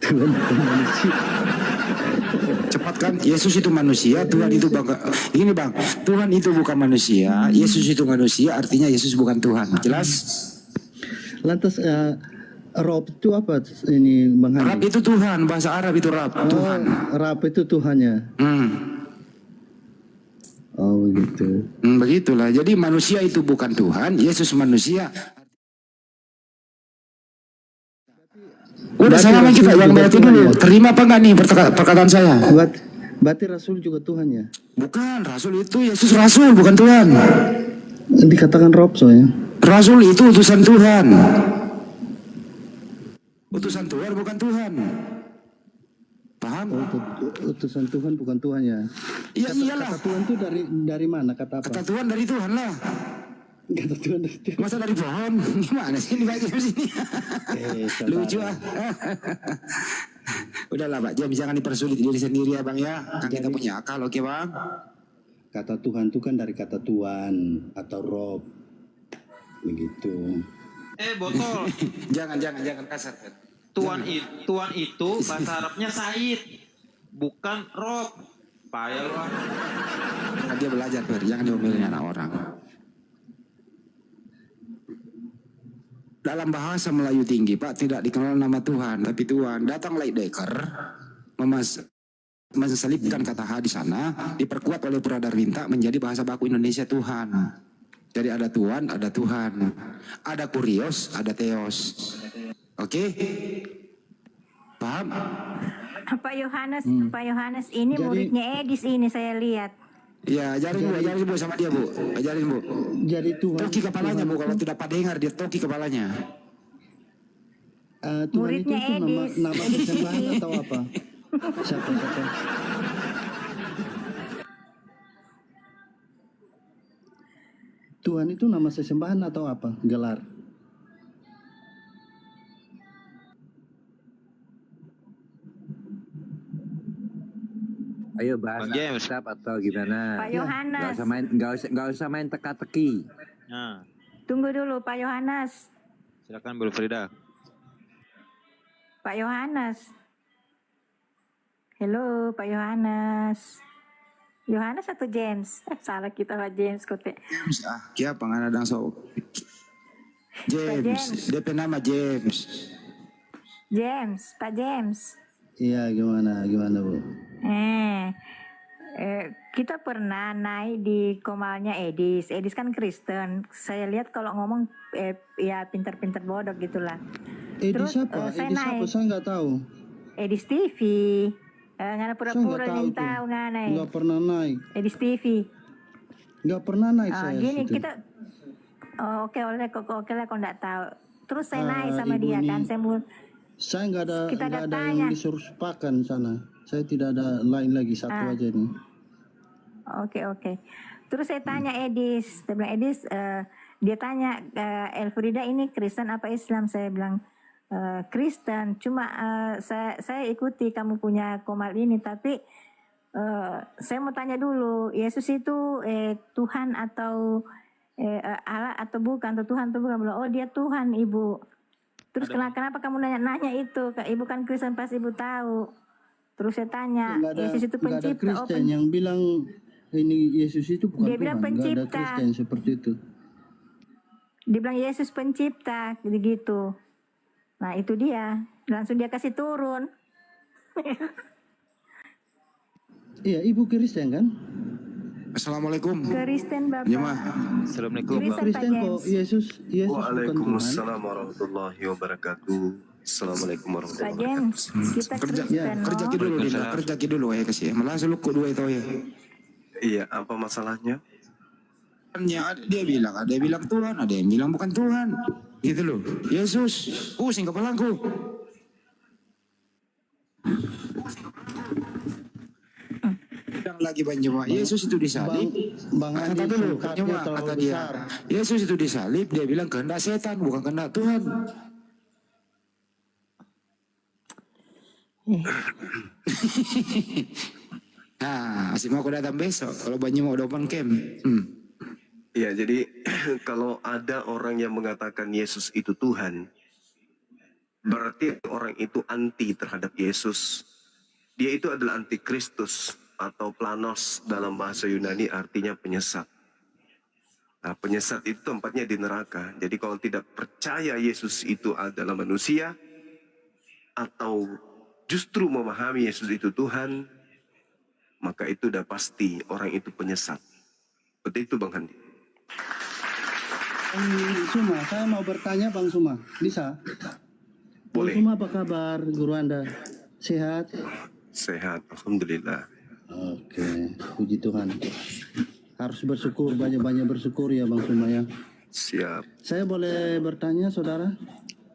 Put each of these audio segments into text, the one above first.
Tuhan bukan manusia. Cepat kan, Yesus itu manusia, Tuhan itu ini bang, Tuhan itu bukan manusia, Yesus itu manusia, artinya Yesus bukan Tuhan. Jelas? Lantas Rob itu apa ini Bang Handi? Rab itu Tuhan, bahasa Arab itu Rab, Tuhan. Rab itu Tuhannya. Oh begitu. Begitulah. Jadi manusia itu bukan Tuhan, Yesus manusia. Udah saya lagi Pak, yang berarti dulu. Terima apa enggak nih perkataan saya? Berarti Rasul juga Tuhan ya? Bukan, Rasul itu Yesus Rasul, bukan Tuhan. Dikatakan Rob soalnya. Rasul itu utusan Tuhan. Utusan Tuhan bukan Tuhan. Paham? Utusan Tuhan bukan Tuhan ya? Iya iyalah. Kata Tuhan itu dari mana? Kata apa? Kata Tuhan dari Tuhan lah. Kata Tuhan dari Tuhan. Masa dari pohon? Gimana sih ini Pak James ini? Lucu ah. Udahlah Pak James, jangan dipersulit diri sendiri ya Bang ya. Kan kita punya akal, oke Bang? Kata Tuhan itu kan dari kata Tuhan atau Rob. Begitu. Botol. Jangan kasar. Tuan itu bahasa Arabnya Said, bukan Rob. Payah lu. Nah, dia belajar Fer, jangan diomelin anak orang. Dalam bahasa Melayu tinggi Pak, tidak dikenal nama Tuhan, tapi Tuhan. Datang Leiddecker menselipkan kata H di sana, diperkuat oleh Puradarwinta menjadi bahasa baku Indonesia Tuhan. Jadi ada Tuhan, ada Tuhan. Ada Kurios, ada Theos. Oke? Paham? Pak Yohanes ini jadi, muridnya Edis ini saya lihat. Ya, ajarin bu sama dia bu. Ajarin bu. Jadi Tuhan. Toki kepalanya bu, kalau tidak pada dengar dia toki kepalanya. Tuhan muridnya itu Edis. Nama persembahan atau apa? Siapa? Tuhan itu nama sesembahan atau apa? Gelar. Ayo bahas WhatsApp atau gimana? Pak Yohanes. Nggak usah main teka-teki. Nah. Tunggu dulu Pak Yohanes. Silakan Bu Frida. Pak Yohanes. Halo Pak Yohanes. Yohanes atau James? Salah kita Pak James kote. James kia panganadang so. James. DP nama James. Pak James. Iya gimana Bu? Kita pernah naik di komalnya Edis. Edis kan Kristen. Saya lihat kalau ngomong ya pinter-pinter bodoh gitulah. Edis apa? Edis apa? Saya nggak tahu. Edis TV. Nggak pura-pura yang tahu nggak naik. Nggak pernah naik. Edis TV. Nggak pernah naik saya. Gini situ. kita. Oke lah kok nggak tahu. Terus saya naik sama dia kan. Saya nggak ada yang disuruh sepakan sana. Saya tidak ada lain lagi satu aja nih. Oke. Terus saya tanya Edis, dia bilang Edis, dia tanya Elfrida ini Kristen apa Islam? Saya bilang Kristen. Cuma saya ikuti kamu punya komal ini, tapi saya mau tanya dulu, Yesus itu Tuhan atau Allah atau bukan? Atau Tuhan atau bukan? Bilang, oh dia Tuhan Ibu. Terus kenapa kamu nanya itu? Ibu kan Kristen pasti Ibu tahu. Terus saya tanya, Yesus itu pencipta. Gak ada Kristen yang bilang ini Yesus itu bukan dia Tuhan. Bilang pencipta. Gak ada Kristen seperti itu. Dia bilang Yesus pencipta, gitu. Nah itu dia, langsung dia kasih turun. Iya, Ibu Kristen kan? Assalamualaikum. Kristen Bapak. Ya mah. Assalamualaikum. Kristen kok Yesus Waalaikumsalam warahmatullahi wabarakatuh. Assalamualaikum warahmatullahi wabarakatuh. Kita Kristen. Kerja dulu ya kasih. Malah lu kok dua itu ya. Iya, apa masalahnya? Dia bilang, ada yang bilang Tuhan, ada yang bilang bukan Tuhan. Gitu loh. Yesus, pusing kepalaku. Yang lagi Banjuma, Yesus itu disalib. Kata dulu, Banjuma, kata dia. Yesus itu disalib, dia bilang kehendak setan, bukan kehendak Tuhan. Nah, masih mau aku datang besok kalau Banyu mau open camp. Iya, jadi kalau ada orang yang mengatakan Yesus itu Tuhan berarti orang itu anti terhadap Yesus. Dia itu adalah antikristus atau planos dalam bahasa Yunani, artinya penyesat. Nah, penyesat itu tempatnya di neraka. Jadi kalau tidak percaya Yesus itu adalah manusia, atau justru memahami Yesus itu Tuhan, maka itu udah pasti orang itu penyesat. Seperti itu Bang Handi. Bang Suma, saya mau bertanya Bang Suma, bisa? Boleh. Bang Suma apa kabar, guru Anda? Sehat? Sehat, Alhamdulillah. Oke, puji Tuhan. Harus bersyukur, banyak-banyak bersyukur ya Bang Suma ya. Siap. Saya boleh bertanya saudara?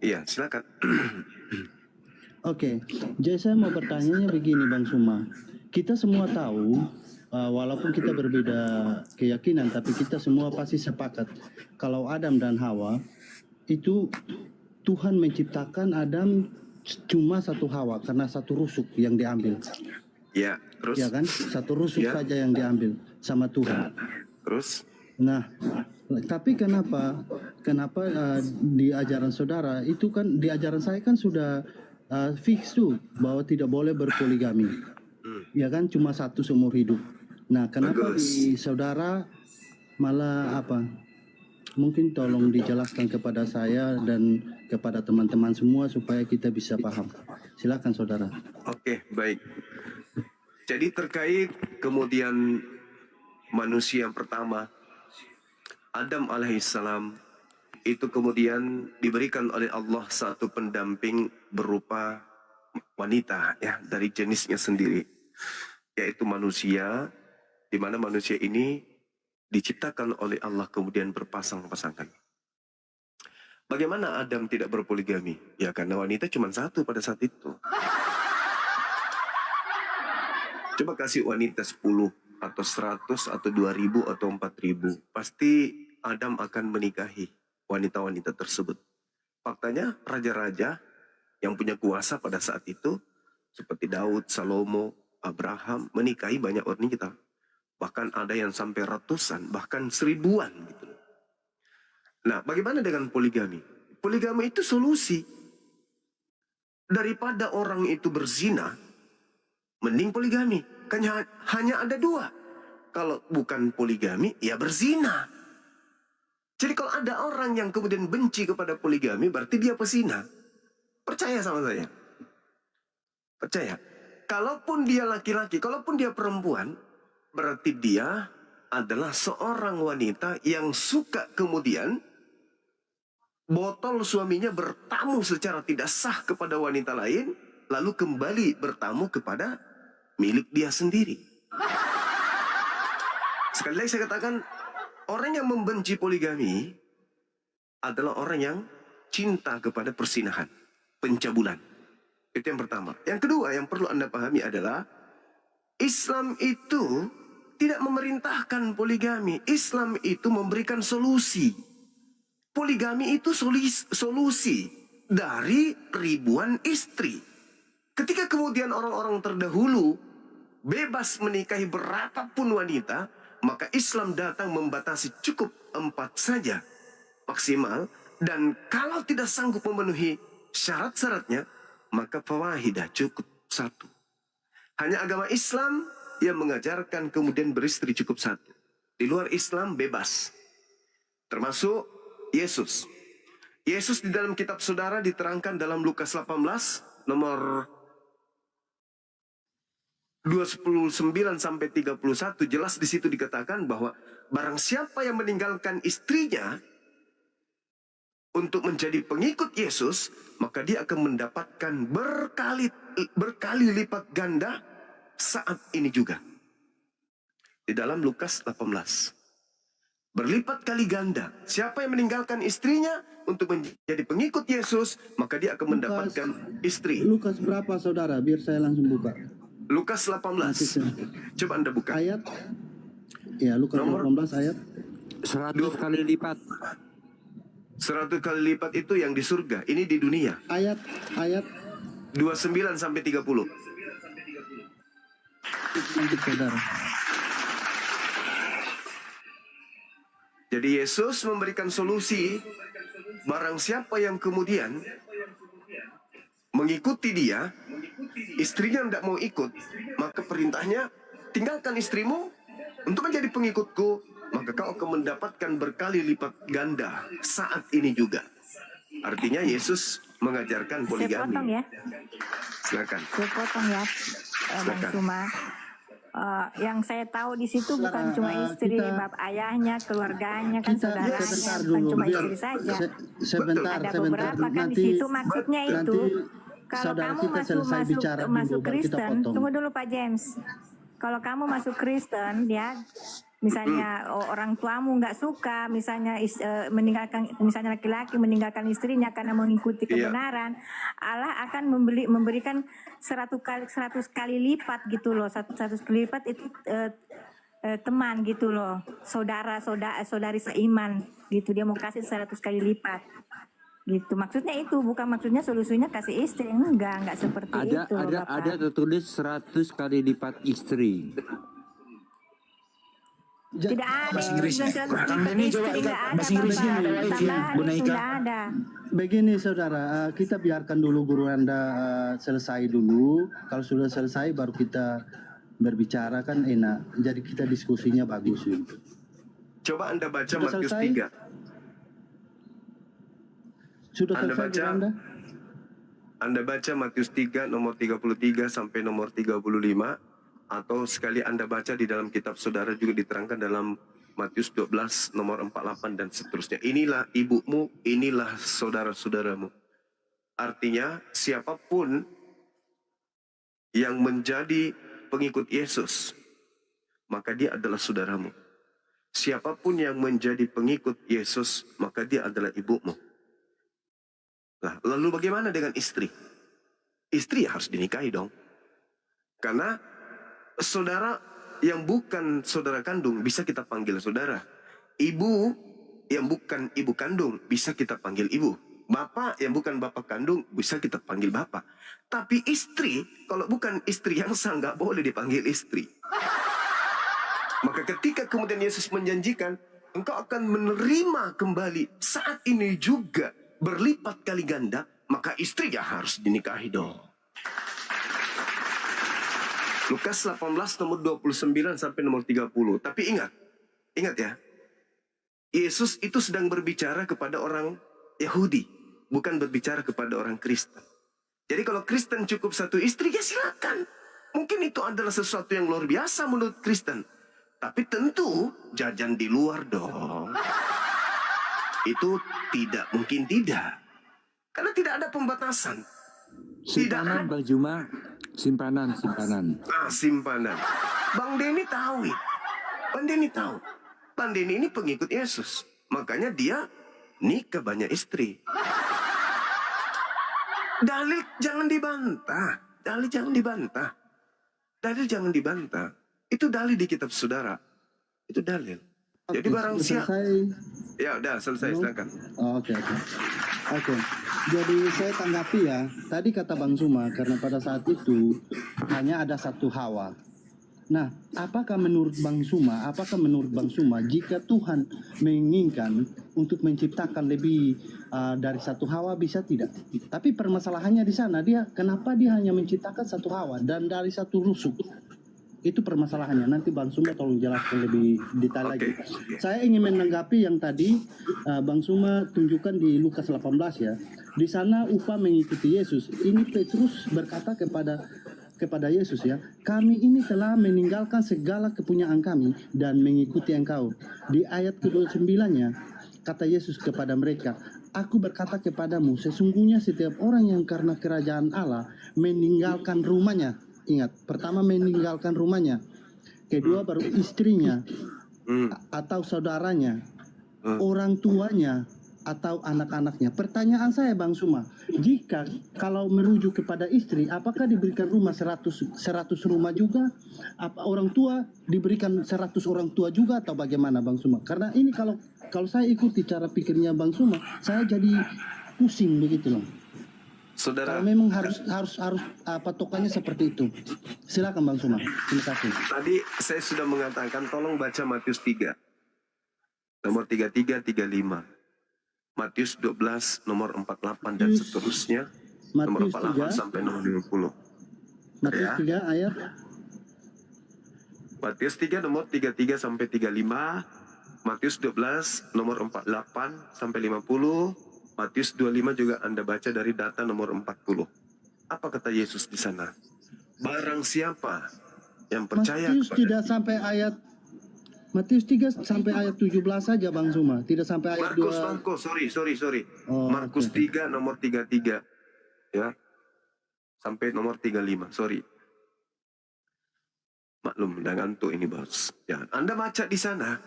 Iya, silakan. Oke, jadi saya mau bertanya begini Bang Suma. Kita semua tahu, walaupun kita berbeda keyakinan, tapi kita semua pasti sepakat kalau Adam dan Hawa itu Tuhan menciptakan Adam cuma satu Hawa karena satu rusuk yang diambil. Ya, terus? Ya kan, satu rusuk Ya. saja yang diambil sama Tuhan. Terus? Nah, tapi kenapa di ajaran saudara itu kan, di ajaran saya kan sudah fix tuh bahwa tidak boleh berpoligami. Ya kan, cuma satu seumur hidup. Nah, kenapa Bagus. di saudara malah apa? Mungkin tolong dijelaskan kepada saya dan kepada teman-teman semua supaya kita bisa paham. Silakan saudara. Oke, baik. Jadi terkait kemudian manusia yang pertama, Adam alaihissalam, itu kemudian diberikan oleh Allah satu pendamping berupa wanita ya, dari jenisnya sendiri, yaitu manusia, di mana manusia ini diciptakan oleh Allah kemudian berpasang-pasangan. Bagaimana Adam tidak berpoligami? Ya karena wanita cuma satu pada saat itu. Coba kasih wanita 10 atau 100 atau 2000 atau 4000. Pasti Adam akan menikahi wanita-wanita tersebut. Faktanya raja-raja yang punya kuasa pada saat itu seperti Daud, Salomo, Abraham menikahi banyak wanita. Bahkan ada yang sampai ratusan, bahkan 1000-an gitu. Nah, bagaimana dengan poligami? Poligami itu solusi. Daripada orang itu berzina, mending poligami. Kan hanya ada 2. Kalau bukan poligami, ya berzina. Jadi kalau ada orang yang kemudian benci kepada poligami, berarti dia pezina. Percaya sama saya? Percaya? Kalaupun dia laki-laki, kalaupun dia perempuan, berarti dia adalah seorang wanita yang suka kemudian botol suaminya bertamu secara tidak sah kepada wanita lain, lalu kembali bertamu kepada milik dia sendiri. Sekali lagi saya katakan, orang yang membenci poligami adalah orang yang cinta kepada persinahan, pencabulan. Itu yang pertama. Yang kedua yang perlu Anda pahami adalah Islam itu tidak memerintahkan poligami. Islam itu memberikan solusi. Poligami itu solusi dari ribuan istri. Ketika kemudian orang-orang terdahulu bebas menikahi berapapun wanita, maka Islam datang membatasi cukup 4 saja maksimal. Dan kalau tidak sanggup memenuhi syarat-syaratnya, maka fawahidah cukup 1. Hanya agama Islam yang mengajarkan kemudian beristri cukup 1. Di luar Islam bebas. Termasuk Yesus. Yesus di dalam kitab saudara diterangkan dalam Lukas 18 nomor 29 sampai 31, jelas di situ dikatakan bahwa barang siapa yang meninggalkan istrinya untuk menjadi pengikut Yesus, maka dia akan mendapatkan berkali lipat ganda saat ini juga. Di dalam Lukas 18. Berlipat kali ganda. Siapa yang meninggalkan istrinya untuk menjadi pengikut Yesus, maka dia akan mendapatkan istri. Lukas berapa saudara? Biar saya langsung buka. Lukas 18. Coba Anda buka. Ayat. Ya, Lukas Nomor 18 ayat. 100 kali lipat. 100 kali lipat itu yang di surga. Ini di dunia. Ayat 29 sampai 30. nanti saudara. Jadi Yesus memberikan solusi. Barang siapa yang kemudian mengikuti dia, istrinya tidak mau ikut, maka perintahnya tinggalkan istrimu untuk menjadi pengikutku, maka kau akan mendapatkan berkali lipat ganda saat ini juga. Artinya Yesus mengajarkan Saya poligami. potong ya. Silakan. Saya potong ya, Bang Silakan. Suma. Yang saya tahu di situ bukan cuma istri, bapak ayahnya, keluarganya, kan saudaranya, sebentar bukan dulu, cuma biar- istri saja. sebentar, Ada sebentar. beberapa kan di situ, maksudnya itu nanti kalau saudara kamu kita selesai bicara dulu, masuk baru kita Kristen, potong. tunggu dulu Pak James. Kalau kamu masuk Kristen, ya, misalnya orang tuamu nggak suka, misalnya meninggalkan, misalnya laki-laki meninggalkan istrinya karena mengikuti Iya. kebenaran, Allah akan memberikan 100 kali lipat gitu loh, 100 kali lipat itu teman gitu loh, saudari seiman gitu, dia mau kasih 100 kali lipat. Gitu, maksudnya itu bukan maksudnya solusinya kasih istri, enggak seperti Ada itu loh, ada Bapak. ada tertulis 100 kali lipat istri. Tidak ada. Bahasa Inggris ya? Kang Denny coba ikat bahasa Inggrisnya ada wifi ya, Bu Naika. Tidak ada. Begini saudara, kita biarkan dulu guru Anda selesai dulu. Kalau sudah selesai baru kita berbicara, kan enak. Jadi kita diskusinya bagus. Coba Anda baca Sudah Matius selesai? 3. Sudah Anda selesai baca? guru Anda? Anda baca Matius 3 nomor 33 sampai nomor 35, atau sekali Anda baca di dalam kitab saudara juga diterangkan dalam Matius 12 nomor 48 dan seterusnya. Inilah ibumu, inilah saudara-saudaramu. Artinya siapapun yang menjadi pengikut Yesus, maka dia adalah saudaramu. Siapapun yang menjadi pengikut Yesus, maka dia adalah ibumu. Nah, lalu bagaimana dengan istri? Istri ya harus dinikahi dong. Karena saudara yang bukan saudara kandung bisa kita panggil saudara. Ibu yang bukan ibu kandung bisa kita panggil ibu. Bapak yang bukan bapak kandung bisa kita panggil bapak. Tapi istri, kalau bukan istri yang sah, nggak boleh dipanggil istri. Maka ketika kemudian Yesus menjanjikan, engkau akan menerima kembali saat ini juga berlipat kali ganda, maka istri ya harus dinikahi dong. Lukas 18 nomor 29 sampai nomor 30. Tapi ingat ya, Yesus itu sedang berbicara kepada orang Yahudi, bukan berbicara kepada orang Kristen. Jadi kalau Kristen cukup satu istri, ya silakan. Mungkin itu adalah sesuatu yang luar biasa menurut Kristen. Tapi tentu jajan di luar dong. Itu tidak mungkin tidak. Karena tidak ada pembatasan. Simpanan Bang Juma, simpanan. Simpanan. Bang Denny tahu. Bang Denny tahu. Bang Denny ini pengikut Yesus. Makanya dia nikah banyak istri. Dalil jangan dibantah. Dalil jangan dibantah. Itu dalil di kitab saudara. Itu dalil. Jadi barang Sudah siapa. selesai. Ya udah selesai, silakan. Oke. Jadi saya tanggapi ya. Tadi kata Bang Suma, karena pada saat itu hanya ada satu Hawa. Nah, apakah menurut Bang Suma, jika Tuhan menginginkan untuk menciptakan lebih dari satu Hawa, bisa tidak? Tapi permasalahannya di sana, kenapa dia hanya menciptakan satu Hawa dan dari satu rusuk? Itu permasalahannya. Nanti Bang Suma tolong jelaskan lebih detail lagi. Saya ingin menanggapi yang tadi Bang Suma tunjukkan di Lukas 18 ya. Di sana upah mengikuti Yesus. Ini Petrus berkata kepada Yesus ya, kami ini telah meninggalkan segala kepunyaan kami dan mengikuti Engkau. Di ayat ke-29-nya kata Yesus kepada mereka, aku berkata kepadamu, sesungguhnya setiap orang yang karena kerajaan Allah meninggalkan rumahnya. Ingat, pertama meninggalkan rumahnya, kedua baru istrinya, atau saudaranya, orang tuanya, atau anak-anaknya. Pertanyaan saya Bang Suma, jika kalau merujuk kepada istri, apakah diberikan rumah 100 rumah juga? Apa orang tua diberikan 100 orang tua juga atau bagaimana Bang Suma? Karena ini kalau saya ikuti cara pikirnya Bang Suma, saya jadi pusing begitu loh. Saudara, Kalau memang harus patokannya seperti itu. Silakan Bang Suma. Terima kasih. tadi saya sudah mengatakan tolong baca Matius 3. Nomor 33, 35. Matius 12 nomor 48 dan seterusnya. nomor Matius 48 3, sampai nomor 50. Matius Ya. 3 ayat Matius 3 nomor 33 sampai 35, Matius 12 nomor 48 sampai 50, Matius 25 juga Anda baca dari data nomor 40. Apa kata Yesus di sana? Barang siapa yang percaya Matius kepada tidak sampai ayat Matius 3 sampai ayat 17 saja Bang Suma, tidak sampai ayat Markus, 2. sorry. Oh, Markus oke. 3 nomor 33 ya. Sampai nomor 35, sorry. Maklum, udah ngantuk ini bos. Ya, Anda baca di sana.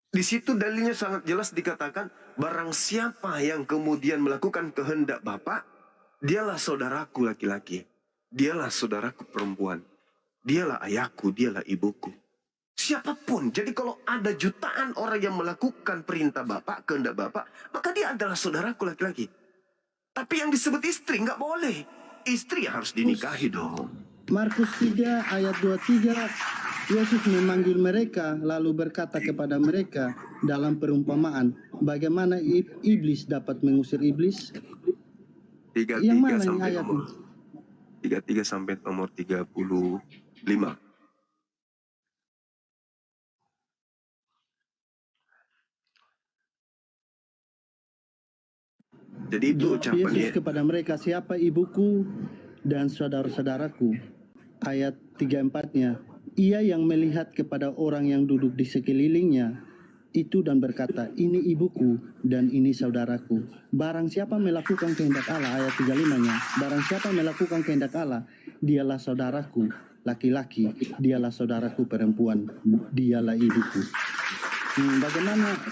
Di situ dalilnya sangat jelas dikatakan, barang siapa yang kemudian melakukan kehendak Bapa, dialah saudaraku laki-laki. Dialah saudaraku perempuan. Dialah ayahku, dialah ibuku. Siapapun. Jadi kalau ada jutaan orang yang melakukan perintah Bapa, kehendak Bapa, maka dia adalah saudaraku laki-laki. Tapi yang disebut istri nggak boleh. Istri harus dinikahi dong. Markus 3 ayat 23, Yesus memanggil mereka lalu berkata kepada mereka dalam perumpamaan, bagaimana iblis dapat mengusir iblis? 33 Yang mana ini sampai ayatnya? nomor 33 sampai nomor 35. Jadi itu Jawab ucapannya. Yesus kepada mereka, siapa ibuku dan saudara-saudaraku? Ayat 34-nya, ia yang melihat kepada orang yang duduk di sekelilingnya itu dan berkata, ini ibuku dan ini saudaraku. Barang siapa melakukan kehendak Allah, ayat 35-nya, barang siapa melakukan kehendak Allah, dialah saudaraku laki-laki, dialah saudaraku perempuan, dialah ibuku. Bagaimana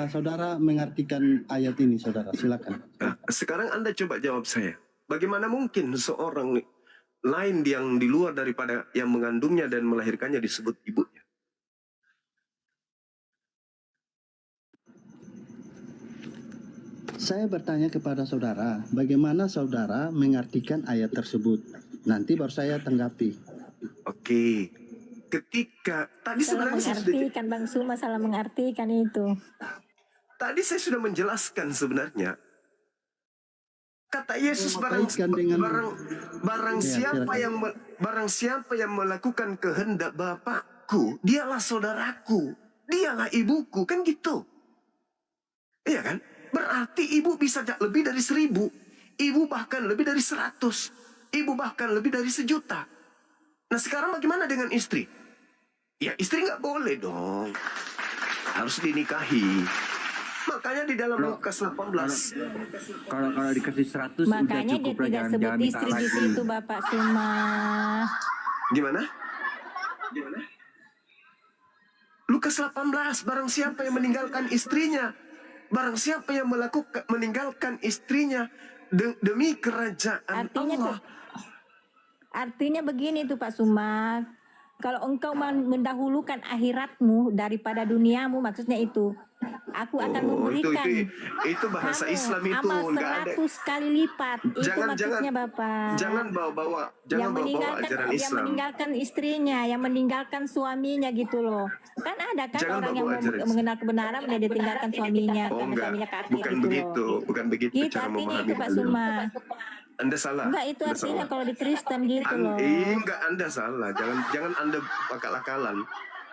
saudara mengartikan ayat ini, saudara? Silakan. Nah, sekarang Anda coba jawab saya. Bagaimana mungkin seorang lain yang di luar daripada yang mengandungnya dan melahirkannya disebut ibunya? Saya bertanya kepada saudara, bagaimana saudara mengartikan ayat tersebut? Nanti baru saya tanggapi. Oke. Ketika tadi Salah sebenarnya saya sudah, mengartikan, Bang Suma salah mengartikan itu. tadi saya sudah menjelaskan sebenarnya. Kata Yesus barang Kaitkan dengan- Ya, barang siapa yang melakukan kehendak Bapakku, dialah saudaraku, dialah ibuku, kan gitu. Iya kan? Berarti ibu bisa lebih dari 1000, ibu bahkan lebih dari 100, ibu bahkan lebih dari 1.000.000. Nah sekarang bagaimana dengan istri? Ya istri nggak boleh dong, harus dinikahi. Makanya di dalam Lukas 18, Kalau dikasih 100 Makanya udah dia cukup lah, tidak sebut jangan minta istri di lagi. situ, Bapak Suma. gimana? Lukas 18, barang siapa yang meninggalkan istrinya, barang siapa yang meninggalkan istrinya demi kerajaan Allah. Artinya begini tuh Pak Suma, kalau engkau mendahulukan akhiratmu daripada duniamu, maksudnya itu, aku akan memberikan itu bahasa kamu Islam itu amal nggak ada. 100 kali lipat. Itu maksudnya Bapak. Jangan bawa-bawa ajaran Yang Islam. meninggalkan istrinya, yang meninggalkan suaminya gitu loh. Kan ada kan Jangan orang yang bawa mau ajaran Islam. mengenal kebenaran dia ditinggalkan suaminya Oh karena enggak, suaminya kafir bukan gitu begitu, loh. bukan begitu Gitu cara artinya memahami itu Pak dalil. Suma. Anda salah. Enggak, itu Anda artinya salah. kalau di Kristen gitu loh. Enggak, Anda salah. Jangan Anda akal-akalan.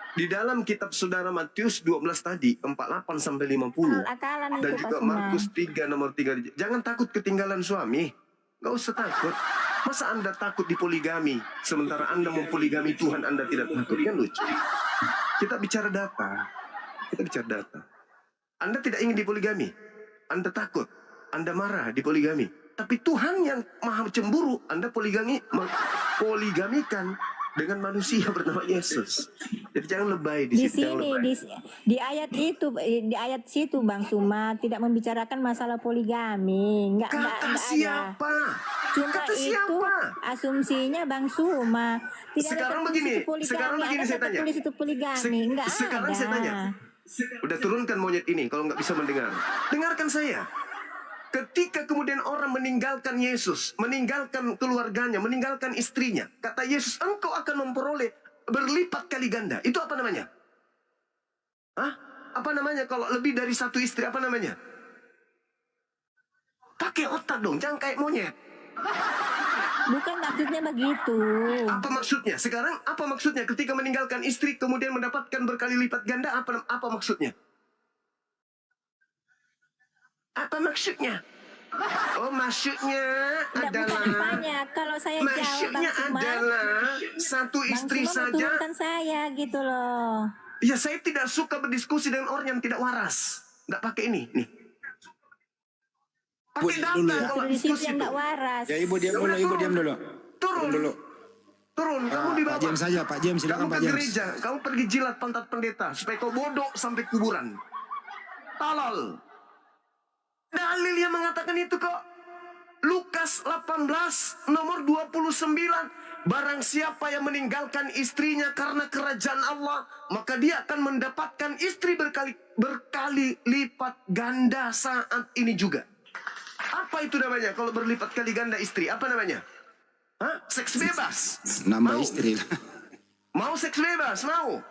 Di dalam kitab saudara Matius 12 tadi, 48 sampai 50. Akal-akalan Dan itu Pak juga Suma. Markus 3 nomor 3. Jangan takut ketinggalan suami. Gak usah takut. Masa Anda takut dipoligami, sementara Anda mempoligami Tuhan Anda tidak takut? Kan lucu. Kita bicara data. Anda tidak ingin dipoligami. Anda takut. Anda marah dipoligami. Tapi Tuhan yang maha cemburu, Anda poligamikan dengan manusia bernama Yesus. Jadi jangan lebay di situ. Sini di ayat itu, di ayat situ Bang Suma tidak membicarakan masalah poligami. Enggak Kata ada. siapa? Cuma Kata itu siapa? asumsinya Bang Suma. Tidak Sekarang ada begini, tertulis itu poligami. sekarang begini Ada saya tanya. tertulis itu poligami. Enggak Sekarang ada. saya tanya. Udah turunkan monyet ini kalau nggak bisa mendengar. Dengarkan saya. Ketika kemudian orang meninggalkan Yesus, meninggalkan keluarganya, meninggalkan istrinya, kata Yesus, engkau akan memperoleh berlipat kali ganda. Itu apa namanya? Hah? Apa namanya kalau lebih dari satu istri? Apa namanya? Pakai otak dong, jangan kayak monyet. Bukan maksudnya begitu. Apa maksudnya? Sekarang apa maksudnya ketika meninggalkan istri kemudian mendapatkan berkali lipat ganda? Apa maksudnya? Apa maksudnya? Oh, maksudnya Tidak, bukan adalah apanya. Kalau saya jawab maksudnya Bang Suma, adalah satu Bang istri Suma saja. menurunkan saya gitu loh. Ya, saya tidak suka berdiskusi dengan orang yang tidak waras. Nggak pakai ini, nih. Pakai data kalau Dari situ diskusi yang itu. nggak waras. Ya ibu diam dulu, ibu diam dulu. Turun dulu. Turun, kamu di Pak bawah. James saja, Pak James, silakan Kamu Pak ke James. gereja, kamu pergi jilat pantat pendeta supaya kau bodoh sampai kuburan. Tolol. Dalil yang mengatakan itu kok. Lukas 18 nomor 29. Barang siapa yang meninggalkan istrinya karena kerajaan Allah, maka dia akan mendapatkan istri berkali lipat ganda saat ini juga. Apa itu namanya kalau berlipat kali ganda istri? Apa namanya? Hah? Seks bebas. Nambah Mau? istri. Mau seks bebas? Mau?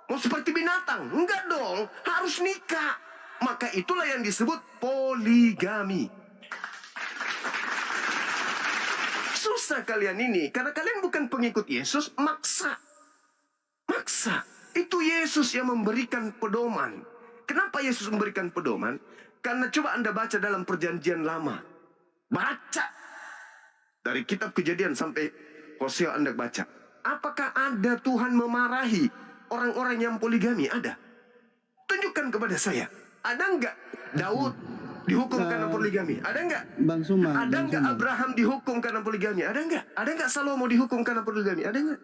Mau seperti binatang? Enggak dong. Harus nikah. Maka itulah yang disebut poligami. Susah kalian ini. Karena kalian bukan pengikut Yesus. Maksa. Itu Yesus yang memberikan pedoman. Kenapa Yesus memberikan pedoman? Karena coba Anda baca dalam perjanjian lama. Baca. Dari kitab Kejadian sampai Hosea Anda baca. Apakah ada Tuhan memarahi orang-orang yang poligami? Ada. Tunjukkan kepada saya. Ada enggak Daud dihukum karena poligami? Ada enggak? Bang Suma. Ada Bang enggak Suma. Abraham dihukum karena poligami? Ada enggak? Ada enggak Salomo dihukum karena poligami? Ada enggak?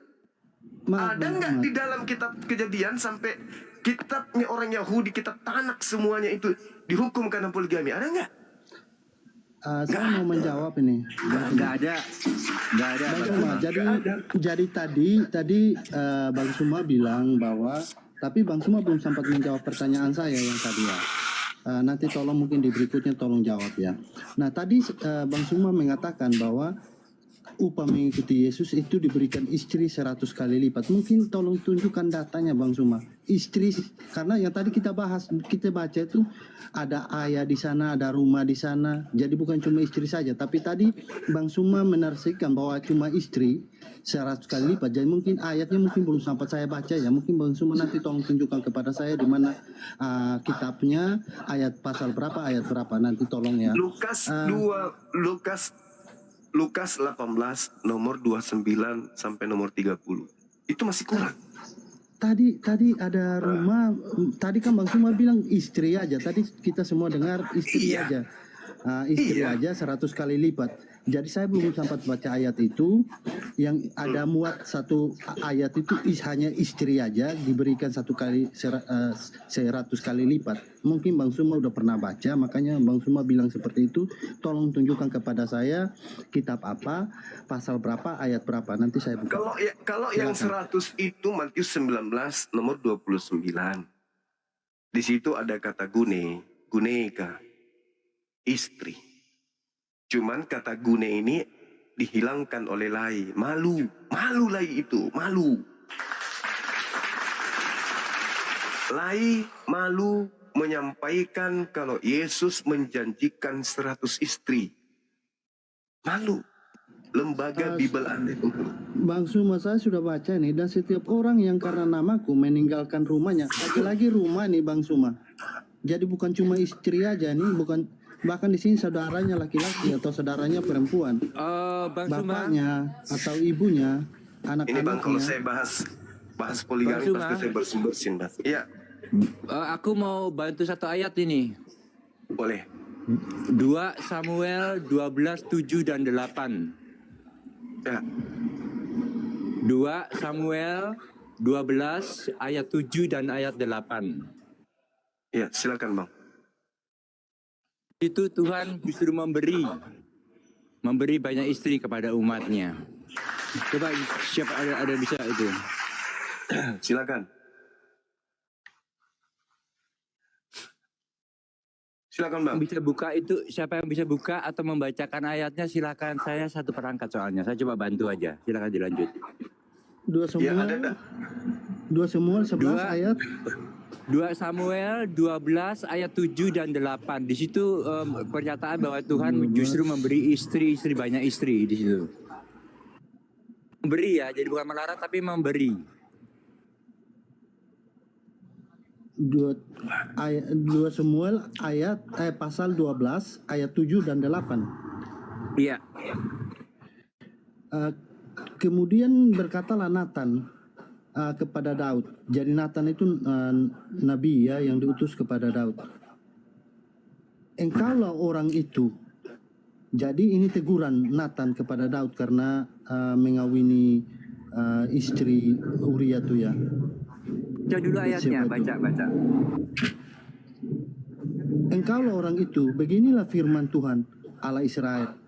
Maaf, Ada Bang enggak Suma. di dalam kitab Kejadian sampai kitabnya orang Yahudi, kitab Tanak semuanya itu dihukum karena poligami? Ada enggak? Saya mau menjawab ini. Nggak ada. Bang Suma, jadi tadi Bang Suma bilang bahwa, tapi Bang Suma belum sempat menjawab pertanyaan saya yang tadi ya. Nanti tolong mungkin di berikutnya tolong jawab ya. Nah tadi Bang Suma mengatakan bahwa upah mengikuti Yesus itu diberikan istri 100 kali lipat. Mungkin tolong tunjukkan datanya Bang Suma. Istri, karena yang tadi kita bahas, kita baca itu ada ayah di sana, ada rumah di sana. Jadi bukan cuma istri saja. Tapi tadi Bang Suma menarasikan bahwa cuma istri 100 kali lipat. Jadi mungkin ayatnya mungkin belum sempat saya baca ya. Mungkin Bang Suma nanti tolong tunjukkan kepada saya di mana kitabnya, ayat pasal berapa, ayat berapa. Nanti tolong ya. Lukas 18 nomor 29 sampai nomor 30. Itu masih kurang. Tadi ada rumah, tadi kan Bang Suma bilang istri aja. Tadi kita semua dengar istri Iya. aja. Istri Iya. aja 100 kali lipat. Jadi saya belum sempat baca ayat itu. Yang ada muat satu ayat itu hanya istri aja diberikan 100 kali lipat. Mungkin Bang Suma udah pernah baca, makanya Bang Suma bilang seperti itu. Tolong tunjukkan kepada saya kitab apa, pasal berapa, ayat berapa. Nanti saya buka. Kalau yang 100 itu Matius 19 nomor 29. Di situ ada kata guneka, istri. Cuman kata gune ini dihilangkan oleh lai. Malu lai itu, malu. Lai malu menyampaikan kalau Yesus menjanjikan 100 istri. Malu. Lembaga Bible Anda itu. Bang Suma, saya sudah baca nih, dan setiap orang yang karena namaku meninggalkan rumahnya, lagi-lagi rumah nih Bang Suma. Jadi bukan cuma istri aja nih, bukan, bahkan di sini saudaranya laki-laki atau saudaranya perempuan, Bang Suma. bapaknya atau ibunya, Ini Bang, kalau anak-anaknya. saya bahas poligami Bang Suma. pasti saya bersin-bersin, Bang. Iya, Aku mau bantu satu ayat ini. boleh. 2 Samuel 12, 7 dan 8. Ya. 2 Samuel 12 ayat 7 dan ayat 8. Ya, silakan Bang. Itu Tuhan justru memberi banyak istri kepada umatnya. Coba siapa ada bisa itu? Silakan. Silakan Bang. Bisa buka itu, siapa yang bisa buka atau membacakan ayatnya silakan. Saya satu perangkat soalnya. Saya coba bantu aja. Silakan dilanjut. 2 Ya, Samuel, ada. 2 Samuel 11 Dua. ayat 2 Samuel 12 ayat 7 dan 8. Di situ pernyataan bahwa Tuhan justru memberi istri banyak istri di situ. Memberi ya, jadi bukan melarang tapi memberi. 2 Samuel pasal 12 ayat 7 dan 8. Iya. Kemudian berkatalah Nathan kepada Daud. Jadi Nathan itu nabi ya yang diutus kepada Daud. Engkaulah orang itu. Jadi ini teguran Nathan kepada Daud karena mengawini istri Uria itu ya. Baca dulu ayatnya, baca. Engkaulah orang itu, beginilah firman Tuhan Allah Israel.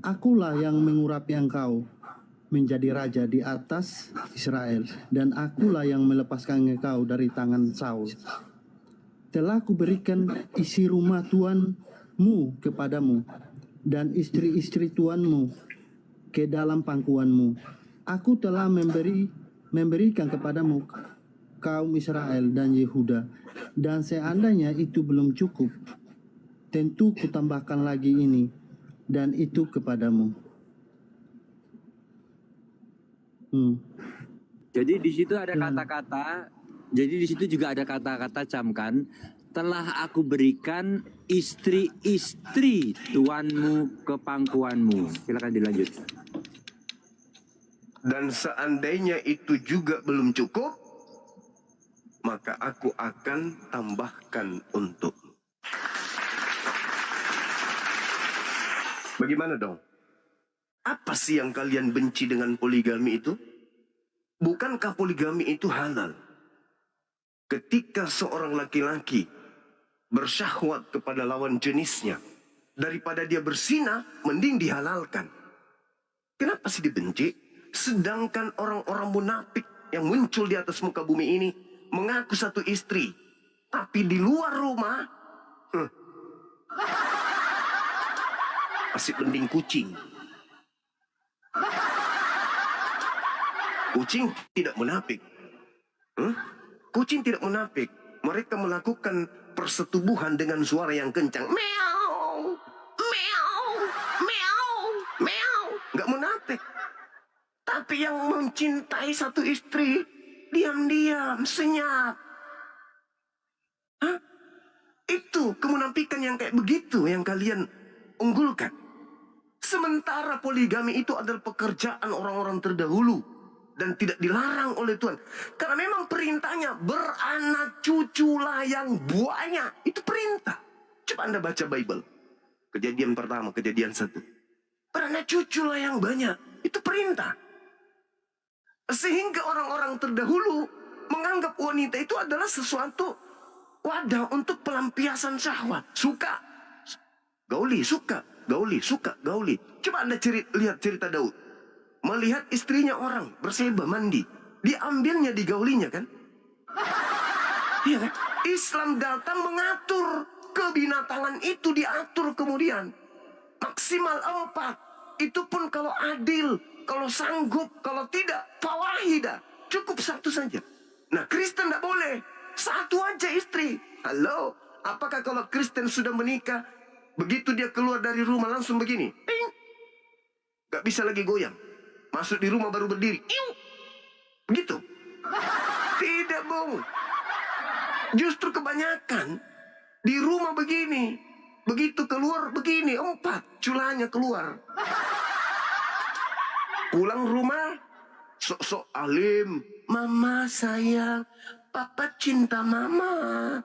Akulah yang mengurapi engkau menjadi raja di atas Israel, dan akulah yang melepaskan engkau dari tangan Saul. Telah kuberikan isi rumah Tuanmu kepadamu, dan istri-istri Tuanmu ke dalam pangkuanmu. Aku telah memberikan kepadamu kaum Israel dan Yehuda, dan seandainya itu belum cukup, tentu kutambahkan lagi ini dan itu kepadamu. Jadi di situ ada kata-kata, jadi di situ juga ada kata-kata camkan, telah aku berikan istri-istri tuanmu ke pangkuanmu. Silakan dilanjut. Dan seandainya itu juga belum cukup, maka aku akan tambahkan untuk. Bagaimana dong? Apa sih yang kalian benci dengan poligami itu? Bukankah poligami itu halal? Ketika seorang laki-laki bersyahwat kepada lawan jenisnya, daripada dia berzina, mending dihalalkan. Kenapa sih dibenci? Sedangkan orang-orang munafik yang muncul di atas muka bumi ini mengaku satu istri, tapi di luar rumah masih mending kucing. Kucing tidak munafik. Kucing tidak munafik. Mereka melakukan persetubuhan dengan suara yang kencang. Meow, meow, meow, meow. Nggak munafik. Tapi yang mencintai satu istri, diam-diam, senyap. Itu kemunafikan yang kayak begitu yang kalian unggulkan. Sementara poligami itu adalah pekerjaan orang-orang terdahulu dan tidak dilarang oleh Tuhan. Karena memang perintahnya beranak cuculah yang banyak. Itu perintah. Coba Anda baca Bible. Kejadian pertama, kejadian 1. Beranak cuculah yang banyak. Itu perintah. Sehingga orang-orang terdahulu menganggap wanita itu adalah sesuatu wadah untuk pelampiasan syahwat. Suka. Gauli, suka. Gauli, suka, gauli. Coba Anda lihat cerita Daud. Melihat istrinya orang berseba mandi, diambilnya, digaulinya kan? Iya kan? Islam datang mengatur kebinatangan itu, diatur kemudian maksimal 4. Itu pun kalau adil, kalau sanggup, kalau tidak fawahidah, cukup 1 saja. Nah, Kristen tidak boleh 1 aja istri. Halo, apakah kalau Kristen sudah menikah, begitu dia keluar dari rumah langsung begini, ting, gak bisa lagi goyang? Masuk di rumah baru berdiri. Begitu. Tidak, Bung. Justru kebanyakan di rumah begini. Begitu keluar begini. 4 culanya keluar. Pulang rumah sok-sok alim. Mama sayang, papa cinta mama.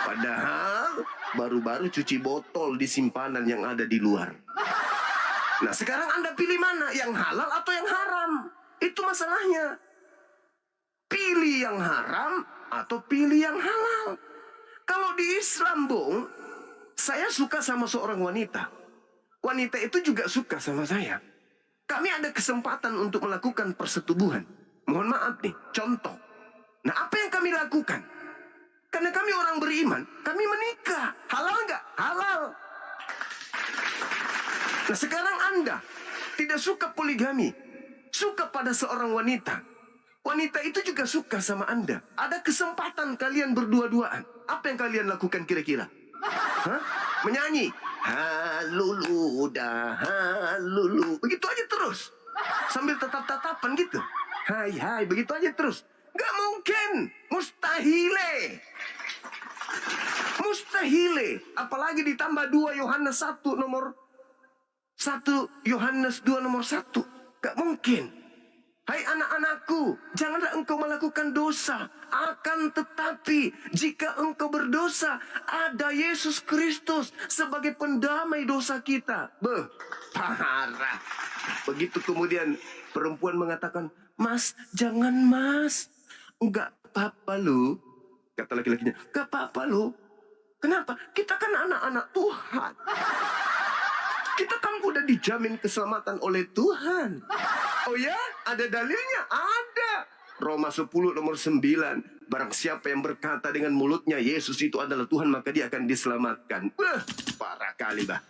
Padahal baru-baru cuci botol di simpanan yang ada di luar. Nah, sekarang Anda pilih mana? Yang halal atau yang haram? Itu masalahnya. Pilih yang haram atau pilih yang halal. Kalau di Islam, Bung, saya suka sama seorang wanita. Wanita itu juga suka sama saya. Kami ada kesempatan untuk melakukan persetubuhan. Mohon maaf nih, contoh. Nah, apa yang kami lakukan? Karena kami orang beriman, kami menikah. Halal nggak? Halal. Nah, sekarang Anda tidak suka poligami, suka pada seorang wanita. wanita itu juga suka sama Anda. Ada kesempatan kalian berdua-duaan. Apa yang kalian lakukan kira-kira? Hah? Menyanyi. Halulu dah, halulu. Begitu aja terus. Sambil tatap-tatapan gitu. Hai, hai, begitu aja terus. Gak mungkin. Mustahile. Mustahile. Apalagi ditambah 2 Yohanes 1 nomor 1 Yohanes 2 nomor 1. Gak mungkin. Hai anak-anakku, janganlah engkau melakukan dosa. Akan tetapi, jika engkau berdosa, ada Yesus Kristus sebagai pendamai dosa kita. Beh, parah. Begitu kemudian perempuan mengatakan, Mas, jangan mas. Enggak apa-apa lu. Kata laki-lakinya, enggak apa-apa lu. Kenapa? Kita kan anak-anak Tuhan. Kita kan udah dijamin keselamatan oleh Tuhan. Oh ya? Ada dalilnya? Ada. Roma 10 nomor 9. Barang siapa yang berkata dengan mulutnya Yesus itu adalah Tuhan, maka dia akan diselamatkan. Parah kali, bah.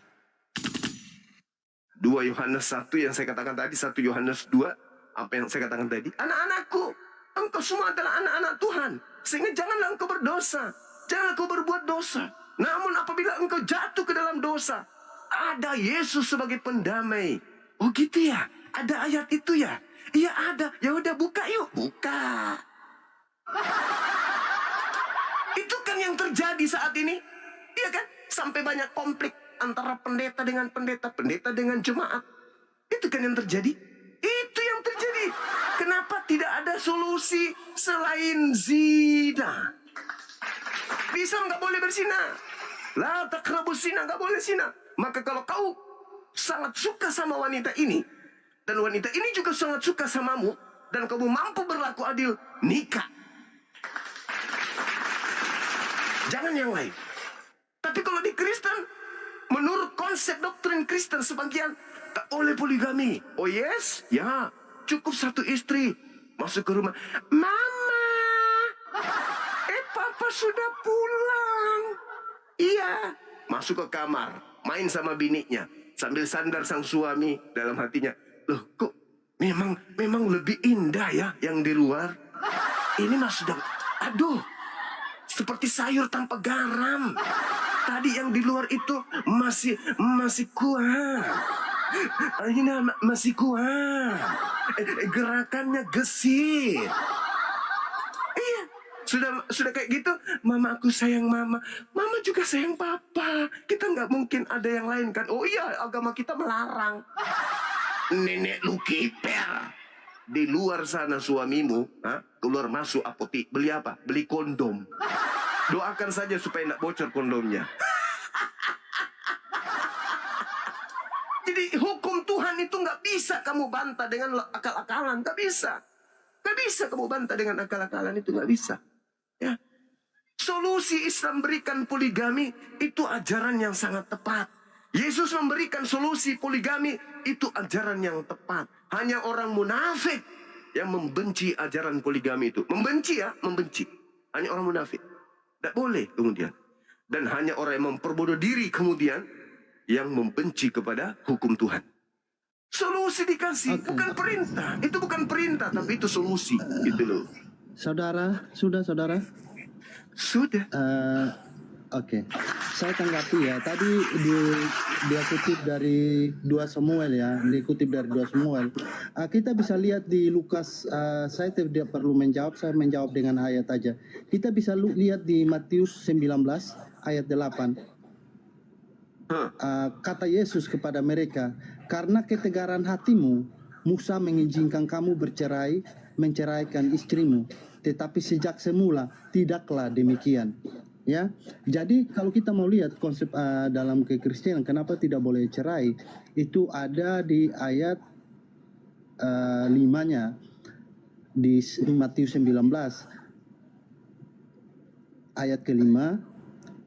2 Yohanes 1 yang saya katakan tadi, 1 Yohanes 2. Apa yang saya katakan tadi? Anak-anakku, engkau semua adalah anak-anak Tuhan. Sehingga janganlah engkau berdosa. Janganlah engkau berbuat dosa. Namun apabila engkau jatuh ke dalam dosa, ada Yesus sebagai pendamai. Oh gitu ya? Ada ayat itu ya? Iya ada. Ya udah buka yuk. Buka. Itu kan yang terjadi saat ini. Iya kan? Sampai banyak konflik antara pendeta dengan pendeta, pendeta dengan jemaat. Itu kan yang terjadi. Itu yang terjadi. Kenapa tidak ada solusi selain zina? Bisa nggak boleh berzina? La taqrabus zina, nggak boleh zina. Maka kalau kau sangat suka sama wanita ini, dan wanita ini juga sangat suka samamu, dan kamu mampu berlaku adil, nikah. Jangan yang lain. Tapi kalau di Kristen, menurut konsep doktrin Kristen sebagian, tak boleh poligami. Oh yes? Ya, cukup 1 istri. Masuk ke rumah, Mama, Papa sudah pulang. Iya. Masuk ke kamar, main sama bininya, sambil sandar sang suami dalam hatinya. Loh, kok memang lebih indah ya yang di luar? Ini mah sudah, aduh, seperti sayur tanpa garam. Tadi yang di luar itu masih kuat. Ini masih kuat. Gerakannya gesit. Sudah kayak gitu, Mama aku sayang Mama, Mama juga sayang Papa. Kita nggak mungkin ada yang lain kan? Oh iya, agama kita melarang. Nenek lu kiper. Di luar sana suamimu, keluar masuk apotik, beli apa? Beli kondom. Doakan saja supaya nggak bocor kondomnya. Jadi hukum Tuhan itu nggak bisa kamu bantah dengan akal-akalan, nggak bisa. Nggak bisa kamu bantah dengan akal-akalan, itu nggak bisa. Ya. Solusi Islam berikan poligami itu ajaran yang sangat tepat. Yesus memberikan solusi poligami itu ajaran yang tepat. Hanya orang munafik yang membenci ajaran poligami itu. Membenci ya, membenci. Hanya orang munafik. Tidak boleh kemudian. Dan hanya orang yang memperbodoh diri kemudian yang membenci kepada hukum Tuhan. Solusi dikasih, bukan perintah. Itu bukan perintah, tapi itu solusi. Gitu loh. Saudara, sudah saudara? Sudah. Oke. Saya tanggapi ya. Tadi dia kutip dari 2 Samuel ya. Dikutip dari 2 Samuel. Kita bisa lihat di Lukas. Saya tidak perlu menjawab. Saya menjawab dengan ayat aja. Kita bisa lihat di Matius 19 ayat 8. Kata Yesus kepada mereka, karena ketegaran hatimu, Musa mengizinkan kamu menceraikan istrimu, tetapi sejak semula tidaklah demikian. Ya, jadi kalau kita mau lihat konsep dalam kekristenan, kenapa tidak boleh cerai, itu ada di ayat 5-nya di Matius 19 ayat ke-5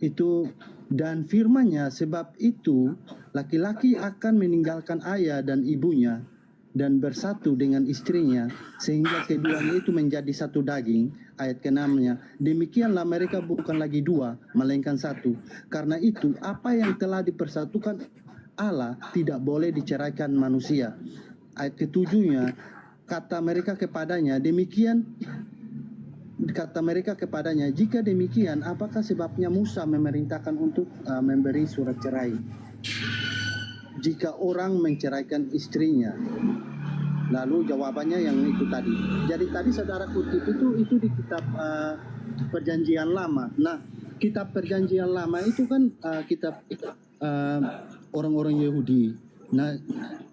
itu. Dan firman-Nya, sebab itu laki-laki akan meninggalkan ayah dan ibunya dan bersatu dengan istrinya, sehingga keduanya itu menjadi satu daging. Ayat ke-6-nya, demikianlah mereka bukan lagi 2, melainkan 1. Karena itu apa yang telah dipersatukan Allah tidak boleh diceraikan manusia. Ayat ke-7-nya, kata mereka kepadanya, demikian kata mereka kepadanya, jika demikian, apakah sebabnya Musa memerintahkan untuk memberi surat cerai jika orang menceraikan istrinya? Lalu jawabannya yang itu tadi. Jadi tadi saudara kutip itu di kitab Perjanjian Lama. Nah, kitab Perjanjian Lama itu kan kitab orang-orang Yahudi. Nah,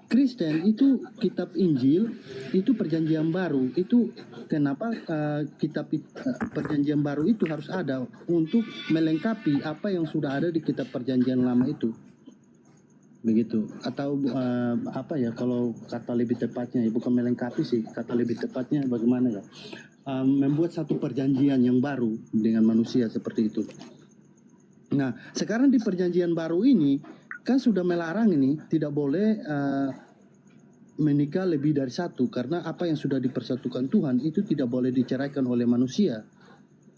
Kristen itu kitab Injil itu Perjanjian Baru. Itu kenapa kitab Perjanjian Baru itu harus ada untuk melengkapi apa yang sudah ada di kitab Perjanjian Lama itu. Begitu, atau apa ya, kalau kata lebih tepatnya, bukan melengkapi sih, kata lebih tepatnya bagaimana ya, membuat satu perjanjian yang baru dengan manusia seperti itu. Nah, sekarang di perjanjian baru ini kan sudah melarang ini, tidak boleh menikah lebih dari satu, karena apa yang sudah dipersatukan Tuhan itu tidak boleh diceraikan oleh manusia.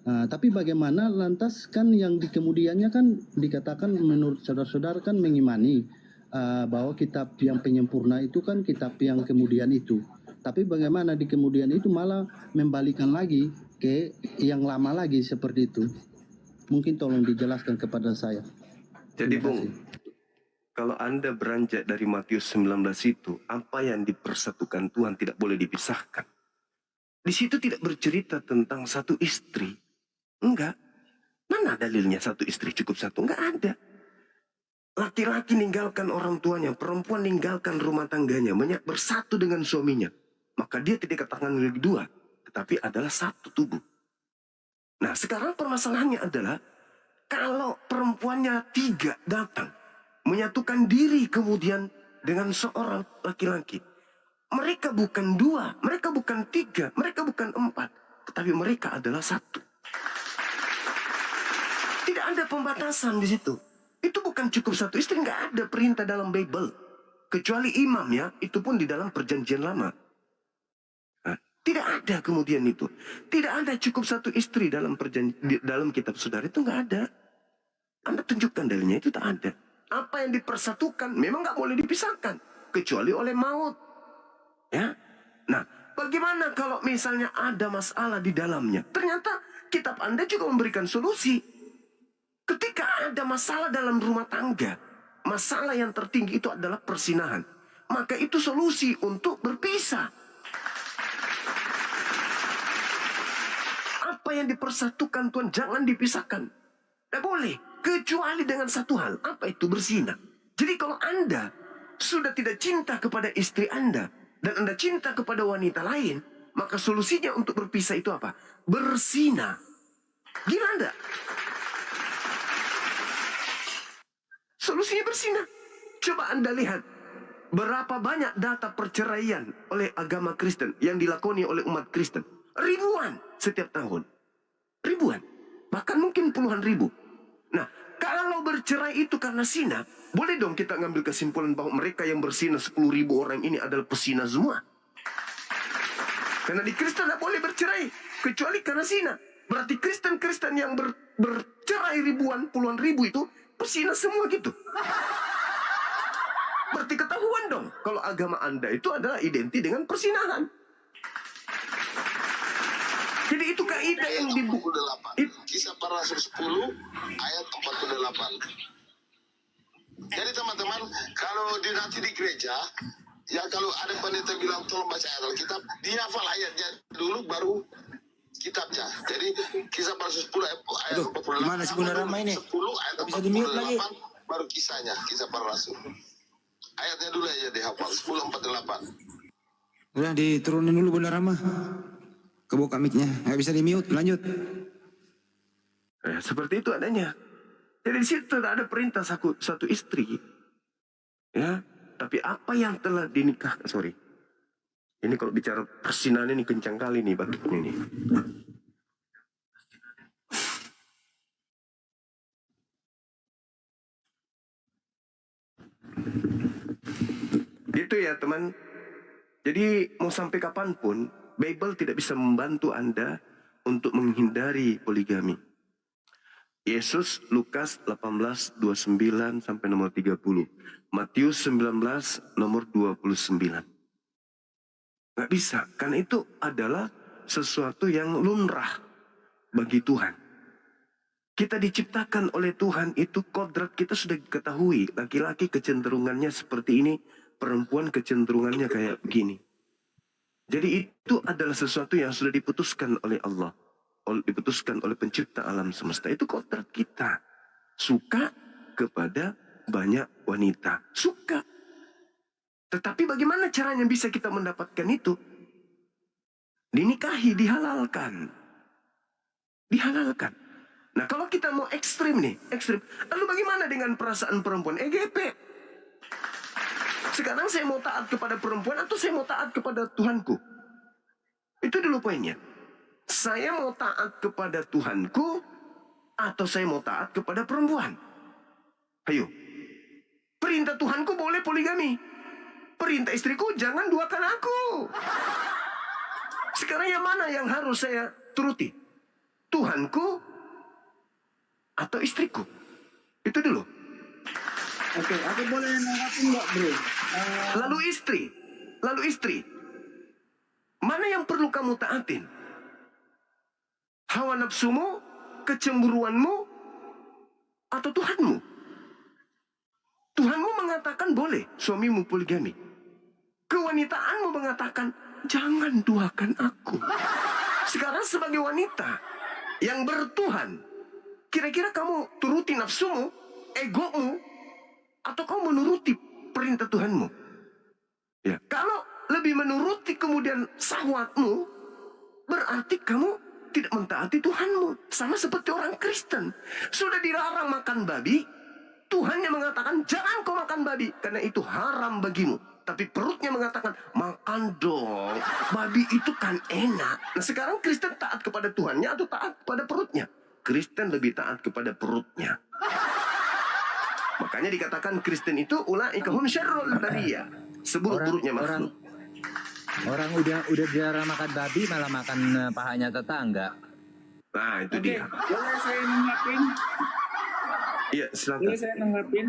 Tapi bagaimana lantas kan yang di kemudiannya kan dikatakan menurut saudara-saudara kan mengimani bahwa kitab yang penyempurna itu kan kitab yang kemudian itu. Tapi bagaimana di kemudian itu malah membalikan lagi ke yang lama lagi seperti itu. Mungkin tolong dijelaskan kepada saya. Jadi Terima Bung, kasih. kalau Anda beranjak dari Matius 19 itu, apa yang dipersatukan Tuhan tidak boleh dipisahkan. Di situ tidak bercerita tentang satu istri. Enggak. Mana dalilnya satu istri cukup satu? Enggak ada. Laki-laki ninggalkan orang tuanya, perempuan ninggalkan rumah tangganya, bersatu dengan suaminya. Maka dia tidak katakan lagi dua, tetapi adalah satu tubuh. Nah, sekarang permasalahannya adalah kalau perempuannya tiga datang, menyatukan diri kemudian dengan seorang laki-laki. Mereka bukan dua, mereka bukan tiga, mereka bukan empat, tetapi mereka adalah satu. Tidak ada pembatasan di situ. Itu bukan cukup satu istri, nggak ada perintah dalam Bible. Kecuali imam ya, itu pun di dalam perjanjian lama. Nah, tidak ada kemudian itu. Tidak ada cukup satu istri dalam dalam kitab saudara, itu nggak ada. Anda tunjukkan dalilnya, itu tak ada. Apa yang dipersatukan memang nggak boleh dipisahkan. Kecuali oleh maut. Ya. Nah, bagaimana kalau misalnya ada masalah di dalamnya? Ternyata kitab Anda juga memberikan solusi. Ketika ada masalah dalam rumah tangga, masalah yang tertinggi itu adalah persinahan. Maka itu solusi untuk berpisah. Apa yang dipersatukan Tuhan jangan dipisahkan. Tidak boleh. Kecuali dengan satu hal. Apa itu? Bersinah. Jadi kalau Anda sudah tidak cinta kepada istri Anda, dan Anda cinta kepada wanita lain, maka solusinya untuk berpisah itu apa? Bersinah. Gila Anda? Solusinya bersinah. Coba Anda lihat berapa banyak data perceraian oleh agama Kristen yang dilakoni oleh umat Kristen. Ribuan setiap tahun. Ribuan. Bahkan mungkin puluhan ribu. Nah, kalau bercerai itu karena zina, boleh dong kita ngambil kesimpulan bahwa mereka yang berzina 10.000 orang ini adalah pesina semua. Karena di Kristen tidak boleh bercerai kecuali karena zina. Berarti Kristen-Kristen yang bercerai ribuan, puluhan ribu itu pesina semua gitu. Berarti ketahuan dong kalau agama Anda itu adalah identik dengan persinahan. Jadi itu kaidah yang dibuat. Kisah para Rasul 10 ayat 48. Jadi teman-teman, kalau nanti di gereja, ya kalau ada pendeta bilang tolong baca ayat Alkitab, dia hafal ayatnya dulu baru kitabnya. Jadi kisah para Rasul 10 ayat 48. Gimana sih Bunda Rama ini? 10 ayat Bisa di-mute lagi. 48 baru kisahnya, kisah para Rasul. Ayatnya dulu aja dihafal 10:48. Udah diturunin dulu Bunda Rama. Kebuka mic-nya, nggak bisa di-mute, lanjut. Seperti itu adanya. Jadi di situ tidak ada perintah satu istri. Ya, tapi apa yang telah dinikahkan, sorry. Ini kalau bicara persinahan ini kencang kali nih baginya ini. Gitu ya teman. Jadi mau sampai kapanpun, Bible tidak bisa membantu Anda untuk menghindari poligami. Yesus Lukas 18:29 sampai nomor 30. Matius 19 nomor 29. Nggak bisa, karena itu adalah sesuatu yang lumrah bagi Tuhan. Kita diciptakan oleh Tuhan, itu kodrat kita sudah diketahui. Laki-laki kecenderungannya seperti ini, perempuan kecenderungannya kayak begini. Jadi itu adalah sesuatu yang sudah diputuskan oleh Allah. Diputuskan oleh pencipta alam semesta. Itu kodrat kita. Suka kepada banyak wanita. Suka. Tetapi bagaimana caranya bisa kita mendapatkan itu? Dinikahi, dihalalkan. Dihalalkan. Nah kalau kita mau ekstrim nih, ekstrim. Lalu bagaimana dengan perasaan perempuan? EGP. Sekarang saya mau taat kepada perempuan atau saya mau taat kepada Tuhanku? Itu dulu poinnya. Saya mau taat kepada Tuhanku atau saya mau taat kepada perempuan? Ayo. Perintah Tuhanku boleh poligami. Perintah istriku jangan duakan aku. Sekarang yang mana yang harus saya turuti? Tuhanku atau istriku? Itu dulu. Oke, aku boleh nanggapin nggak, bro? Lalu istri. Mana yang perlu kamu taatin? Hawa nafsumu, kecemburuanmu, atau Tuhanmu? Tuhanmu mengatakan boleh suamimu poligami. Kewanitaanmu mengatakan jangan duakan aku. Sekarang sebagai wanita yang bertuhan, kira-kira kamu turuti nafsumu, egomu, atau kamu menuruti perintah Tuhanmu? Ya, kalau lebih menuruti kemudian syahwatmu, berarti kamu tidak mentaati Tuhanmu. Sama seperti orang Kristen. Sudah dilarang makan babi, Tuhannya mengatakan jangan kau makan babi karena itu haram bagimu. Tapi perutnya mengatakan makan dong, babi itu kan enak. Nah sekarang Kristen taat kepada Tuhannya atau taat kepada perutnya? Kristen lebih taat kepada perutnya. Makanya dikatakan Kristen itu ulaika hum syarrul bariyah, seburuk-buruknya makhluk. Orang udah dilarang makan babi malah makan pahanya tetangga. Nah itu Oke, dia. boleh saya nanggapin? Iya silakan. Boleh saya nanggapin?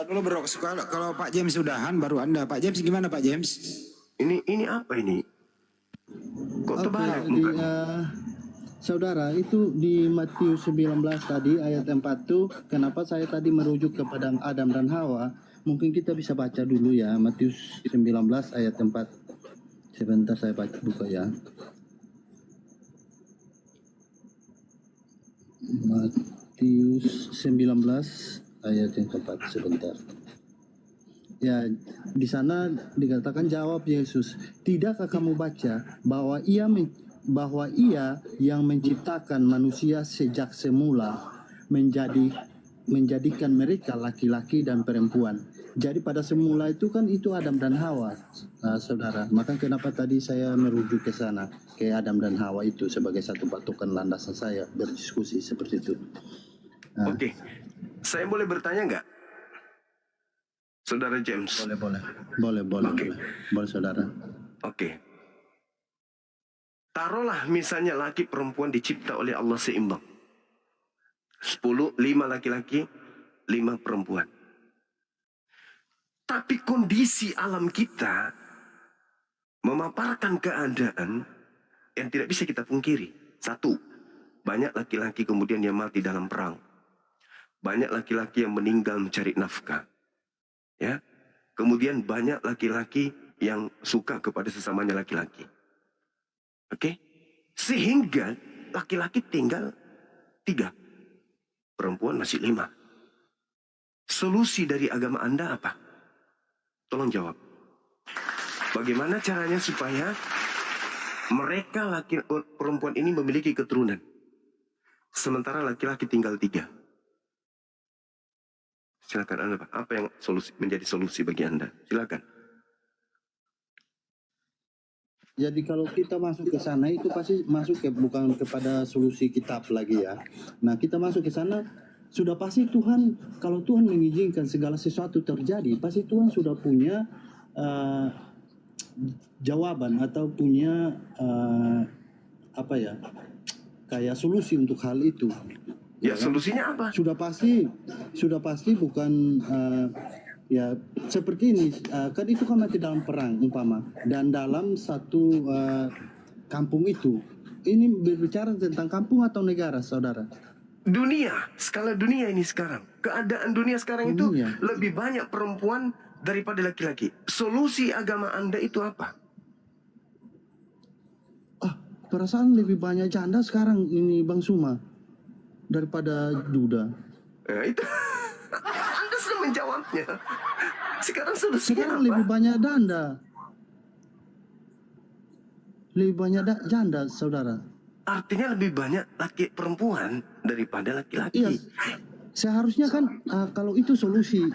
Dulu bro, kalau Pak James sudahan baru Anda. Pak James gimana Pak James? Ini apa ini? Kok Oke, terbalik di, muka? saudara, itu di Matius 19 tadi ayat 4 tuh, kenapa saya tadi merujuk kepada Adam dan Hawa? Mungkin kita bisa baca dulu ya, Matius 19 ayat 4. Sebentar saya buka ya. Matius 19 ayat yang keempat, sebentar. Ya, di sana dikatakan jawab Yesus, tidakkah kamu baca bahwa ia yang menciptakan manusia sejak semula menjadikan mereka laki-laki dan perempuan. Jadi pada semula itu kan itu Adam dan Hawa, saudara. Maka kenapa tadi saya merujuk ke sana, ke Adam dan Hawa itu sebagai satu patokan landasan saya berdiskusi seperti itu. Oke, saya boleh bertanya nggak, saudara James? Boleh, saudara. Oke. Taruhlah misalnya laki perempuan dicipta oleh Allah seimbang. 5 laki-laki, 5 perempuan. Tapi kondisi alam kita memaparkan keadaan yang tidak bisa kita pungkiri. 1, banyak laki-laki kemudian yang mati dalam perang. Banyak laki-laki yang meninggal mencari nafkah. Ya. Kemudian banyak laki-laki yang suka kepada sesamanya laki-laki. Oke? Sehingga laki-laki tinggal 3. Perempuan masih 5. Solusi dari agama Anda apa? Tolong jawab. Bagaimana caranya supaya mereka perempuan ini memiliki keturunan? Sementara laki-laki tinggal 3. Silakan Anda, Pak. Apa yang menjadi solusi bagi Anda? Silakan. Jadi kalau kita masuk ke sana itu pasti masuk bukan kepada solusi kitab lagi ya. Nah kita masuk ke sana sudah pasti Tuhan, kalau Tuhan mengizinkan segala sesuatu terjadi, pasti Tuhan sudah punya jawaban atau punya kayak solusi untuk hal itu. Ya, solusinya apa? Sudah pasti bukan Ya, seperti ini, kan itu kan mati dalam perang umpama, dan dalam satu kampung itu, ini berbicara tentang kampung atau negara, saudara? Dunia, skala dunia ini sekarang. Keadaan dunia sekarang itu Dunia. lebih banyak perempuan daripada laki-laki. Solusi agama Anda itu apa? Perasaan lebih banyak janda sekarang ini Bang Suma daripada duda. Itu Anda sudah menjawabnya. Sekarang solusinya Sekarang apa? lebih banyak janda. Lebih banyak janda, saudara. Artinya lebih banyak laki perempuan daripada laki-laki. Iya, seharusnya kan kalau itu solusi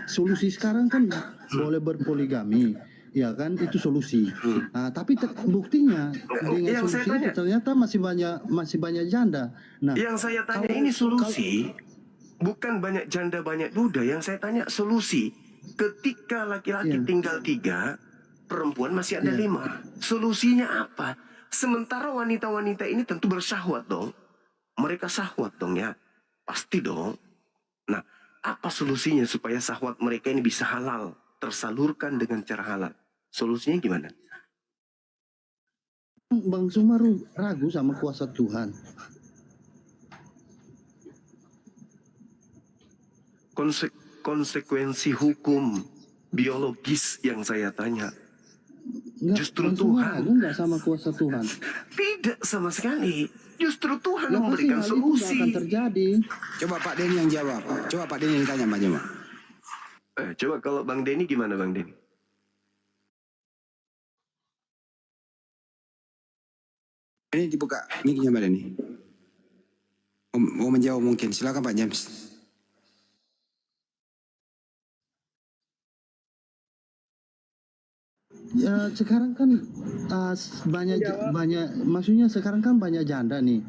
sekarang kan boleh berpoligami, ya kan itu solusi. Tapi buktinya dengan Yang saya solusi itu tanya- ternyata masih banyak janda. Nah, Yang saya tanya kalau- ini solusi, bukan banyak janda banyak duda. Yang saya tanya solusi, ketika laki-laki Iya. tinggal 3, perempuan masih ada Iya. 5. Solusinya apa? Sementara wanita-wanita ini tentu bersyahwat dong. Mereka syahwat dong ya. Pasti dong. Nah, apa solusinya supaya syahwat mereka ini bisa halal, tersalurkan dengan cara halal? Solusinya gimana? Bang Suma ragu sama kuasa Tuhan. Konsekuensi hukum biologis yang saya tanya. Enggak, Justru Bang Suma Tuhan. ragu nggak sama kuasa Tuhan. Tidak sama sekali. Justru Tuhan Ya, pasti memberikan hal itu nggak solusi. akan terjadi. Coba Pak Denny yang jawab. Coba Pak Denny yang tanya Mbak Jema. Coba kalau Bang Denny gimana Bang Denny? Ini dibuka mic-nya Mbak Denny. Mau menjawab mungkin. Silakan Pak James. Ya sekarang kan banyak maksudnya sekarang kan banyak janda nih.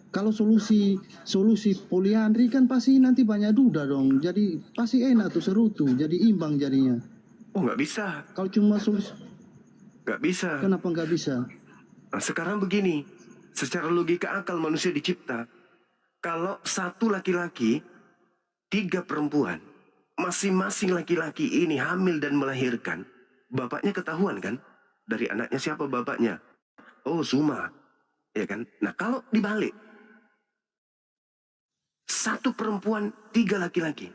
Kalau solusi poliandri kan pasti nanti banyak duda dong. Jadi pasti enak tuh seru tuh. Jadi imbang jadinya. Oh nggak bisa. Kalau cuma solusi, Nggak bisa. kenapa nggak bisa? Nah, sekarang begini. Secara logika akal manusia dicipta. Kalau 1 laki-laki, 3 perempuan. Masing-masing laki-laki ini hamil dan melahirkan. Bapaknya ketahuan kan? Dari anaknya siapa bapaknya? Oh Suma. Ya kan? Nah kalau dibalik. 1 perempuan, 3 laki-laki.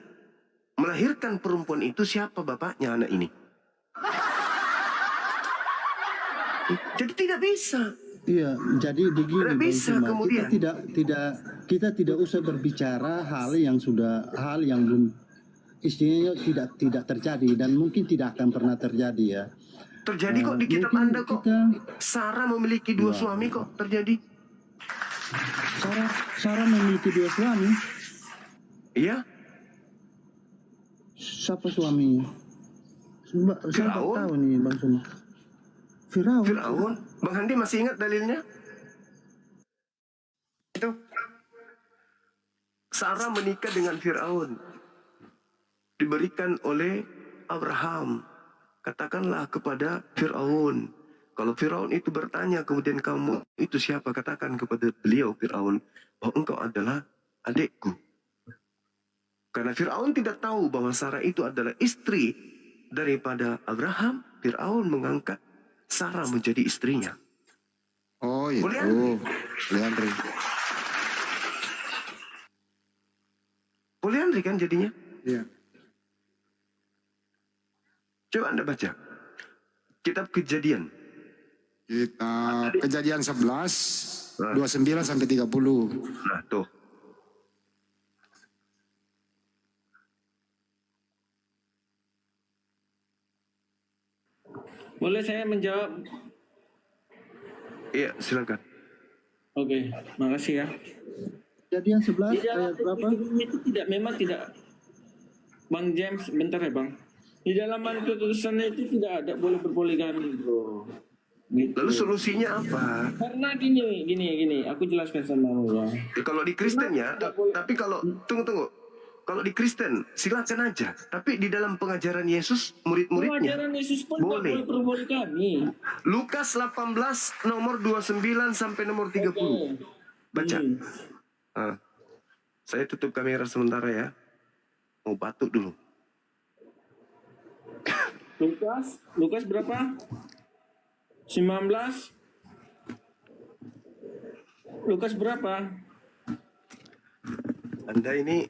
Melahirkan perempuan itu siapa bapaknya anak ini? Jadi tidak bisa. Iya, jadi begini Tidak Bang bisa Suma. kemudian. Kita tidak usah berbicara hal yang belum istilahnya tidak terjadi dan mungkin tidak akan pernah terjadi ya. Terjadi kok di kitab Mungkin Anda kok. Sarah memiliki 2 suami kok terjadi. Sarah memiliki 2 suami. Iya. Siapa suaminya? Saya nggak Firaun. tahu nih Bang Suma. Firaun. Firaun. Bang Handi masih ingat dalilnya? Itu. Sarah menikah dengan Firaun. Diberikan oleh Abraham. Katakanlah kepada Firaun. Kalau Firaun itu bertanya kemudian kamu itu siapa? Katakan kepada beliau Firaun bahwa engkau adalah adikku. Karena Firaun tidak tahu bahwa Sarah itu adalah istri daripada Abraham. Firaun mengangkat Sarah menjadi istrinya. Oh itu. Poliandri. Poliandri. Poliandri kan jadinya. Iya. Coba Anda baca. Kitab Kejadian. Kita Kejadian 11, 29 sampai 30. Nah tuh. Boleh saya menjawab? Iya silakan. Oke, makasih ya. Jadian 11 Di dalam ayat berapa? itu memang tidak, Bang James, bentar ya Bang. Di dalam keputusan itu tidak ada boleh berpoligami bro. Gitu. Lalu solusinya apa? Karena gini, aku jelaskan sama kamu ya. Ya, kalau di Kristen ya, tapi kalau tunggu. Kalau di Kristen silakan aja. Tapi di dalam pengajaran Yesus murid-muridnya Pengajaran Yesus pun tidak boleh berpoligami. Lukas 18 nomor 29 sampai nomor 30. Baca. Saya tutup kamera sementara ya. Mau batuk dulu. Lukas berapa? 19. Lukas berapa? Anda ini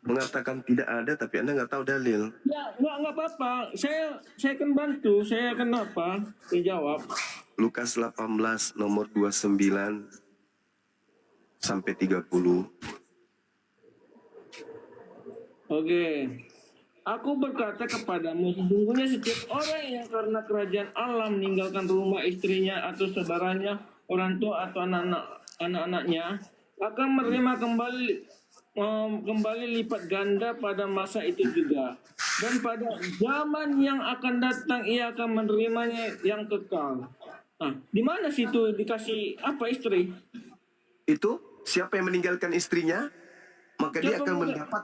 mengatakan tidak ada, tapi Anda nggak tahu dalil. Ya, enggak apa-apa. Saya akan bantu. Saya akan menjawab. Lukas 18 nomor 29 sampai 30. Oke. Aku berkata kepadamu, sesungguhnya setiap orang yang karena kerajaan Allah meninggalkan rumah istrinya atau saudaranya, orang tua atau anak-anaknya, akan menerima kembali lipat ganda pada masa itu juga. Dan pada zaman yang akan datang ia akan menerimanya yang kekal. Nah, di mana situ dikasih apa istri? Itu siapa yang meninggalkan istrinya, maka dia akan mendapat.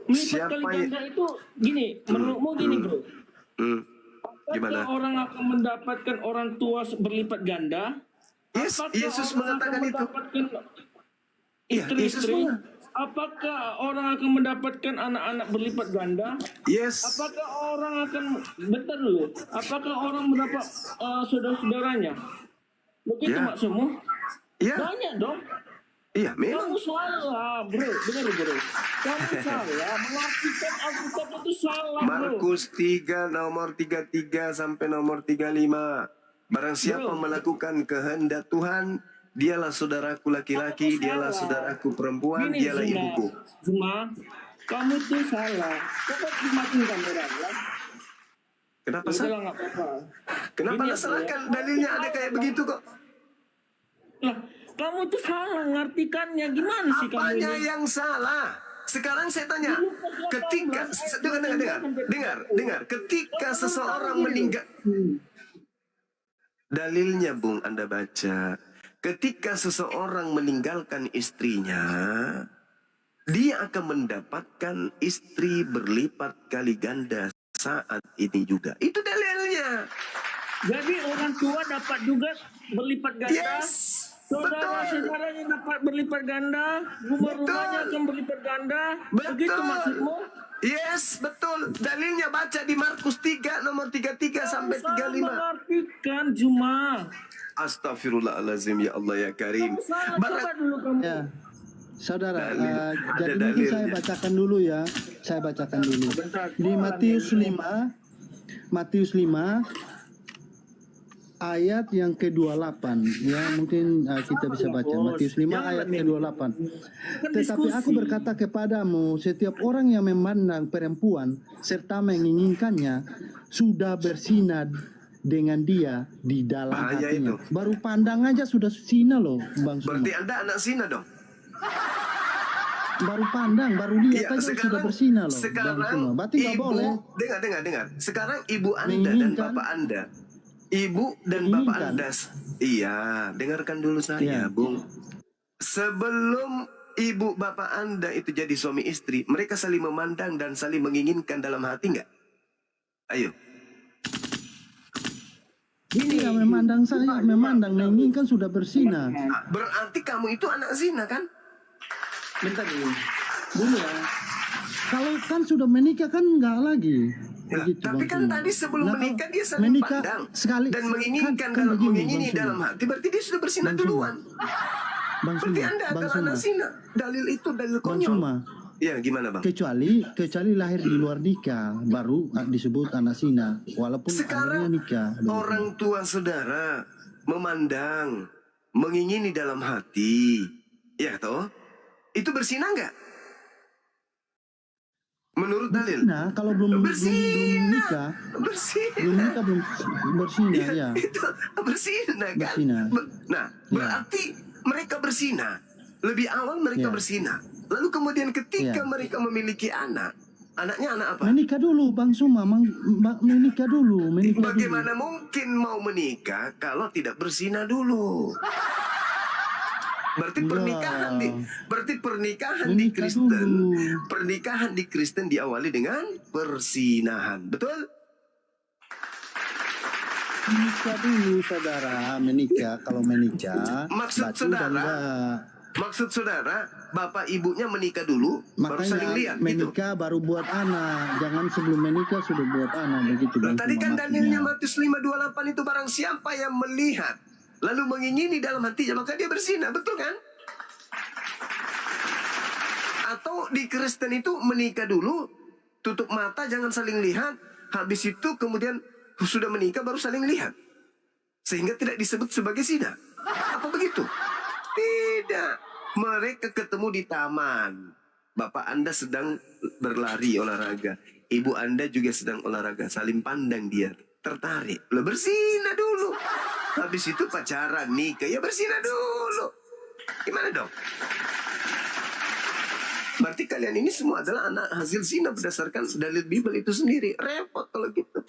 Melipat kali ganda itu gini, menurutmu gini bro? Gimana? Apakah orang akan mendapatkan orang tua berlipat ganda? Yes, Apakah Yesus orang mengatakan akan itu. mendapatkan Iya, istri-istri? Yesus Apakah orang akan mendapatkan anak-anak berlipat ganda? Yes. Apakah orang akan bentar dulu? Apakah orang mendapat saudara-saudaranya? Begitu Ya. maksudmu? Iya, Banyak dong. iya, memang. Kamu salah, bro. Dengar, bro. Kamu salah. Mengartikan Alkitab itu salah, bro. Markus 3 nomor 33 sampai nomor 35. Barang siapa melakukan kehendak Tuhan, dialah saudaraku laki-laki, dialah saudaraku perempuan, Gini, dialah Zuma. ibuku. Zuma, kamu tuh salah. Coba dimatiin kamera, ya. Kenapa Udah salah? lah, nggak apa-apa. Kenapa Gini, Anda salahkan? Dalilnya ada kayak begitu kok. Lah, kamu tuh salah ngartikannya. Gimana sih kamu Apanya ini? yang salah? Sekarang saya tanya, ketika dengar, ketika seseorang meninggal, dalilnya Bung Anda baca, ketika seseorang meninggalkan istrinya, dia akan mendapatkan istri berlipat kali ganda saat ini juga. Itu dalilnya. Jadi orang tua dapat juga berlipat ganda. Yes, Saudara-saudaranya dapat berlipat ganda. Rumah-rumahnya akan berlipat ganda. Begitu Betul. maksudmu? Yes, betul. Dalilnya baca di Markus 3 nomor 33 sampai Salah 35. mengartikan Juma. Astagfirullahalazim, ya Allah ya Karim. Kamu salah. Coba dulu kamu. Ya, saudara, Dalil. Ada jadi mungkin saya dalilnya. bacakan dulu ya. Saya bacakan dulu. Di Matius 5 ayat yang ke-28 ya, mungkin kita bisa baca Matius 5 ayat ke-28. Tetapi aku berkata kepadamu, setiap orang yang memandang perempuan serta menginginkannya sudah bersinah dengan dia di dalam Bahaya hatinya. itu. Baru pandang aja sudah zina loh, Bang Suma. Berarti Anda anak zina dong? Baru pandang, baru lihat Iya, aja sudah berzina loh, Bang sekarang Suma. Berarti nggak ibu, boleh. dengar. Sekarang ibu Anda dan Menginginkan. bapak Anda, ibu dan bapak Menginginkan. Anda, iya, dengarkan dulu saya, Iya. Bung. Sebelum ibu bapak Anda itu jadi suami istri, mereka saling memandang dan saling menginginkan dalam hati nggak? Ayo. Iya, memandang saya, memandang, menginginkan sudah berzina. Berarti kamu itu anak zina kan? Bentar dulu. Dulu ya. Kalau kan sudah menikah kan enggak lagi. Ya, Begitu, tapi Bang kan Suma. tadi sebelum Nah, menikah dia saling menikah pandang sekali dan menginginkan kan dalam begini, mengingini Bang Suma. dalam hati. Berarti dia sudah berzina Bang Suma. duluan. Bang Berarti Suma, Anda Bang adalah Suma, anak zina. Dalil itu dalil Bang konyol. Suma. Ya gimana bang? Kecuali lahir di luar nikah baru disebut anak zina, walaupun Sekarang akhirnya nikah. Begitu. orang tua saudara memandang, mengingini dalam hati, ya toh? Itu berzina nggak? Menurut dalil? Nah, kalau belum Berzina. nikah, Berzina. belum nikah belum berzina ya. Itu berzina kan? Berzina. Nah, berarti mereka berzina. Lebih awal mereka Ya. berzina. Lalu kemudian ketika Ya. mereka memiliki anak, anaknya anak apa? Menikah dulu, Bang Suma, menikah dulu, menikah Bagaimana dulu. mungkin mau menikah kalau tidak berzina dulu? Berarti Ya. pernikahan di Menikah Kristen, dulu. pernikahan di Kristen diawali dengan persinahan, betul? Menikah dulu, saudara, menikah. Kalau menikah, Maksud batu dan saudara, enggak. Maksud saudara, bapak ibunya menikah dulu, baru saling Makanya lihat gitu. menikah baru buat anak. Jangan sebelum menikah sudah buat anak begitu. Loh, Bang tadi Suma kan dalilnya maksudnya. Matius 5:28 itu barang siapa yang melihat lalu mengingini dalam hatinya maka dia berzina, betul kan? Atau di Kristen itu menikah dulu, tutup mata jangan saling lihat, habis itu kemudian sudah menikah baru saling lihat. Sehingga tidak disebut sebagai zina. Apa begitu? Tidak. Mereka ketemu di taman. Bapak Anda sedang berlari olahraga. Ibu Anda juga sedang olahraga. Saling pandang dia. Tertarik. Lo berzina dulu. Habis itu pacaran, nikah. Ya berzina dulu. Gimana dong? Berarti kalian ini semua adalah anak hasil zina berdasarkan dalil Bible itu sendiri. Repot kalau gitu.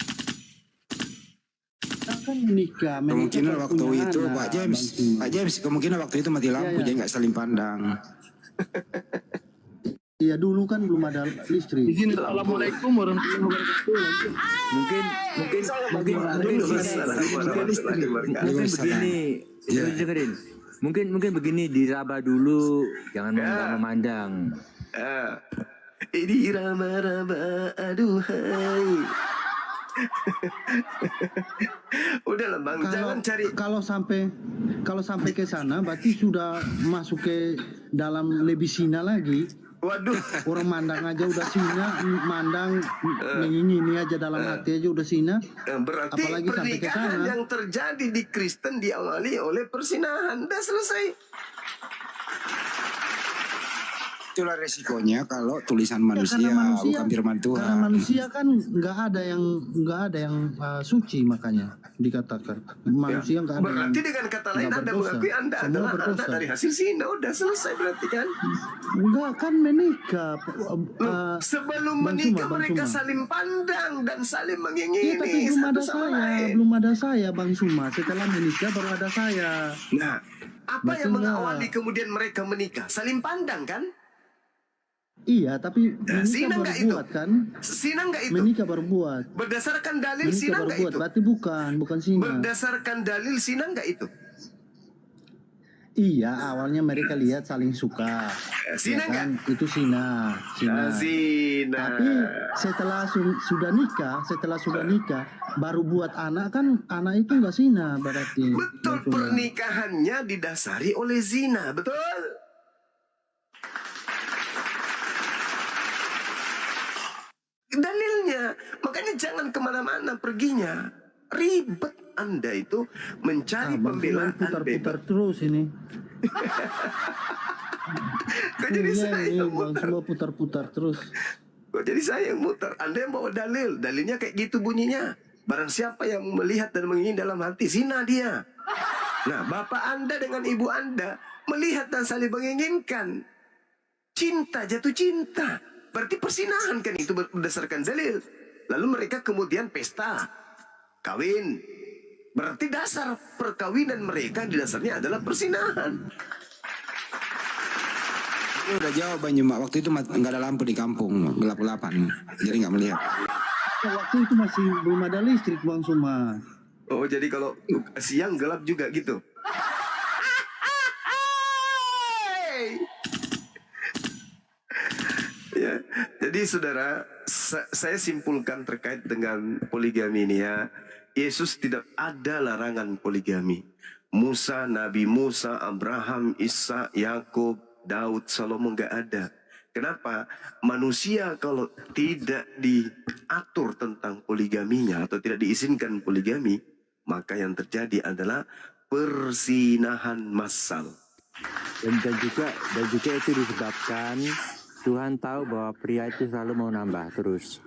Kan menikah Kemungkinan baru waktu punya itu anak, Pak James, Bang Suma. Pak James kemungkinan waktu itu mati lampu Iya. jadi nggak saling pandang. Iya dulu kan belum ada listrik. Izin, Assalamualaikum warahmatullahi wabarakatuh. Mungkin begini, Ya. dengerin. Mungkin begini, diraba dulu, jangan memandang. Ini raba-raba, aduhai. Udahlah bang, jangan cari. Kalau sampai ke sana berarti sudah masuk ke dalam lebih zina lagi. Waduh, Orang mandang aja udah zina, mandang mengingini aja dalam hati aja udah zina. berarti Apalagi sampai ke pernikahan sana. yang terjadi di Kristen diawali oleh persinahan. Udah selesai. Itulah resikonya kalau tulisan Ya, manusia, karena bukan firman Karena Tuhan. manusia kan nggak ada yang suci, makanya dikatakan manusia nggak ada yang Berarti dengan kata lain nggak Anda berdosa. mengakui Anda Semua adalah berdosa. anak dari hasil zina. Udah selesai berarti kan? Enggak kan menikah. Sebelum Bang menikah Suma, Bang mereka Suma. saling pandang dan saling Iya, mengingini tapi belum satu ada sama saya, lain. belum ada saya, Bang Suma. Setelah menikah baru ada saya. Nah, apa Berarti yang enggak. mengawali kemudian mereka menikah? Saling pandang kan? Iya, tapi menikah zina baru nggak itu? buat kan? Zina nggak itu? Menikah baru buat. Berdasarkan dalil Menikah zina baru nggak buat. itu? Berarti bukan zina. Berdasarkan dalil zina nggak itu? Iya, awalnya mereka lihat saling suka. Zina Ya kan? Itu zina. Zina. Tapi setelah sudah nikah, baru buat anak kan, anak itu nggak zina berarti. Betul, Bang Suma. pernikahannya didasari oleh zina, betul? Dalilnya, makanya jangan kemana-mana perginya. Ribet Anda itu mencari Bang Suma pembelaan putar-putar bebas. terus ini. Kok jadi Iya, saya ini yang Bang muter? Suma putar-putar terus. Kok jadi saya yang muter? Anda yang bawa dalil. Dalilnya kayak gitu bunyinya. Barang siapa yang melihat dan mengingin dalam hati, zina dia. Nah, bapak Anda dengan ibu Anda melihat dan saling menginginkan. Cinta, jatuh cinta. Berarti persinahan kan itu berdasarkan dalil. Lalu mereka kemudian pesta. Kawin. Berarti dasar perkawinan mereka di dasarnya adalah persinahan. Ini udah jauh Bang Juma. Waktu itu nggak ada lampu di kampung, gelap-gelapan, jadi nggak melihat. Waktu itu masih belum ada listrik, Bang Suma. Oh, jadi kalau siang gelap juga gitu. Ya, jadi saudara, saya simpulkan terkait dengan poligami ini ya. Yesus tidak ada larangan poligami. Nabi Musa, Abraham, Isa, Yakub, Daud, Salomo nggak ada. Kenapa? Manusia kalau tidak diatur tentang poligaminya atau tidak diizinkan poligami, maka yang terjadi adalah persinahan massal. Dan juga itu disebabkan Tuhan tahu bahwa pria itu selalu mau nambah terus.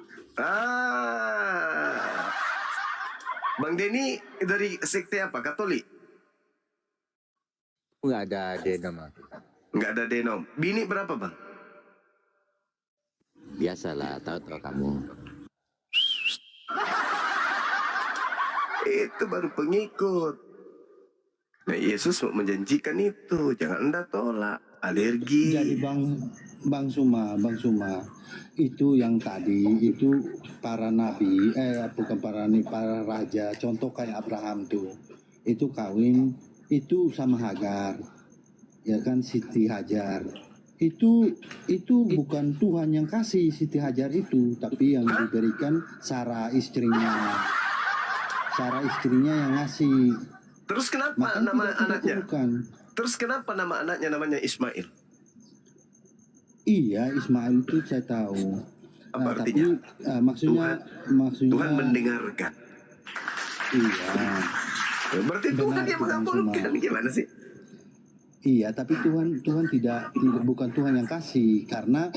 Bang Denny dari sekte apa? Katolik? Nggak ada denom. Nggak ada denom. Bini berapa bang? Biasalah, tahu kamu. Itu baru pengikut. Nah, Yesus mau menjanjikan itu. Jangan Anda tolak. Alergi. Jadi Bang Suma, itu yang tadi itu para nabi, bukan para raja, contoh kayak Abraham tuh, itu kawin itu sama Hagar. ya kan, Siti Hajar. Itu bukan Tuhan yang kasih Siti Hajar itu, tapi yang diberikan Sarah istrinya. Sarah istrinya yang ngasih. Terus kenapa Makanya nama tidak anaknya? ditemukan. Terus kenapa nama anaknya namanya Ismail? Iya, Ismail itu saya tahu. Apa Tapi artinya? maksudnya Tuhan mendengarkan. Iya. Berarti Benar, Tuhan yang Tuhan mengabulkan. semua. Gimana sih? Iya, tapi Tuhan tidak bukan Tuhan yang kasih karena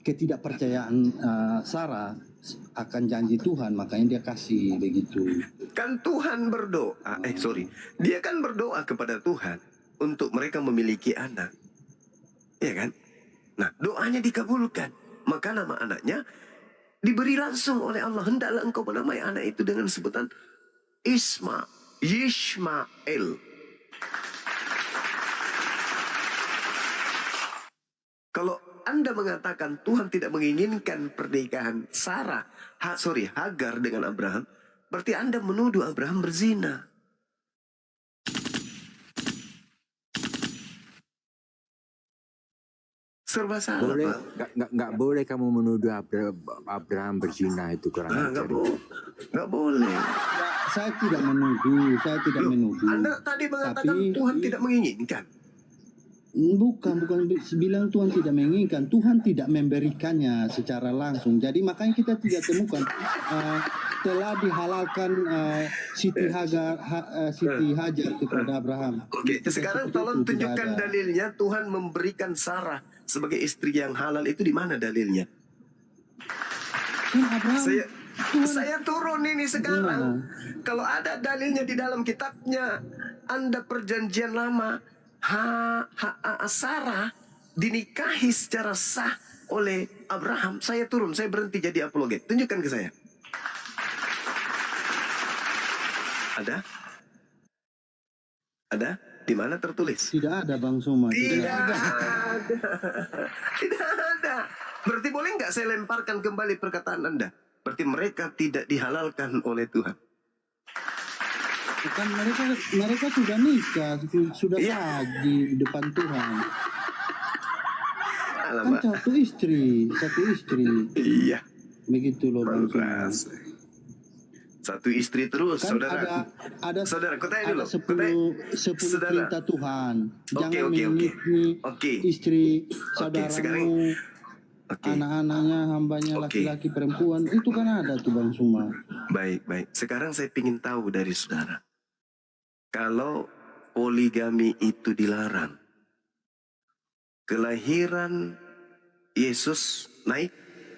ketidakpercayaan Sarah akan janji Tuhan, makanya dia kasih begitu. Kan Tuhan berdoa, dia kan berdoa kepada Tuhan untuk mereka memiliki anak. Ya kan? Nah, doanya dikabulkan. Maka nama anaknya diberi langsung oleh Allah. Hendaklah engkau menamai anak itu dengan sebutan Yishmael. Kalau Anda mengatakan Tuhan tidak menginginkan pernikahan Hagar dengan Abraham, berarti Anda menuduh Abraham berzina. Serba salah, Boleh, Pak. nggak boleh kamu menuduh Abraham berzina, itu kurang ajar. Nggak boleh. Saya tidak menuduh. Anda tadi mengatakan Tuhan tidak menginginkan. Bukan bilang Tuhan tidak menginginkan, Tuhan tidak memberikannya secara langsung. Jadi makanya kita tidak temukan telah dihalalkan Siti Hajar kepada Abraham. Oke, sekarang tolong tunjukkan dalilnya Tuhan memberikan Sarah sebagai istri yang halal itu di mana dalilnya? Kan Abraham, Saya turun ini sekarang. Kalau ada dalilnya di dalam kitabnya Anda perjanjian lama, Sarah dinikahi secara sah oleh Abraham, saya turun, saya berhenti jadi apologet. Tunjukkan ke saya. Ada? Di mana tertulis? Tidak ada, Bang Suma. Tidak ada. Berarti boleh nggak saya lemparkan kembali perkataan Anda? Berarti mereka tidak dihalalkan oleh Tuhan. Bukan, mereka sudah nikah, sudah sah di depan Tuhan. Kan satu istri. Iya. Begitu loh, Bang Suma. Satu istri terus, Kan saudara. ada kutanya dulu. 10 perintah Tuhan. Jangan Oke. memiliki istri saudaramu, Oke. anak-anaknya, hambanya, Oke. laki-laki, perempuan. Itu kan ada tuh, Bang Suma. Baik. Sekarang saya ingin tahu dari saudara. Kalau poligami itu dilarang, kelahiran Yesus naik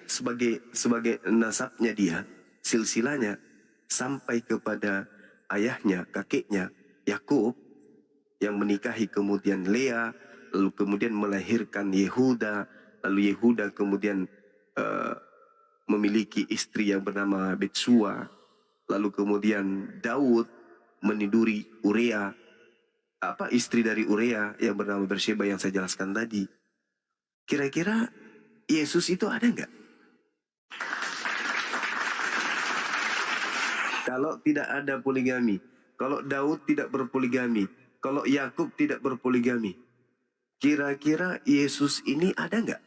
sebagai nasabnya dia, silsilanya sampai kepada ayahnya, kakeknya Yakub yang menikahi kemudian Lea, lalu kemudian melahirkan Yehuda, lalu Yehuda kemudian memiliki istri yang bernama Betsua, lalu kemudian Daud meniduri Urea, istri dari Urea yang bernama Bersheba yang saya jelaskan tadi. Kira-kira Yesus itu ada nggak? Kalau tidak ada poligami, kalau Daud tidak berpoligami, kalau Yakub tidak berpoligami, kira-kira Yesus ini ada nggak?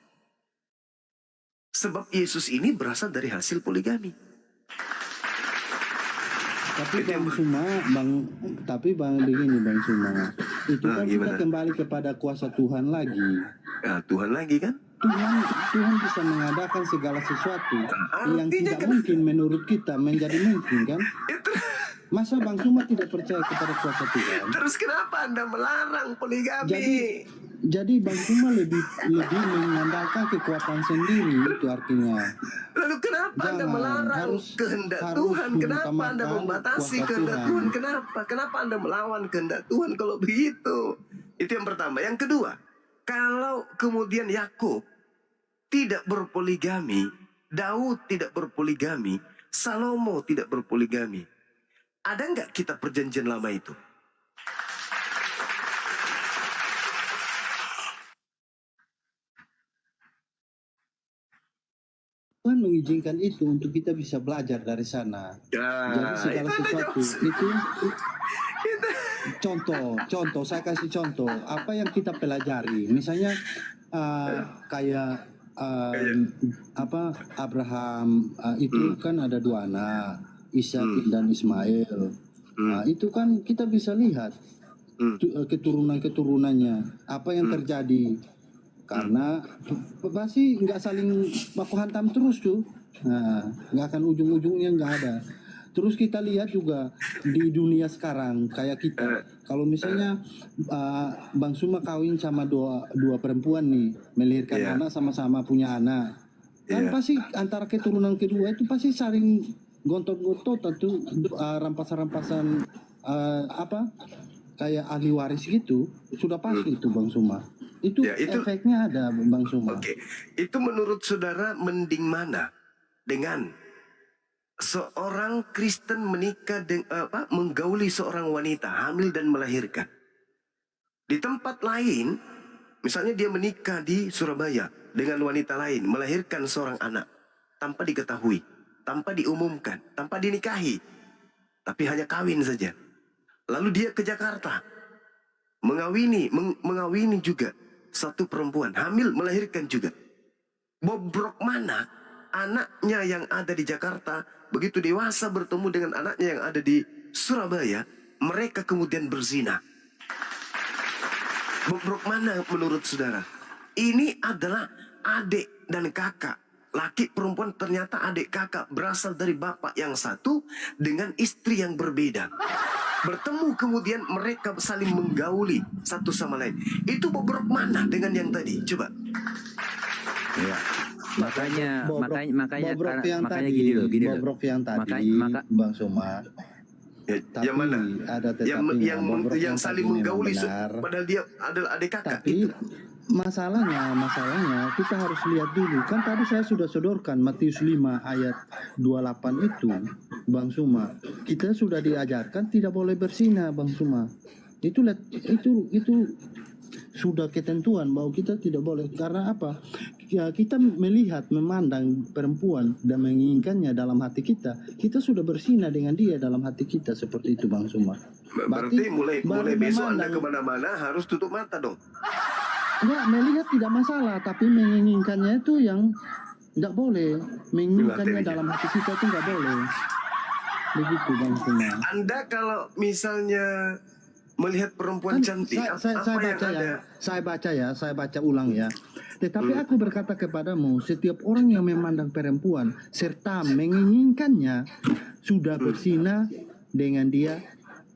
Sebab Yesus ini berasal dari hasil poligami. Tapi Bang Suma, begini Bang Suma, itu kan kita kembali kepada kuasa Tuhan lagi. Nah, Tuhan lagi kan? Tuhan bisa mengadakan segala sesuatu yang tidak mungkin menurut kita menjadi mungkin, kan? Masa Bang Suma tidak percaya kepada kuasa Tuhan? Terus kenapa Anda melarang poligami? Jadi Bang Suma lebih mengandalkan kekuatan sendiri, itu artinya. Lalu kenapa Anda melarang kehendak Tuhan? Kenapa Anda membatasi kehendak Tuhan? Kenapa Anda melawan kehendak Tuhan kalau begitu? Itu yang pertama. Yang kedua, kalau kemudian Yakub tidak berpoligami, Daud tidak berpoligami, Salomo tidak berpoligami, ada nggak kitab perjanjian lama itu? Tuhan mengizinkan itu untuk kita bisa belajar dari sana. Jadi segala sesuatu itu contoh saya kasih contoh apa yang kita pelajari misalnya kayak apa Abraham itu kan ada 2 anak Ishak dan Ismail. Itu kan kita bisa lihat keturunan-keturunannya apa yang terjadi karena pasti nggak saling baku hantam terus tuh. Nggak akan ujung-ujungnya nggak ada. Terus kita lihat juga di dunia sekarang kayak kita kalau misalnya Bang Suma kawin sama dua perempuan nih melahirkan anak sama-sama punya anak kan pasti antara keturunan kedua itu pasti saling gontot-gontot atau rampasan-rampasan apa kayak ahli waris gitu sudah pasti itu Bang Suma itu efeknya ada Bang Suma. Oke. Itu menurut saudara mending mana dengan seorang Kristen menikah menggauli seorang wanita hamil dan melahirkan. Di tempat lain, misalnya dia menikah di Surabaya dengan wanita lain, melahirkan seorang anak tanpa diketahui, tanpa diumumkan, tanpa dinikahi, tapi hanya kawin saja. Lalu dia ke Jakarta, mengawini juga satu perempuan, hamil melahirkan juga. Bobrok mana anaknya yang ada di Jakarta begitu dewasa bertemu dengan anaknya yang ada di Surabaya, mereka kemudian berzina. Bobrok mana menurut saudara? Ini adalah adik dan kakak. Laki perempuan ternyata adik kakak berasal dari bapak yang satu dengan istri yang berbeda. Bertemu kemudian mereka saling menggauli satu sama lain. Itu bobrok mana dengan yang tadi? Coba. Ya. Makanya bobrok yang tadi, gini loh. Bobrok yang tadi, Bang Suma. Yang mana? Ada yang saling menggauli padahal dia adalah adik kakak. Tapi itu. masalahnya kita harus lihat dulu. Kan tadi saya sudah sodorkan Matius 5 ayat 28 itu, Bang Suma. Kita sudah diajarkan tidak boleh berzina, Bang Suma. Itu sudah ketentuan bahwa kita tidak boleh. Karena apa? Ya, kita melihat, memandang perempuan dan menginginkannya dalam hati kita. Kita sudah berzina dengan dia dalam hati kita seperti itu, Bang Suma. Berarti mulai besok Anda kemana-mana harus tutup mata dong. Enggak, melihat tidak masalah, tapi menginginkannya itu yang nggak boleh. Menginginkannya dalam hati kita itu nggak boleh. Begitu, Bang Suma. Anda kalau misalnya melihat perempuan cantik, saya baca ulang ya. Tetapi aku berkata kepadamu, setiap orang yang memandang perempuan serta menginginkannya sudah berzina dengan dia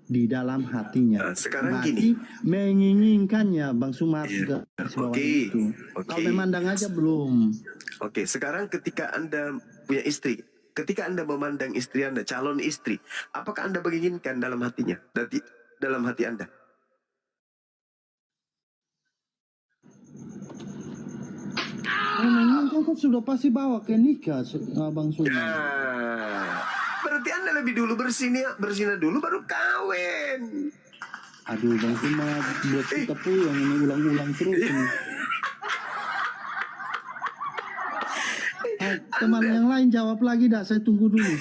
di dalam hatinya. Sekarang berarti gini, menginginkannya, Bang Sumar juga itu. Kalau memandang aja belum. Oke, sekarang ketika Anda punya istri, ketika Anda memandang istri Anda, calon istri, apakah Anda menginginkan dalam hatinya, dalam hati Anda? Menginginkan kan sudah pasti bawa ke nikah, Bang Sumar. Berarti Anda lebih dulu berzina dulu baru kawin. Aduh, Bang Sumar, buat kita pulang ini ulang-ulang terus ini. Teman yang lain jawab lagi dah, saya tunggu dulu.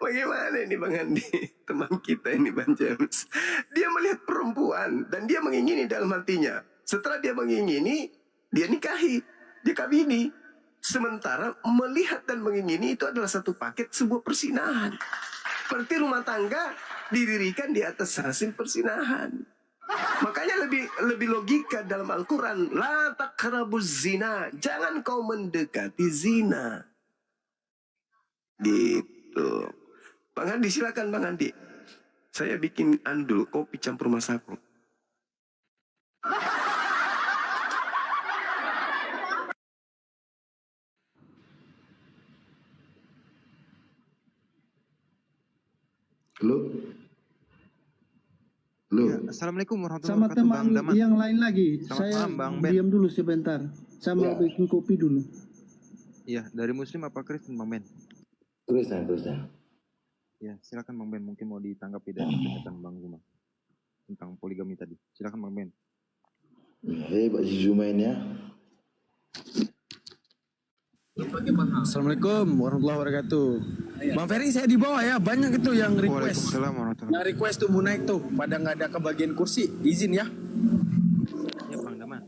Bagaimana ini Bang Andi, teman kita ini Bang James. Dia melihat perempuan dan dia mengingini dalam hatinya. Setelah dia mengingini, dia nikahi, dia kawini. Sementara melihat dan mengingini itu adalah satu paket sebuah persinahan. Berarti rumah tangga didirikan di atas hasil persinahan. Makanya lebih logika dalam Al-Quran. La taqrabuz zina. Jangan kau mendekati zina. Gitu. Bang Andi, silakan Bang Andi. Saya bikin andul kopi campur masako. Halo. Ya, Assalamualaikum warahmatullahi Sama wabarakatuh. teman Bang Damar. yang lain lagi. Selamat Saya malam, Bang Ben. diam dulu sebentar. Saya mau bikin kopi dulu. Iya, dari Muslim apa Kristen, Bang Ben? Kristen. Ya, silakan Bang Ben. Mungkin mau ditanggapi dari pernyataan Bang Zuma tentang poligami tadi. Silakan Bang Ben. Pak Zuma ini ya. Assalamualaikum warahmatullahi wabarakatuh. Bang Ferry saya di bawah ya, banyak itu yang request. Waalaikumsalam warahmatullahi Yang request tuh mau naik tuh, pada nggak ada kebagian kursi, izin ya. wabarakatuh. Ya Bang Daman.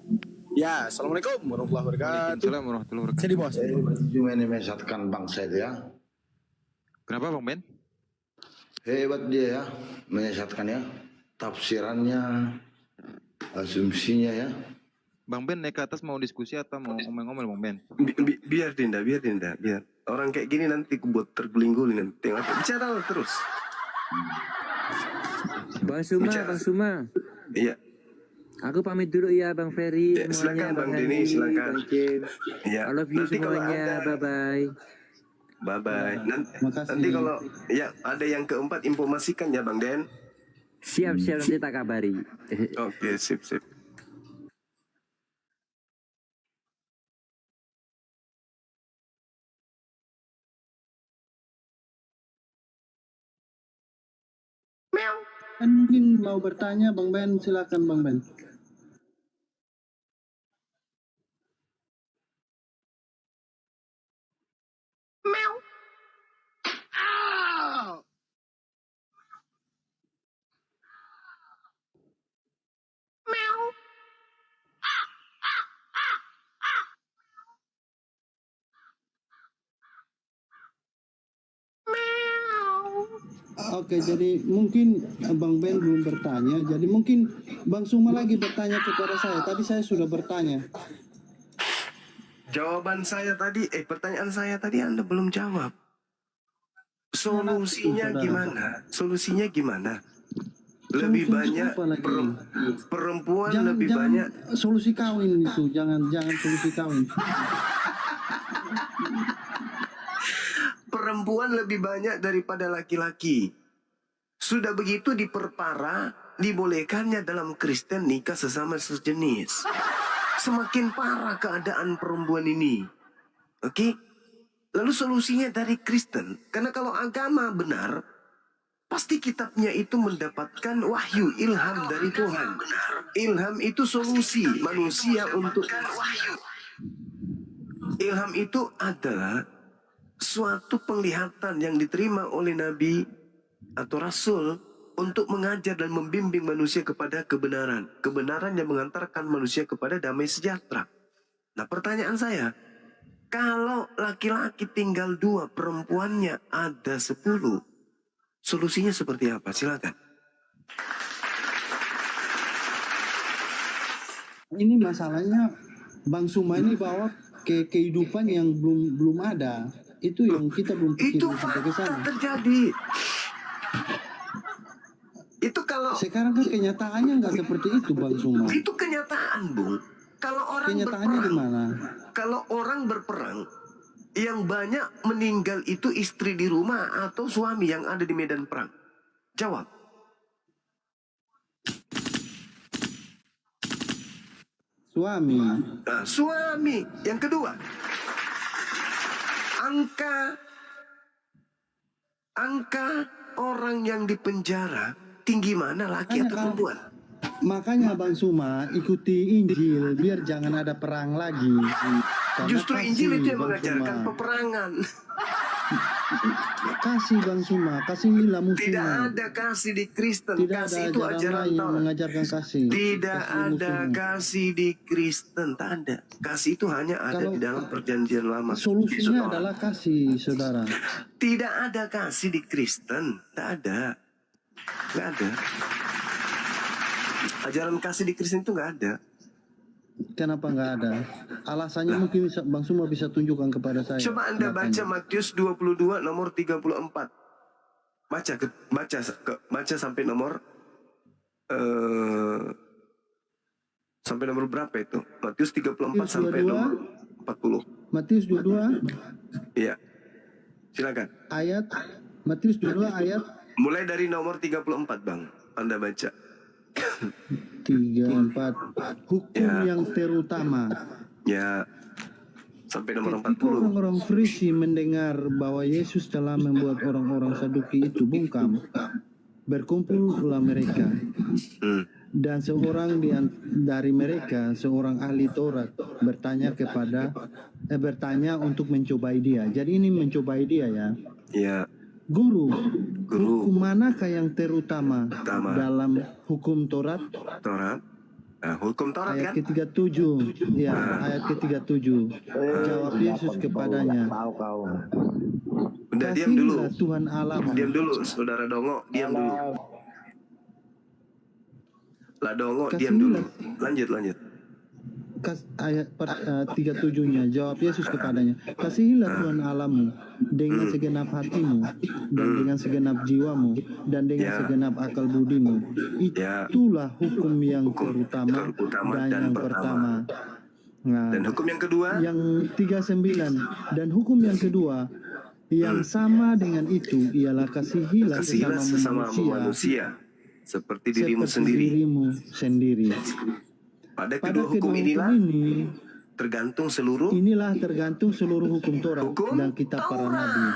Ya, assalamualaikum warahmatullahi wabarakatuh. Waalaikumsalam warahmatullahi Saya di bawah. Cuma ini menyesatkan bangsa itu ya. Kenapa Bang Ben? Hebat dia ya, menyesatkan ya. Tafsirannya, asumsinya ya. Bang Ben naik ke atas mau diskusi atau mau ngomel-ngomel Bang Ben? Biar Dinda, biar. Orang kayak gini nanti buat terguling-guling nanti. Tengok, bicara terus. Bang Suma. Iya. Aku pamit dulu ya Bang Ferry, Ya, silakan Bang Denny, silakan. Bang Jen. Ya. I love you Nanti kalau semuanya, bye-bye. Bye-bye. Makasih. Nanti kalau ya ada yang keempat informasikan ya Bang Den. Siap, nanti tak kabari. Oke, sip. Kan mungkin mau bertanya Bang Ben, silakan Bang Ben. Oke, jadi mungkin Bang Ben belum bertanya, jadi mungkin Bang Suma lagi bertanya kepada saya. Tadi saya sudah bertanya. Pertanyaan saya tadi Anda belum jawab. Solusinya gimana? Lebih banyak perempuan lebih banyak. Solusi kawin itu, jangan solusi kawin. Perempuan lebih banyak daripada laki-laki. Sudah begitu diperparah, dibolehkannya dalam Kristen nikah sesama sejenis. Semakin parah keadaan perempuan ini. Oke? Lalu solusinya dari Kristen. Karena kalau agama benar, pasti kitabnya itu mendapatkan wahyu, ilham dari Tuhan. Ilham itu solusi manusia untuk wahyu. Ilham itu adalah suatu penglihatan yang diterima oleh Nabi atau Rasul untuk mengajar dan membimbing manusia kepada kebenaran. Kebenaran yang mengantarkan manusia kepada damai sejahtera. Nah, pertanyaan saya, kalau laki-laki tinggal 2, perempuannya ada 10, solusinya seperti apa? Silakan. Ini masalahnya Bang Suma ini bawa ke kehidupan yang belum ada. Itu yang kita belum pikir Itu sampai ke fakta sana. terjadi. Itu kalau Sekarang kan kenyataannya nggak seperti itu Bang Suma. itu kenyataan, Bung. Kalau orang Kenyataannya berperang, gimana? kalau orang berperang, yang banyak meninggal itu istri di rumah atau suami yang ada di medan perang? Jawab. Suami. Nah, suami. Yang kedua, angka orang yang dipenjara tinggi mana, laki atau perempuan? Makanya Bang Suma ikuti Injil biar jangan ada perang lagi. Karena Justru Injil itu yang Bang mengajarkan Suma. peperangan. Kasih Bang Suma, kasihlah Tidak musuhnya. ada kasih di Kristen. Tidak Kasih ada itu ajaran ajaran lain yang Taurat. mengajarkan kasih. Tidak Kasih ada musuhnya. kasih di Kristen. Tak ada. Kasih itu hanya ada Kalau di dalam perjanjian lama. Solusinya Saudara. adalah kasih, saudara. Tidak ada kasih di Kristen. Tak ada. Nggak ada. Ajaran kasih di Kristen itu nggak ada. Kenapa nggak ada? Alasannya mungkin Bang Suma bisa tunjukkan kepada saya. Coba Anda baca Matius 22 nomor 34. Baca sampai nomor sampai nomor berapa itu? Matius 34 sampai nomor 40. Matius 22 Iya. Silakan. ayat Matius 22 ayat Mulai dari nomor 34, Bang. Anda baca. 34. Hukum yang terutama. Ya. Sampai nomor Ketika 40. orang-orang Farisi mendengar bahwa Yesus telah membuat orang-orang Saduki itu bungkam, berkumpullah mereka. Dan seorang dari mereka, seorang ahli Taurat, bertanya untuk mencobai dia. Jadi ini mencobai dia ya. Ya, Guru, Guru. hukum manakah yang terutama Utama. dalam hukum Taurat? Taurat. Nah, hukum Taurat Ayat kan? ke-37, ya, ayat ke-37. Jawab Yesus kepadanya, Udah diam dulu. kasihilah Tuhan Allahmu. Diam dulu, saudara Dongo, diam dulu. Lah Dongo, diam dulu. Lanjut. Ayat 37-nya, jawab Yesus kepadanya, kasihilah Tuhan Allahmu dengan segenap hatimu dan dengan segenap jiwamu dan dengan segenap akal budimu. Itulah hukum yang terutama dan yang pertama. Nah, Dan hukum yang kedua? yang 39, dan hukum yang kedua yang sama dengan itu ialah kasihilah Sesama manusia seperti dirimu sendiri. Pada kedua hukum inilah ini tergantung seluruh hukum Taurat dan kitab para nabi.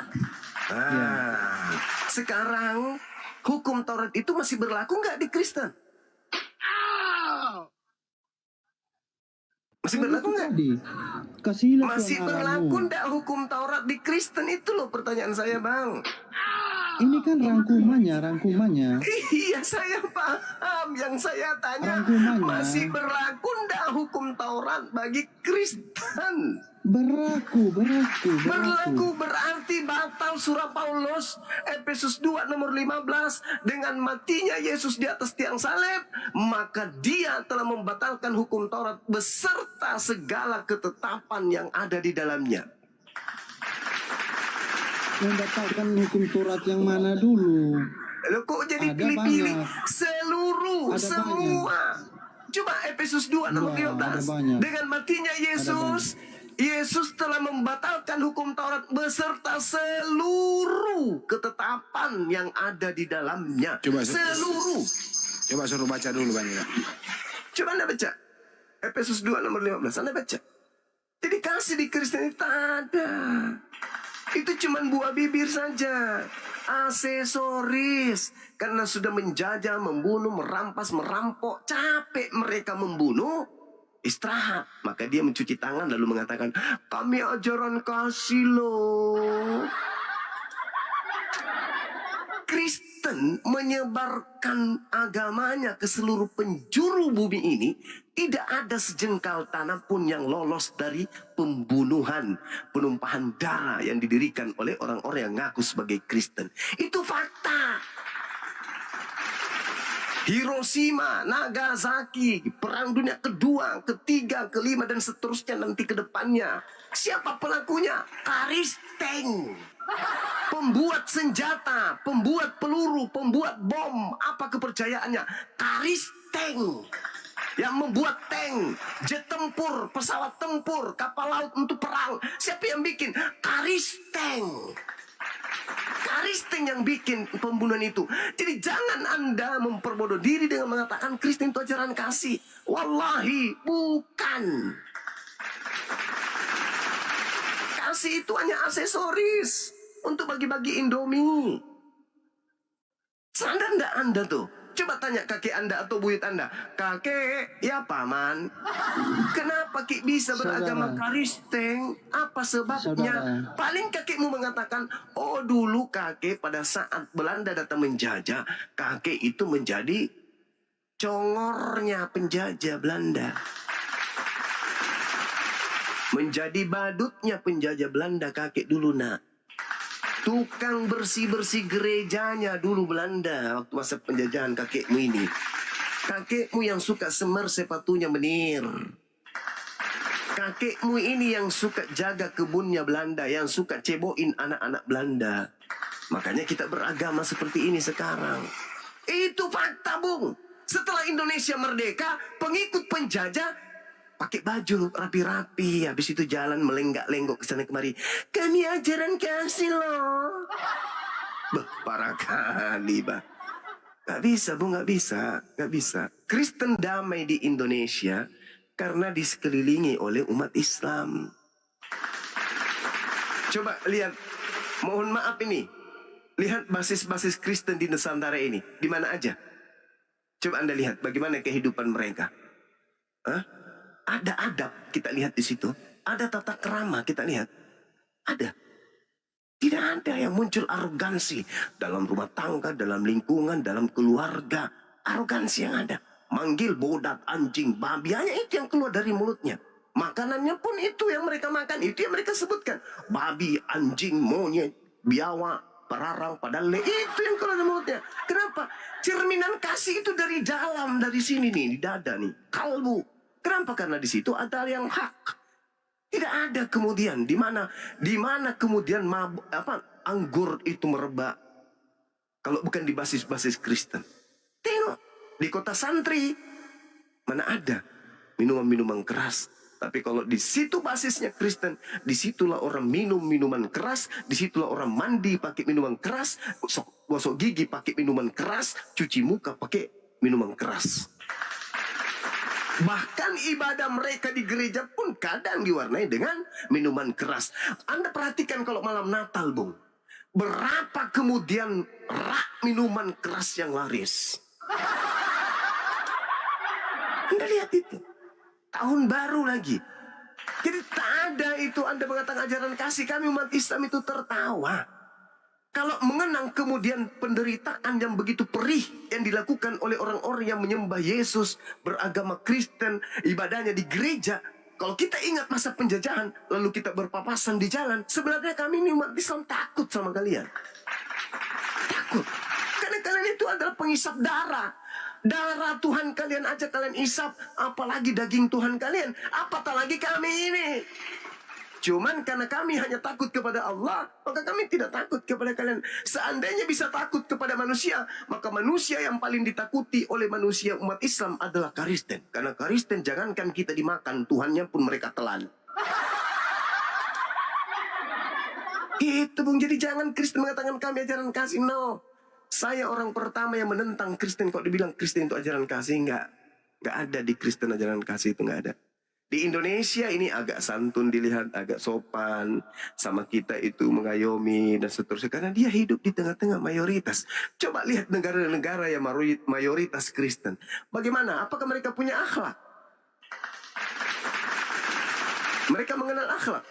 Sekarang hukum Taurat itu masih berlaku nggak di Kristen? Masih berlaku nggak? Kasihilah Masih Tuhan berlaku Allahmu. nggak hukum Taurat di Kristen? Itu loh pertanyaan saya, Bang. Ini kan rangkumannya. Iya, saya paham. Yang saya tanya, Rangkumannya. masih berlaku nggak hukum Taurat bagi Kristen? Berlaku. Berlaku berarti batal surah Paulus Efesus 2 nomor 15. Dengan matinya Yesus di atas tiang salib, maka dia telah membatalkan hukum Taurat beserta segala ketetapan yang ada di dalamnya. Membatalkan hukum Taurat yang mana dulu? Loh, kok jadi Ada pilih-pilih? banyak. Seluruh, Ada semua. Coba Efesus 2 nomor Ada 15. banyak. Dengan matinya Yesus, Yesus telah membatalkan hukum Taurat beserta seluruh ketetapan yang ada di dalamnya. Seluruh. Coba suruh baca dulu Bang. Coba Anda baca. Efesus 2 nomor 15. Anda baca. Jadi kasih di Kristen itu tak ada. Itu cuma buah bibir saja. Aksesoris. Karena sudah menjajah, membunuh, merampas, merampok. Capek mereka membunuh. Istirahat. Maka dia mencuci tangan lalu mengatakan, kami ajaran kasih loh. Kristen menyebarkan agamanya ke seluruh penjuru bumi ini. Tidak ada sejengkal tanah pun yang lolos dari pembunuhan, penumpahan darah yang didirikan oleh orang-orang yang ngaku sebagai Kristen. Itu fakta. Hiroshima, Nagasaki, Perang Dunia Kedua, Ketiga, Kelima, dan seterusnya nanti ke depannya. Siapa pelakunya? Kristen. Pembuat senjata, pembuat peluru, pembuat bom. Apa kepercayaannya? Kristen. Yang membuat tank, jet tempur, pesawat tempur, kapal laut untuk perang. Siapa yang bikin? Kristen. Kristen yang bikin pembunuhan itu. Jadi jangan Anda memperbodoh diri dengan mengatakan Kristen itu ajaran kasih. Wallahi, bukan. Kasih itu hanya aksesoris untuk bagi-bagi Indomie. Sadar enggak Anda tuh? Coba tanya kakek Anda atau buyut Anda. Kakek, ya paman. Kenapa Ki bisa beragama Kristen? Apa sebabnya? Paling kakekmu mengatakan, oh dulu kakek pada saat Belanda datang menjajah, kakek itu menjadi congornya penjajah Belanda. Menjadi badutnya penjajah Belanda kakek dulu nak. Tukang bersih-bersih gerejanya dulu Belanda waktu masa penjajahan kakekmu ini. Kakekmu yang suka semar sepatunya menir. Kakekmu ini yang suka jaga kebunnya Belanda, yang suka ceboin anak-anak Belanda. Makanya kita beragama seperti ini sekarang. Itu fakta, Bung. Setelah Indonesia merdeka, pengikut penjajah pakai baju rapi-rapi, habis itu jalan melenggak-lenggok ke sana kemari. Kami ajaran kasih loh. Bah, parah kali, bah. Gak bisa, Bu, gak bisa. Gak bisa. Kristen damai di Indonesia karena disekelilingi oleh umat Islam. Coba lihat, mohon maaf ini. Lihat basis-basis Kristen di Nusantara ini. Di mana aja? Coba Anda lihat bagaimana kehidupan mereka. Hah? Ada adab kita lihat di situ. Ada tata kerama kita lihat. Ada. Tidak ada yang muncul arogansi dalam rumah tangga, dalam lingkungan, dalam keluarga. Arogansi yang ada. Manggil bodat, anjing, babi, hanya itu yang keluar dari mulutnya. Makanannya pun itu yang mereka makan, itu yang mereka sebutkan. Babi, anjing, monyet, biawak, pararang, padahal itu yang keluar dari mulutnya. Kenapa? Cerminan kasih itu dari dalam, dari sini nih, di dada nih, kalbu. Kenapa? Karena di situ ada yang hak. Tidak ada kemudian di mana kemudian anggur itu merebak kalau bukan di basis-basis Kristen. Tengok di kota santri mana ada minuman-minuman keras. Tapi kalau di situ basisnya Kristen, disitulah orang minum minuman keras, disitulah orang mandi pakai minuman keras, gosok gigi pakai minuman keras, cuci muka pakai minuman keras. Bahkan ibadah mereka di gereja pun kadang diwarnai dengan minuman keras. Anda perhatikan kalau malam Natal, Bung. Berapa kemudian rak minuman keras yang laris. Anda lihat itu. Tahun baru lagi. Jadi tak ada itu Anda mengatakan ajaran kasih. Kami umat Islam itu tertawa. Kalau mengenang kemudian penderitaan yang begitu perih yang dilakukan oleh orang-orang yang menyembah Yesus, beragama Kristen, ibadahnya di gereja. Kalau kita ingat masa penjajahan, lalu kita berpapasan di jalan, sebenarnya kami ini umat Islam takut sama kalian. Takut. Karena kalian itu adalah pengisap darah. Darah Tuhan kalian aja kalian isap, apalagi daging Tuhan kalian. Apatah lagi kami ini. Cuman karena kami hanya takut kepada Allah, maka kami tidak takut kepada kalian. Seandainya bisa takut kepada manusia, maka manusia yang paling ditakuti oleh manusia umat Islam adalah Kristen. Karena Kristen jangankan kita dimakan, Tuhannya pun mereka telan. Gitu Bung, jadi jangan Kristen mengatakan kami ajaran kasih, no. Saya orang pertama yang menentang Kristen. Kok dibilang Kristen itu ajaran kasih? Enggak ada di Kristen ajaran kasih itu, enggak ada. Di Indonesia ini agak santun dilihat, agak sopan sama kita itu, mengayomi dan seterusnya. Karena dia hidup di tengah-tengah mayoritas. Coba lihat negara-negara yang mayoritas Kristen. Bagaimana? Apakah mereka punya akhlak? Mereka mengenal akhlak.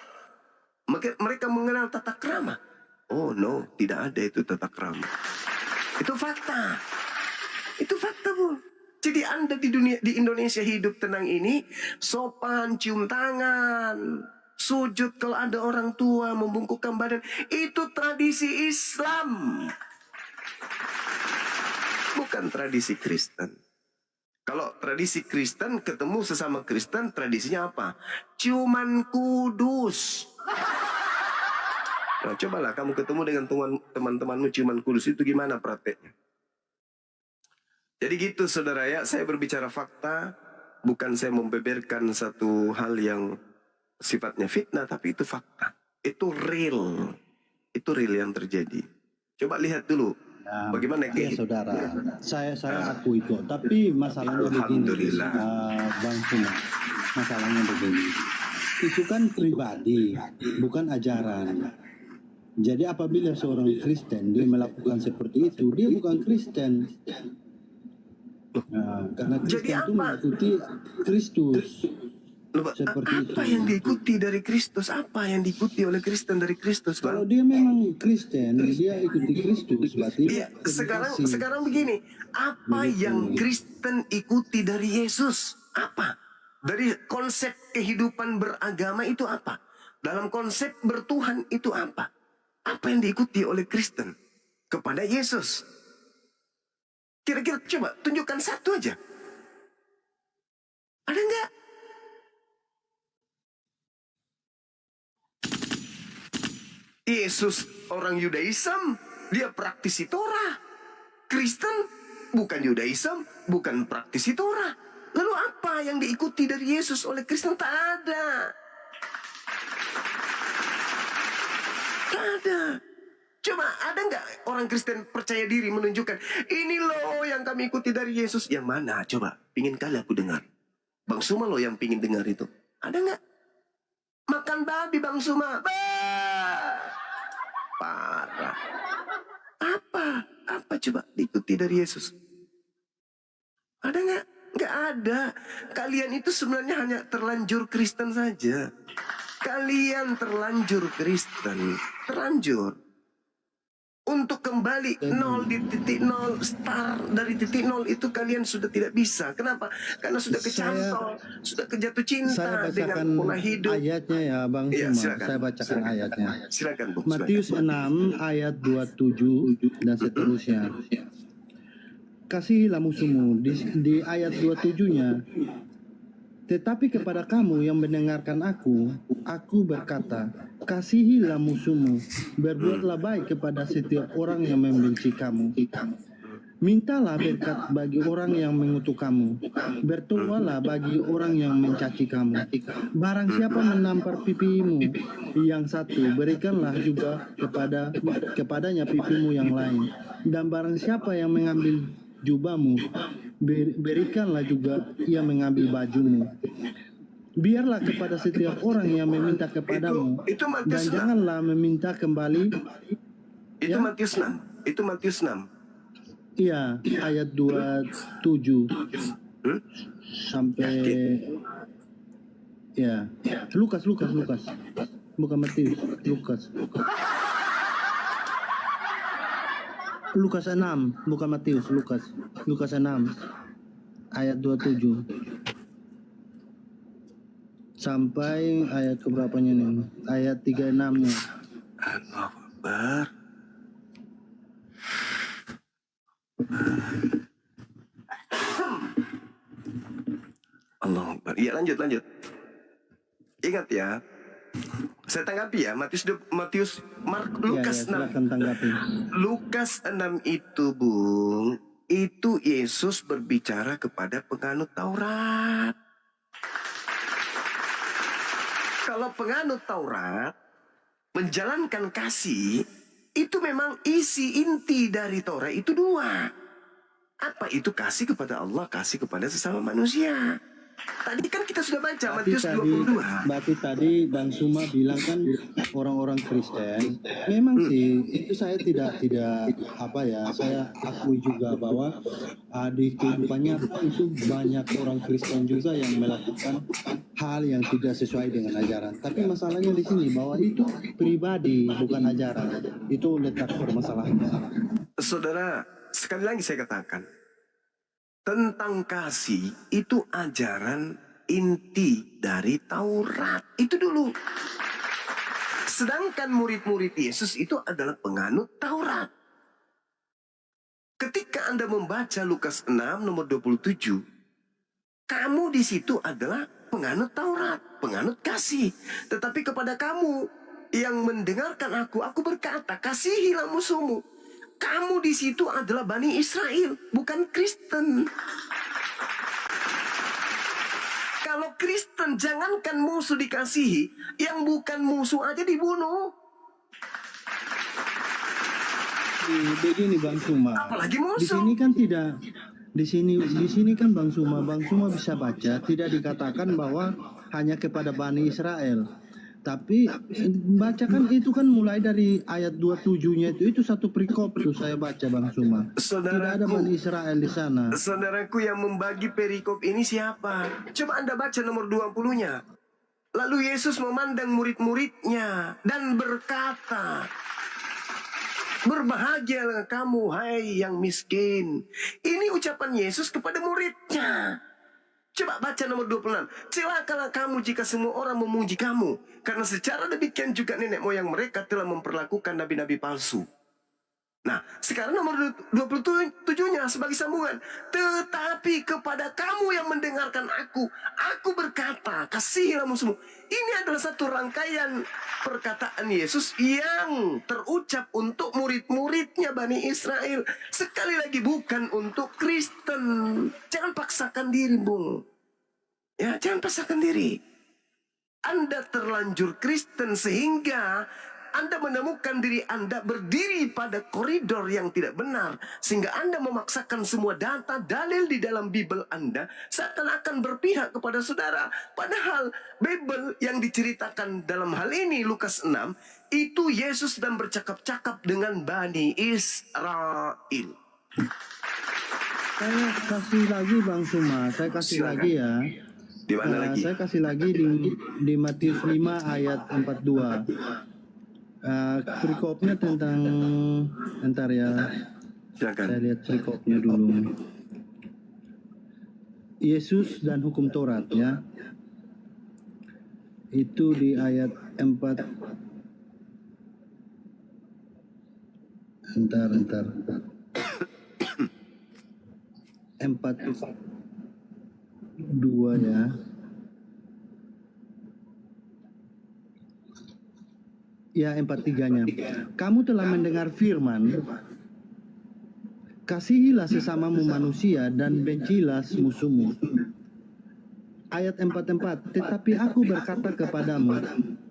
Mereka mengenal tata krama. Oh no, tidak ada itu tata krama. Itu fakta. Itu fakta, Bu. Jadi Anda di Indonesia hidup tenang ini, sopan, cium tangan, sujud kalau ada orang tua, membungkukkan badan. Itu tradisi Islam. Bukan tradisi Kristen. Kalau tradisi Kristen ketemu sesama Kristen, tradisinya apa? Ciuman kudus. Nah, cobalah kamu ketemu dengan teman-temanmu ciuman kudus itu gimana prakteknya? Jadi gitu saudara ya, saya berbicara fakta, bukan saya membeberkan satu hal yang sifatnya fitnah, tapi itu fakta. Itu real yang terjadi. Coba lihat dulu, bagaimana kayak saudara. Saya akui itu, tapi masalahnya begini, Bang Suma, masalahnya begini. Itu kan pribadi, bukan ajaran. Jadi apabila seorang Kristen dia melakukan seperti itu, dia bukan Kristen. Nah, karena Kristen itu mengikuti Kristus. Seperti apa itu yang diikuti dari Kristus? Apa yang diikuti oleh Kristen dari Kristus? Kalau dia memang Kristen, dia ikuti Kristus. Iya, sekarang begini, apa yang Kristen ikuti dari Yesus? Apa? Dari konsep kehidupan beragama itu apa? Dalam konsep bertuhan itu apa? Apa yang diikuti oleh Kristen kepada Yesus? Kira-kira coba tunjukkan satu aja. Ada nggak? Yesus orang Yudaism, dia praktisi Torah. Kristen bukan Yudaism, bukan praktisi Torah. Lalu apa yang diikuti dari Yesus oleh Kristen? Tak ada. Tak ada. Coba ada nggak orang Kristen percaya diri menunjukkan ini loh yang kami ikuti dari Yesus? Yang mana? Coba, pingin kali aku dengar. Bang Suma loh yang pingin dengar itu. Ada nggak? Makan babi Bang Suma. Parah. Apa coba diikuti dari Yesus? Ada nggak? Nggak ada. Kalian itu sebenarnya hanya terlanjur Kristen saja. Kalian terlanjur Kristen, terlanjur. Untuk kembali 0 di titik 0, start dari titik 0 itu kalian sudah tidak bisa. Kenapa? Karena sudah kecantol, sudah kejatuh cinta Saya dengan bacakan pola hidup. ayatnya ya Bang Iya, Suma. silakan. Saya bacakan ayatnya. Silakan, Bu. Matius 6 ayat 27 dan seterusnya. Kasihilah musuhmu. Di ayat 27-nya, tetapi kepada kamu yang mendengarkan aku berkata, kasihilah musuhmu, berbuatlah baik kepada setiap orang yang membenci kamu. Mintalah berkat bagi orang yang mengutuk kamu, bertobalah bagi orang yang mencaci kamu. Barang siapa menampar pipimu yang satu, berikanlah juga kepadanya pipimu yang lain. Dan barang siapa yang mengambil jubahmu, berikanlah juga ia mengambil bajumu. Biarlah kepada setiap orang yang meminta kepadamu, Itu dan Matius 6. janganlah meminta kembali. Itu Ya? Matius 6. Itu Matius 6. Iya, ayat 27 sampai ya. Lukas, bukan Matius, Lukas 6, bukan Matius, Lukas 6 ayat 27 sampai ayat keberapanya nih? Ayat 36-nya. Allahu Akbar. Allahu Akbar. Iya, lanjut. Ingat ya. Saya tanggapi ya, Lukas 6. Silakan tanggapi. Lukas 6 itu, Bung, itu Yesus berbicara kepada penganut Taurat. Kalau penganut Taurat menjalankan kasih, itu memang isi inti dari Taurat itu dua. Apa itu? Kasih kepada Allah, kasih kepada sesama manusia. Tadi kan kita sudah baca Matius 22. Berarti tadi Bang Suma bilang kan orang-orang Kristen. Memang sih itu saya tidak apa ya, saya akui juga bahwa di kehidupannya itu banyak orang Kristen juga yang melakukan hal yang tidak sesuai dengan ajaran. Tapi masalahnya di sini bahwa itu pribadi bukan ajaran. Itu letak permasalahannya. Saudara, sekali lagi saya katakan, tentang kasih itu ajaran inti dari Taurat. Itu dulu. Sedangkan murid-murid Yesus itu adalah penganut Taurat. Ketika Anda membaca Lukas 6 nomor 27, kamu di situ adalah penganut Taurat, penganut kasih. Tetapi kepada kamu yang mendengarkan aku berkata, kasihilah musuhmu. Kamu di situ adalah Bani Israel, bukan Kristen. Kalau Kristen, jangankan musuh dikasihi, yang bukan musuh aja dibunuh. Begini Bang Suma. Apalagi musuh. Di sini kan tidak. Di sini kan Bang Suma bisa baca, tidak dikatakan bahwa hanya kepada Bani Israel. Tapi bacakan itu kan mulai dari ayat 27-nya itu satu perikop tuh saya baca Bang Suma. Tidak ada Bani Israel di sana. Saudaraku, yang membagi perikop ini siapa? Coba Anda baca nomor 20-nya. Lalu Yesus memandang murid-muridnya dan berkata, berbahagialah kamu hai yang miskin. Ini ucapan Yesus kepada muridnya. Coba baca nomor 26. Celakalah kamu jika semua orang memuji kamu, karena secara demikian juga nenek moyang mereka telah memperlakukan nabi-nabi palsu. Nah, sekarang nomor 27-nya sebagai sambungan. Tetapi kepada kamu yang mendengarkan aku berkata, kasihilah musuhmu. Ini adalah satu rangkaian perkataan Yesus yang terucap untuk murid-muridnya Bani Israel. Sekali lagi bukan untuk Kristen. Jangan paksakan diri, Bung. Ya, jangan paksakan diri. Anda terlanjur Kristen sehingga Anda menemukan diri Anda berdiri pada koridor yang tidak benar. Sehingga Anda memaksakan semua data, dalil di dalam Bible Anda seakan-akan berpihak kepada saudara. Padahal Bible yang diceritakan dalam hal ini, Lukas 6, itu Yesus sedang bercakap-cakap dengan Bani Israel. Saya kasih lagi Bang Suma, saya kasih Silakan. lagi ya. Di mana lagi? Saya kasih lagi di Matius 5 ayat 42. Perikopnya tentang, ntar ya, Silakan. saya lihat perikopnya dulu. Yesus dan hukum Taurat ya. Itu di ayat 4. Entar. 42 ya. Ya 43-nya. Kamu telah mendengar firman, kasihilah sesamamu manusia dan bencilah musuhmu. Ayat 44, tetapi aku berkata kepadamu,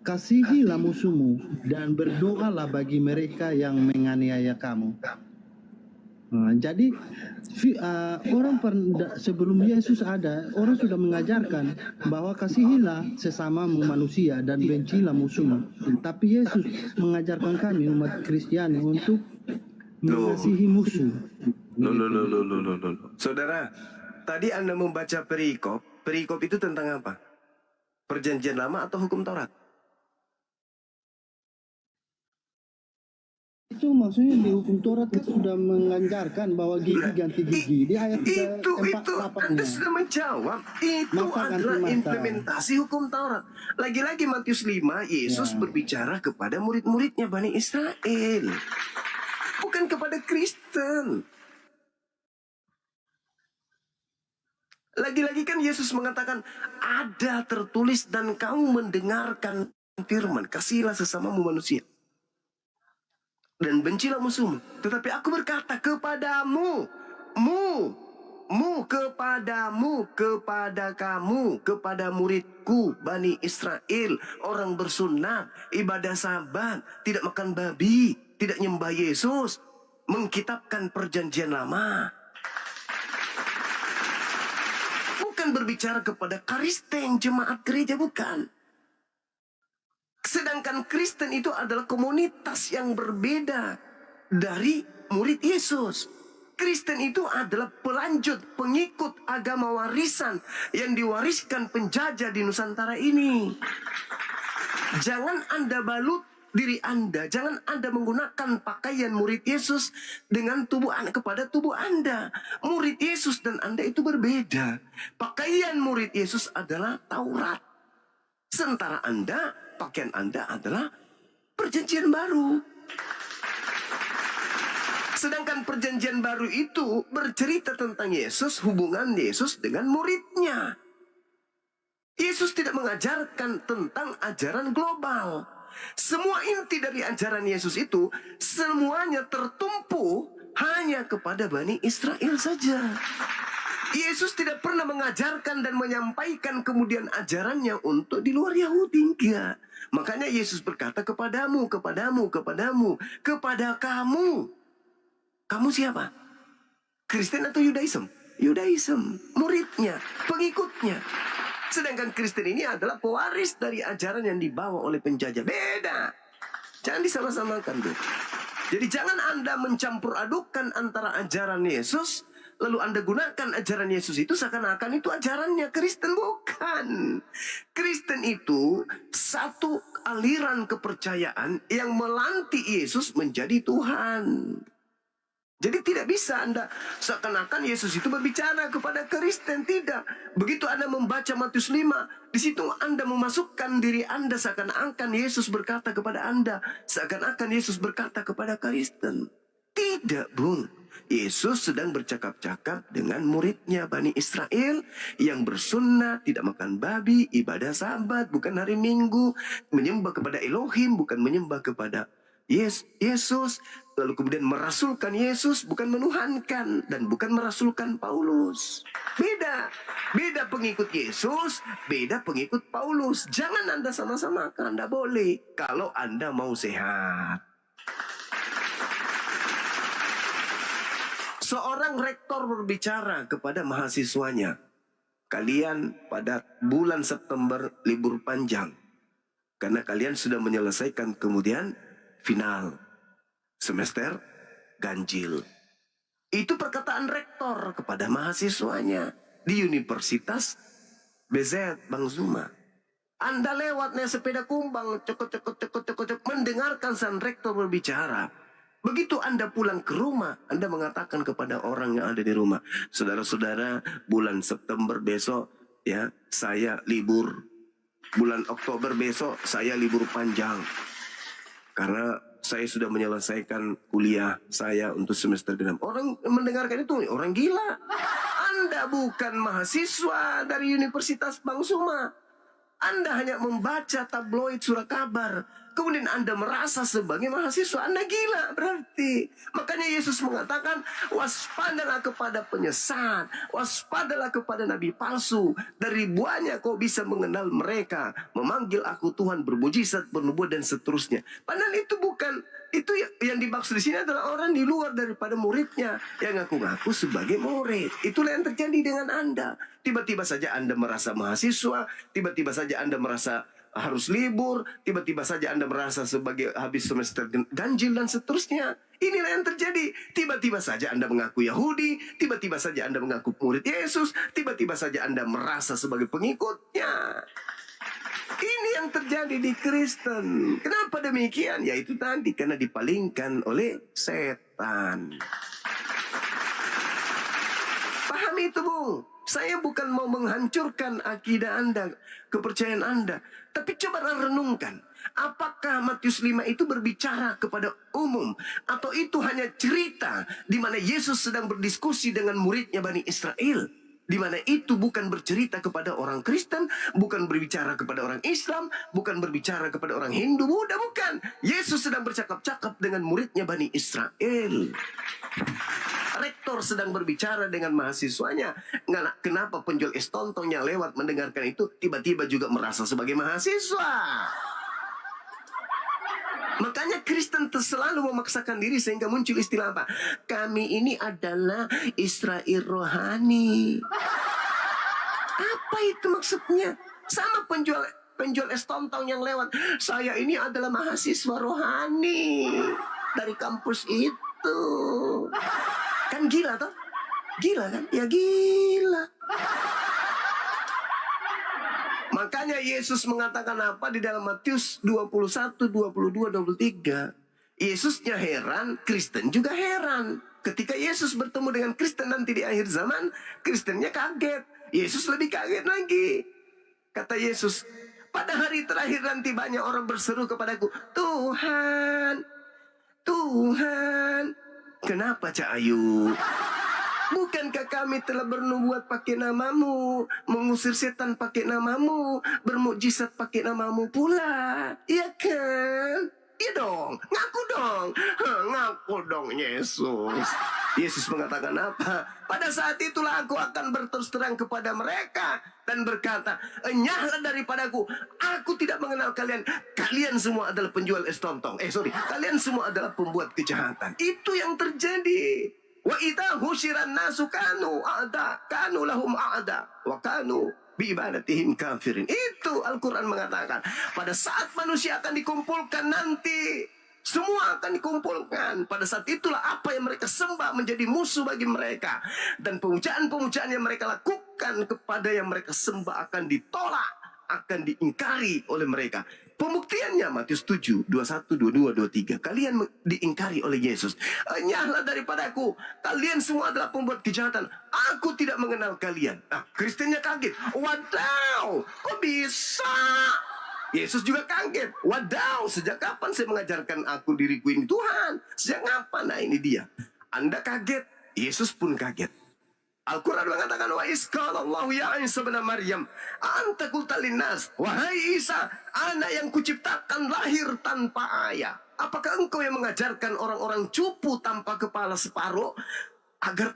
kasihilah musuhmu dan berdoalah bagi mereka yang menganiaya kamu. Nah, jadi orang sebelum Yesus ada, orang sudah mengajarkan bahwa kasihilah sesamamu manusia dan bencilah musuhmu. Tapi Yesus mengajarkan kami umat Kristiani untuk mengasihi musuh. Loh. Saudara, tadi Anda membaca perikop itu tentang apa? Perjanjian Lama atau hukum Taurat? Itu maksudnya di hukum Taurat itu sudah mengajarkan bahwa gigi ganti gigi. Di ayat Itu Anda sudah menjawab. Itu Mata ganti adalah mata. implementasi hukum Taurat. Lagi-lagi Matius 5, Yesus berbicara kepada murid-muridnya Bani Israel. Bukan kepada Kristen. Lagi-lagi kan Yesus mengatakan, ada tertulis dan kamu mendengarkan firman, kasihilah sesamamu manusia. Dan bencilah musuhmu. Tetapi aku berkata kepadamu, kepada kamu, kepada muridku, Bani Israel, orang bersunat, ibadah Sabat, tidak makan babi, tidak nyembah Yesus, mengkitabkan perjanjian lama. Bukan berbicara kepada Kristen, jemaat gereja, bukan. Sedangkan Kristen itu adalah komunitas yang berbeda dari murid Yesus. Kristen itu adalah pelanjut, pengikut agama warisan yang diwariskan penjajah di Nusantara ini. Jangan Anda balut diri Anda, jangan Anda menggunakan pakaian murid Yesus dengan tubuh Anda kepada tubuh Anda. Murid Yesus dan Anda itu berbeda. Pakaian murid Yesus adalah Taurat. Sementara Anda, pakaian Anda adalah perjanjian baru. Sedangkan perjanjian baru itu bercerita tentang Yesus, hubungan Yesus dengan muridnya. Yesus tidak mengajarkan tentang ajaran global. Semua inti dari ajaran Yesus itu semuanya tertumpu hanya kepada Bani Israel saja. Yesus tidak pernah mengajarkan dan menyampaikan kemudian ajarannya untuk di luar Yahudi, enggak. Makanya Yesus berkata kepada kamu. Kamu siapa? Kristen atau Yudaism? Yudaism, muridnya, pengikutnya. Sedangkan Kristen ini adalah pewaris dari ajaran yang dibawa oleh penjajah. Beda. Jangan disama-samakan tuh. Jadi jangan Anda mencampur adukan antara ajaran Yesus, lalu Anda gunakan ajaran Yesus itu seakan-akan itu ajarannya Kristen. Bukan. Kristen itu satu aliran kepercayaan yang melantik Yesus menjadi Tuhan. Jadi tidak bisa Anda seakan-akan Yesus itu berbicara kepada Kristen. Tidak. Begitu Anda membaca Matius 5, di situ Anda memasukkan diri Anda seakan-akan Yesus berkata kepada Anda, seakan-akan Yesus berkata kepada Kristen. Tidak, Bung. Yesus sedang bercakap-cakap dengan muridnya Bani Israel yang bersunnah, tidak makan babi, ibadah Sabat, bukan hari Minggu, menyembah kepada Elohim, bukan menyembah kepada Yesus, lalu kemudian merasulkan Yesus, bukan menuhankan, dan bukan merasulkan Paulus. Beda pengikut Yesus, beda pengikut Paulus. Jangan Anda sama-samakan, Anda boleh kalau Anda mau sehat. Seorang rektor berbicara kepada mahasiswanya, kalian pada bulan September libur panjang, karena kalian sudah menyelesaikan kemudian final semester ganjil. Itu perkataan rektor kepada mahasiswanya di universitas BZ, Bang Zuma. Anda lewat naik sepeda kumbang, cekot, mendengarkan sang rektor berbicara. Begitu Anda pulang ke rumah, Anda mengatakan kepada orang yang ada di rumah, saudara-saudara, bulan September besok, ya, saya libur. Bulan Oktober besok, saya libur panjang. Karena saya sudah menyelesaikan kuliah saya untuk semester genap. Orang mendengarkan itu, orang gila. Anda bukan mahasiswa dari Universitas Bang Zuma. Anda hanya membaca tabloid surat kabar. Kemudian Anda merasa sebagai mahasiswa. Anda gila berarti. Makanya Yesus mengatakan, waspadalah kepada penyesat. Waspadalah kepada nabi palsu. Dari buahnya kau bisa mengenal mereka. Memanggil aku Tuhan, bermujizat, bernubuat, dan seterusnya. Padahal itu bukan. Itu yang dimaksud di sini adalah orang di luar daripada muridnya. Yang ngaku-ngaku sebagai murid. Itulah yang terjadi dengan Anda. Tiba-tiba saja Anda merasa mahasiswa. Tiba-tiba saja Anda merasa harus libur, tiba-tiba saja Anda merasa sebagai habis semester ganjil dan seterusnya. Inilah yang terjadi. Tiba-tiba saja Anda mengaku Yahudi, tiba-tiba saja Anda mengaku murid Yesus, tiba-tiba saja Anda merasa sebagai pengikutnya. Ini yang terjadi di Kristen. Kenapa demikian? Ya itu tadi, karena dipalingkan oleh setan. Paham itu, Bung? Saya bukan mau menghancurkan akidah Anda, kepercayaan Anda. Tapi coba renungkan. Apakah Matius 5 itu berbicara kepada umum? Atau itu hanya cerita di mana Yesus sedang berdiskusi dengan muridnya Bani Israel? Di mana itu bukan bercerita kepada orang Kristen, bukan berbicara kepada orang Islam, bukan berbicara kepada orang Hindu, Buddha, bukan. Yesus sedang bercakap-cakap dengan muridnya Bani Israel. Rektor sedang berbicara dengan mahasiswanya. Kenapa penjual es tontong yang lewat mendengarkan itu tiba-tiba juga merasa sebagai mahasiswa? Makanya Kristen selalu memaksakan diri sehingga muncul istilah apa? Kami ini adalah Israel rohani. Apa itu maksudnya? Sama penjual es tontong yang lewat. Saya ini adalah mahasiswa rohani dari kampus itu. Kan gila toh? Gila kan? Ya gila. Makanya Yesus mengatakan apa di dalam Matius 21, 22, 23. Yesusnya heran, Kristen juga heran. Ketika Yesus bertemu dengan Kristen nanti di akhir zaman, Kristennya kaget. Yesus lebih kaget lagi. Kata Yesus, pada hari terakhir nanti banyak orang berseru kepadaku, Tuhan, Tuhan. Kenapa Cak Ayu? Bukankah kami telah bernubuat pakai namamu, mengusir setan pakai namamu, bermukjizat pakai namamu pula? Iya kan? Iya dong, ngaku dong. Ngaku dong Yesus. Yesus mengatakan apa? Pada saat itulah aku akan berterus terang kepada mereka dan berkata, enyahlah daripadaku, aku tidak mengenal kalian. Kalian semua adalah penjual es tontong. Kalian semua adalah pembuat kejahatan. Itu yang terjadi. Wa idza husyiran nasu kanu a'da, kanu lahum a'da, wa kanu biibadatihim kafirin. Itu Al-Quran mengatakan. Pada saat manusia akan dikumpulkan nanti, semua akan dikumpulkan. Pada saat itulah apa yang mereka sembah menjadi musuh bagi mereka. Dan pemujaan-pemujaan yang mereka lakukan kepada yang mereka sembah akan ditolak, akan diingkari oleh mereka. Pembuktiannya Matius 7, 21, 22, 23. Kalian diingkari oleh Yesus. Enyahlah daripadaku, kalian semua adalah pembuat kejahatan. Aku tidak mengenal kalian. Nah, Kristennya kaget. Wadaw, kok bisa? Yesus juga kaget. Wadaw, sejak kapan saya mengajarkan aku diriku ini Tuhan? Sejak kapan? Nah ini dia. Anda kaget, Yesus pun kaget. Al-Quran mengatakan, wa isqalallahu ya Isa bin Maryam, anta qulta linnas, wahai Isa, anak yang kuciptakan lahir tanpa ayah. Apakah engkau yang mengajarkan orang-orang cupu tanpa kepala separuh agar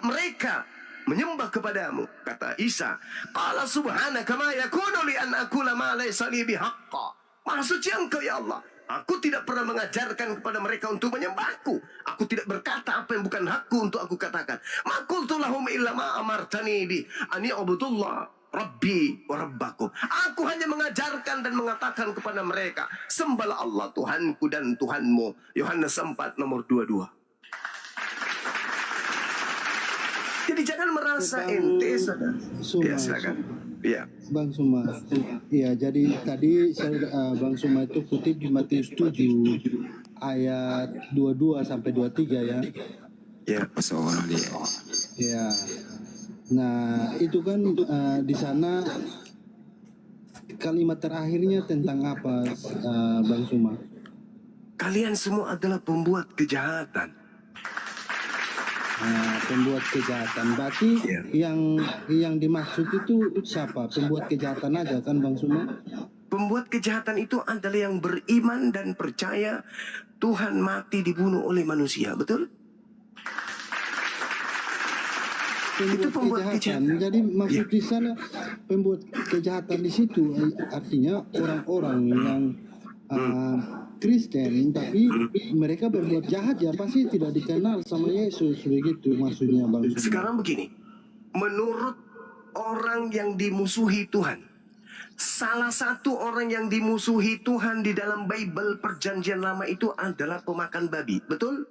mereka menyembah kepadamu? Kata Isa, qala subhanaka ma yakunu li an aqula ma laysa li bihaqqa. Maha suci engkau ya Allah, aku tidak pernah mengajarkan kepada mereka untuk menyembahku. Aku tidak berkata apa yang bukan hakku untuk aku katakan. Ma qultu lahum illa ma amartani bi ani ubudullah Rabbi wa Rabbakum. Aku hanya mengajarkan dan mengatakan kepada mereka, sembahlah Allah Tuhanku dan Tuhanmu. Yohanes 4 nomor 22. Jadi jangan merasa ente, saudara. Ya silakan. Iya. Bang Suma. Iya, jadi tadi Bang Suma itu kutip di Matius 7 ayat 22 sampai 23 ya. Ya. Soal dia. Ya. Nah, itu kan di sana kalimat terakhirnya tentang apa, Bang Suma? Kalian semua adalah pembuat kejahatan. Nah, pembuat kejahatan. Berarti yang dimaksud itu siapa? Pembuat kejahatan aja kan, Bang Suma? Pembuat kejahatan itu adalah yang beriman dan percaya Tuhan mati dibunuh oleh manusia, betul? Pembuat kejahatan. Jadi maksud di sana pembuat kejahatan di situ artinya orang-orang yang Kristen tapi mereka berbuat jahat ya pasti tidak dikenal sama Yesus, begitu maksudnya, Bang. Sekarang begini, menurut orang yang dimusuhi Tuhan, salah satu orang yang dimusuhi Tuhan di dalam Bible Perjanjian Lama itu adalah pemakan babi, betul?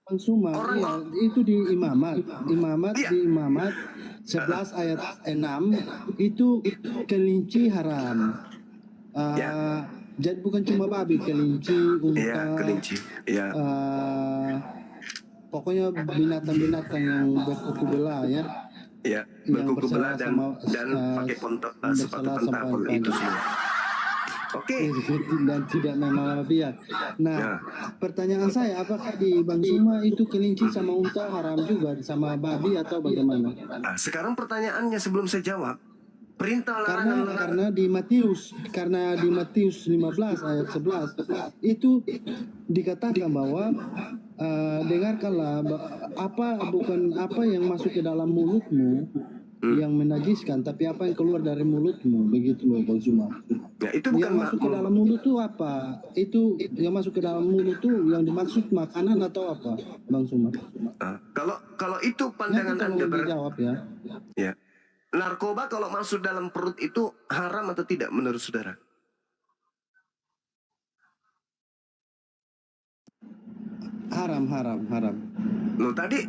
Bang Suma, iya, itu di Imamat, di Imamat 11 ayat 6 itu kelinci haram. Jadi bukan cuma babi, kelinci, unta, pokoknya binatang-binatang yang berkuku belah ya. Iya, berkuku belah dan pakai sepatu pentapel itu semua. Oke. Dan tidak memang biak. Nah, pertanyaan saya, apakah di Bang Suma itu kelinci sama unta haram juga sama babi atau bagaimana? Sekarang pertanyaannya sebelum saya jawab, perintah larangan karena di Matius 15 ayat 11 itu dikatakan bahwa dengarkanlah bukan apa yang masuk ke dalam mulutmu yang menajiskan, tapi apa yang keluar dari mulutmu, begitu loh, Bang Suma. Ya, itu bukan yang masuk ke dalam mulut itu apa? Itu yang masuk ke dalam mulut itu yang dimaksud makanan atau apa, Bang Suma? Kalau itu pandangan Anda jawab ya. Ya. Narkoba kalau masuk dalam perut itu haram atau tidak menurut saudara? Haram. Loh, tadi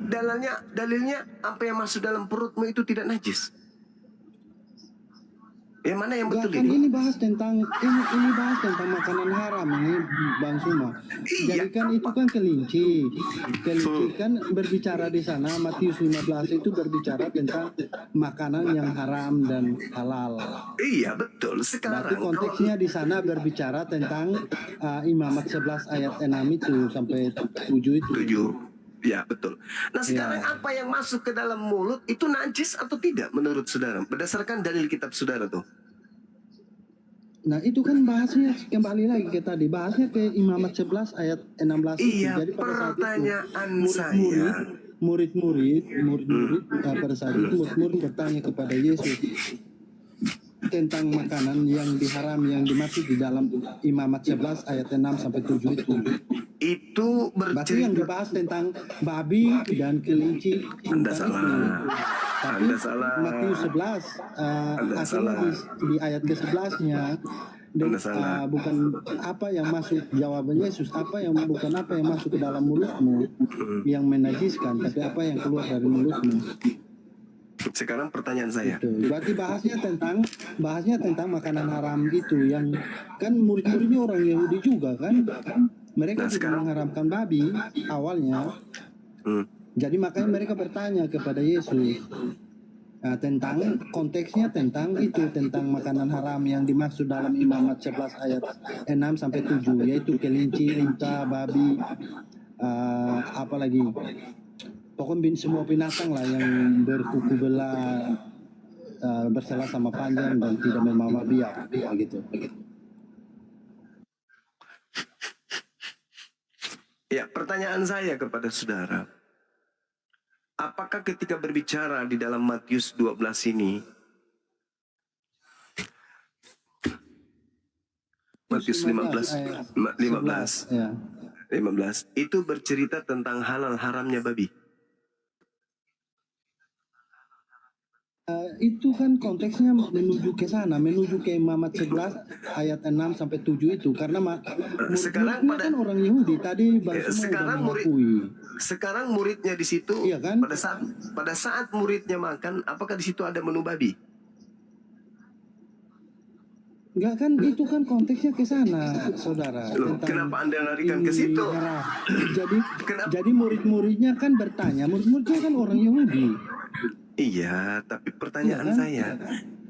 dalilnya apa yang masuk dalam perutmu itu tidak najis. Yang mana yang betul ini? Ini bahas tentang makanan haram ini, Bang Suma. Jadi kan itu kan kelinci kan berbicara di sana Matius 15 itu berbicara tentang makanan yang haram dan halal. Iya, betul. Sekarang berarti konteksnya di sana berbicara tentang Imamat 11 ayat 6 itu sampai 7 itu. 7. Ya, betul. Nah, sekarang apa yang masuk ke dalam mulut itu najis atau tidak menurut saudara? Berdasarkan dalil kitab saudara tuh. Nah, itu kan bahasnya kembali lagi ke tadi. Bahasnya ke Imamat 11 ayat 16 itu. Iya, jadi pada saat itu murid-murid pada saat itu murid-murid bertanya kepada Yesus tentang makanan yang diharam yang dimaksud di dalam Imamat 11 ayat 6 sampai 7 itu. Itu berarti yang dibahas tentang babi dan kelinci. Anda salah. Tapi Matius 11 akhirnya di ayat ke-11-nya bukan apa yang masuk, jawaban Yesus, apa yang masuk ke dalam mulutmu yang menajiskan, tapi apa yang keluar dari mulutmu. Sekarang pertanyaan saya. Berarti bahasnya tentang makanan haram itu yang kan murid-muridnya orang Yahudi juga kan. Mereka juga mengharamkan babi awalnya. Jadi makanya mereka bertanya kepada Yesus. Nah, tentang konteksnya tentang makanan haram yang dimaksud dalam Imamat 11 ayat 6 sampai 7 yaitu kelinci, unta, babi, apalagi pokoknya semua binatang lah yang berkuku belah, bersela sama panjang dan tidak memamah biak, gitu. Ya, pertanyaan saya kepada saudara, apakah ketika berbicara di dalam Matius 12 ini, Matius 15 itu bercerita tentang halal haramnya babi? itu kan konteksnya menuju ke sana, menuju ke Imamat 11 ayat 6 sampai 7 itu karena Sekarang muridnya kan orang Yahudi tadi Bang Suma sekarang udah mengakui. Sekarang muridnya di situ, Iya kan? pada saat muridnya makan, apakah di situ ada menu babi? Enggak kan, itu kan konteksnya ke sana, saudara. Loh, kenapa Anda larikan ke situ? Jadi murid-muridnya kan bertanya, murid-muridnya kan orang Yahudi. Iya, tapi pertanyaan Iya kan? saya,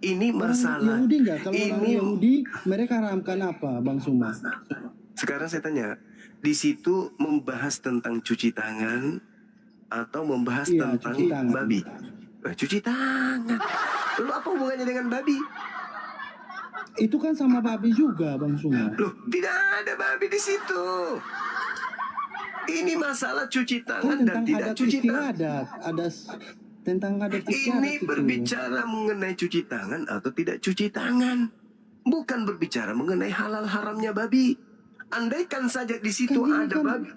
ini Orang masalah. Yahudi enggak? Kalau orang Ini Yahudi, mereka haramkan apa, Bang Suma? sekarang saya tanya, di situ membahas tentang cuci tangan atau membahas Iya, tentang cuci tangan. babi? Cuci tangan. Lalu apa hubungannya dengan babi? Itu kan sama babi juga, Bang Suma. Loh, tidak ada babi di situ. Ini masalah cuci tangan dan Tentang tidak adat cuci tangan. istiadat, ada tentang adat Ini istiadat itu. berbicara mengenai cuci tangan atau tidak cuci tangan. Bukan berbicara mengenai halal haramnya babi. Andaikan saja di situ Kan ini ada kan- babi.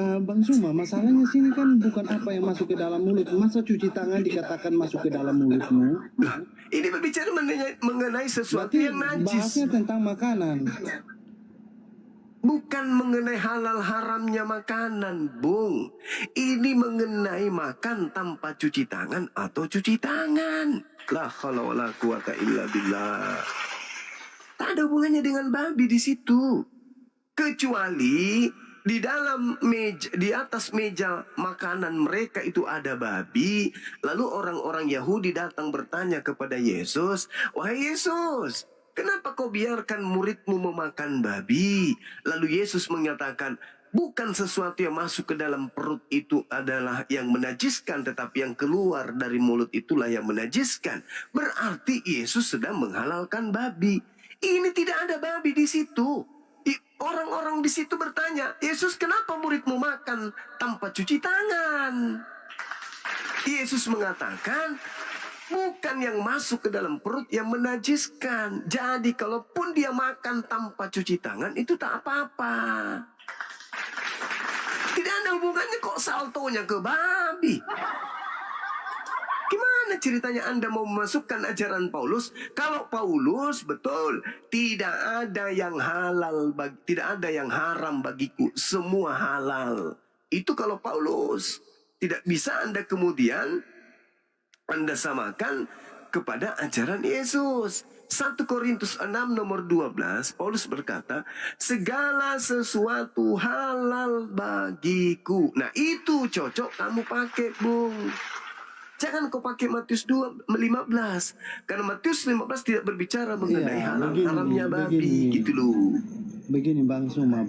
Bang Suma, masalahnya sini kan bukan apa yang masuk ke dalam mulut. Masa cuci tangan dikatakan masuk ke dalam mulutmu? Ini berbicara mengenai sesuatu Berarti yang najis. bahasnya tentang makanan. Bukan mengenai halal haramnya makanan, Bung. Ini mengenai makan tanpa cuci tangan atau cuci tangan. La haula wala quwata illa billah. Tak ada hubungannya dengan babi di situ. Kecuali di dalam meja, di atas meja makanan mereka itu ada babi. Lalu orang-orang Yahudi datang bertanya kepada Yesus, "Wahai Yesus, kenapa kau biarkan muridmu memakan babi?" Lalu Yesus menyatakan, bukan sesuatu yang masuk ke dalam perut itu adalah yang menajiskan, tetapi yang keluar dari mulut itulah yang menajiskan. Berarti Yesus sedang menghalalkan babi. Ini tidak ada babi di situ. Orang-orang di situ bertanya, Yesus, kenapa muridmu makan tanpa cuci tangan? Yesus mengatakan, bukan yang masuk ke dalam perut yang menajiskan. Jadi kalaupun dia makan tanpa cuci tangan, itu tak apa-apa. Tidak ada hubungannya kok saltonya ke babi. Gimana ceritanya Anda mau memasukkan ajaran Paulus? Kalau Paulus betul, tidak ada yang halal, tidak ada yang haram bagiku, semua halal. Itu kalau Paulus. Tidak bisa Anda kemudian Anda samakan kepada ajaran Yesus. 1 Korintus 6 nomor 12, Paulus berkata, segala sesuatu halal bagiku. Nah itu cocok kamu pakai, Bung. Jangan kau pakai Matius 2:15. Karena Matius 15 tidak berbicara mengenai halal haramnya babi. Gitu loh. Begini Bang Suma.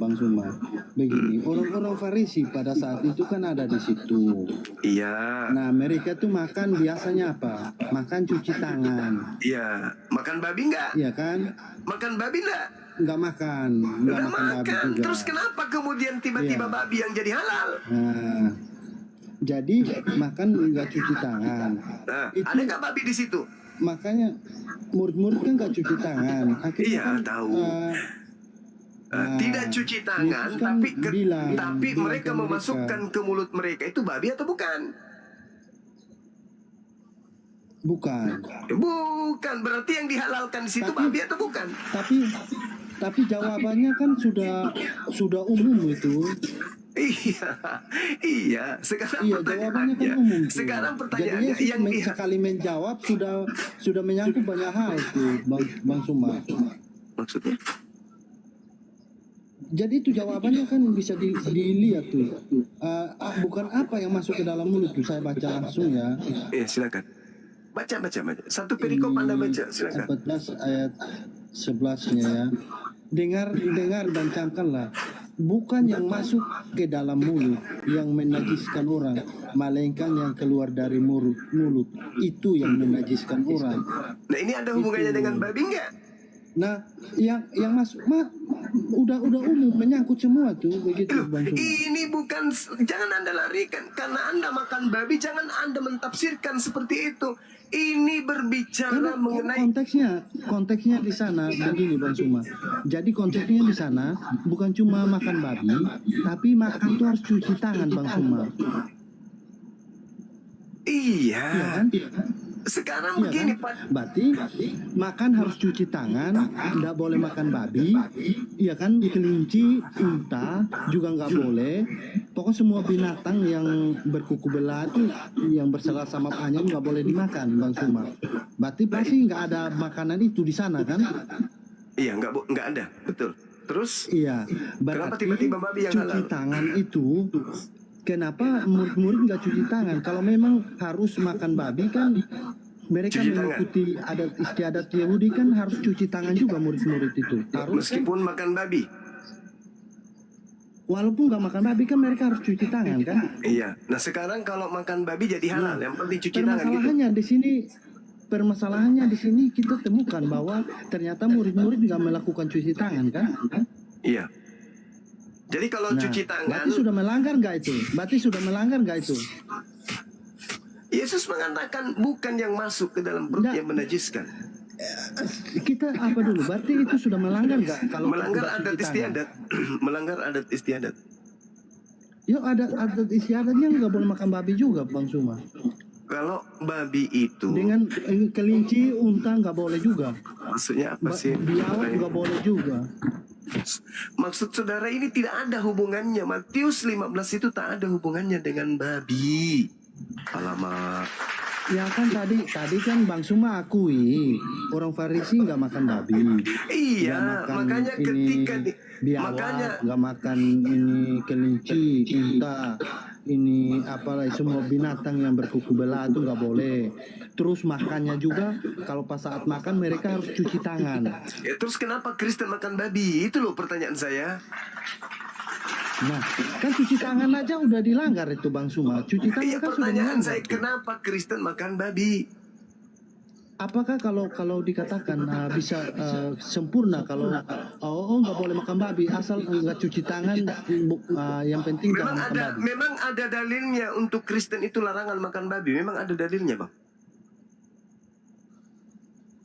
Begini, orang-orang Farisi pada saat itu kan ada di situ. Iya. Nah, mereka tuh makan biasanya apa? Makan cuci tangan. Iya. Makan babi enggak? Iya kan? Makan babi enggak? Enggak makan. Enggak makan babi juga. Terus kenapa kemudian tiba-tiba babi yang jadi halal? Nah, jadi makan enggak cuci tangan. Nah, ada nggak babi di situ? Makanya murid-murid kan enggak cuci tangan. Akhirnya Iya, kan, tahu. Tidak cuci tangan, Yesus kan bilang mereka ke memasukkan ke mulut mereka itu babi atau bukan? Bukan. Bukan, berarti yang dihalalkan di situ babi atau bukan? Tapi jawabannya kan sudah umum itu. Iya. Sekarang jawabannya kan umum. Sekarang pertanyaannya Jadi yang sekali menjawab sudah menyangkut banyak hal itu, Bang Suma. Maksudnya? Jadi itu jawabannya kan bisa dilihat tuh. Bukan apa yang masuk ke dalam mulut tuh. Saya baca langsung ya. Iya, silakan. Baca. Satu perikop Anda baca, silakan. 14 ayat 11-nya ya. Dengar dan camkanlah. Bukan yang masuk ke dalam mulut yang menajiskan orang, melainkan yang keluar dari mulut. Itu yang menajiskan orang. Nah, ini ada hubungannya dengan babi enggak? Nah, yang masuk udah umum menyangkut semua tuh begitu Bang Suma. Ini bukan, jangan Anda larikan karena Anda makan babi, jangan Anda mentafsirkan seperti itu. Ini berbicara mengenai konteksnya di sana begini Bang Suma. Jadi konteksnya di sana bukan cuma makan babi, tapi makan tuh harus cuci tangan Bang Suma. Iya. Iya kan? Sekarang Iya begini, kan? Pak. Berarti makan harus cuci tangan, nggak boleh makan babi, iya kan? Kelinci, unta juga nggak boleh. Pokoknya semua binatang yang berkuku belah itu, yang bersalah sama anyam nggak boleh dimakan, Bang Suma. Berarti pasti nggak ada makanan itu di sana kan? Iya, nggak ada, betul. Terus Iya. kenapa Berarti tiba-tiba babi yang cuci halal? tangan itu, kenapa murid-murid nggak cuci tangan? Kalau memang harus makan babi kan, mereka Cuci tangan. mengikuti adat istiadat Yahudi kan harus cuci tangan juga murid-murid itu. Harus kan? Meskipun makan babi. Walaupun nggak makan babi kan mereka harus cuci tangan kan? Iya. Nah sekarang kalau makan babi jadi halal, yang penting cuci tangan gitu. Permasalahannya di sini kita temukan bahwa ternyata murid-murid nggak melakukan cuci tangan kan? Iya. Jadi kalau Nah, cuci tangan, berarti sudah melanggar nggak itu? Berarti sudah melanggar nggak itu? Yesus mengatakan bukan yang masuk ke dalam perut Nggak. yang menajiskan. Kita apa dulu? Berarti itu sudah melanggar nggak? Kalau Melanggar tidak adat cuci tangan? istiadat. Melanggar adat istiadat. Ya adat istiadatnya nggak boleh makan babi juga, Bang Suma. Kalau babi itu, Dengan kelinci, unta nggak boleh juga. maksudnya apa sih? Biawak nggak boleh juga. Maksud saudara ini tidak ada hubungannya. Matius 15 itu tak ada hubungannya dengan babi. Alamak. Ya kan tadi kan Bang Suma akui orang Farisi nggak makan babi. Iya, Nggak makan makanya ini ketika biawak, makanya- nggak makan ini kelinci, unta, ini apalah semua binatang yang berkuku belah itu nggak boleh. Terus makannya juga kalau pas saat makan mereka harus cuci tangan. Ya, terus kenapa Kristen makan babi? Itu loh pertanyaan saya. Nah, kan cuci tangan aja udah dilanggar itu Bang Suma. Cuci tangan Iya, kan sudah pertanyaan dilanggar. saya kenapa Kristen makan babi? Apakah kalau dikatakan bisa sempurna kalau nggak boleh makan babi asal nggak cuci tangan, yang penting jangan makan babi. Memang ada dalilnya untuk Kristen itu larangan makan babi. Memang ada dalilnya, Bang.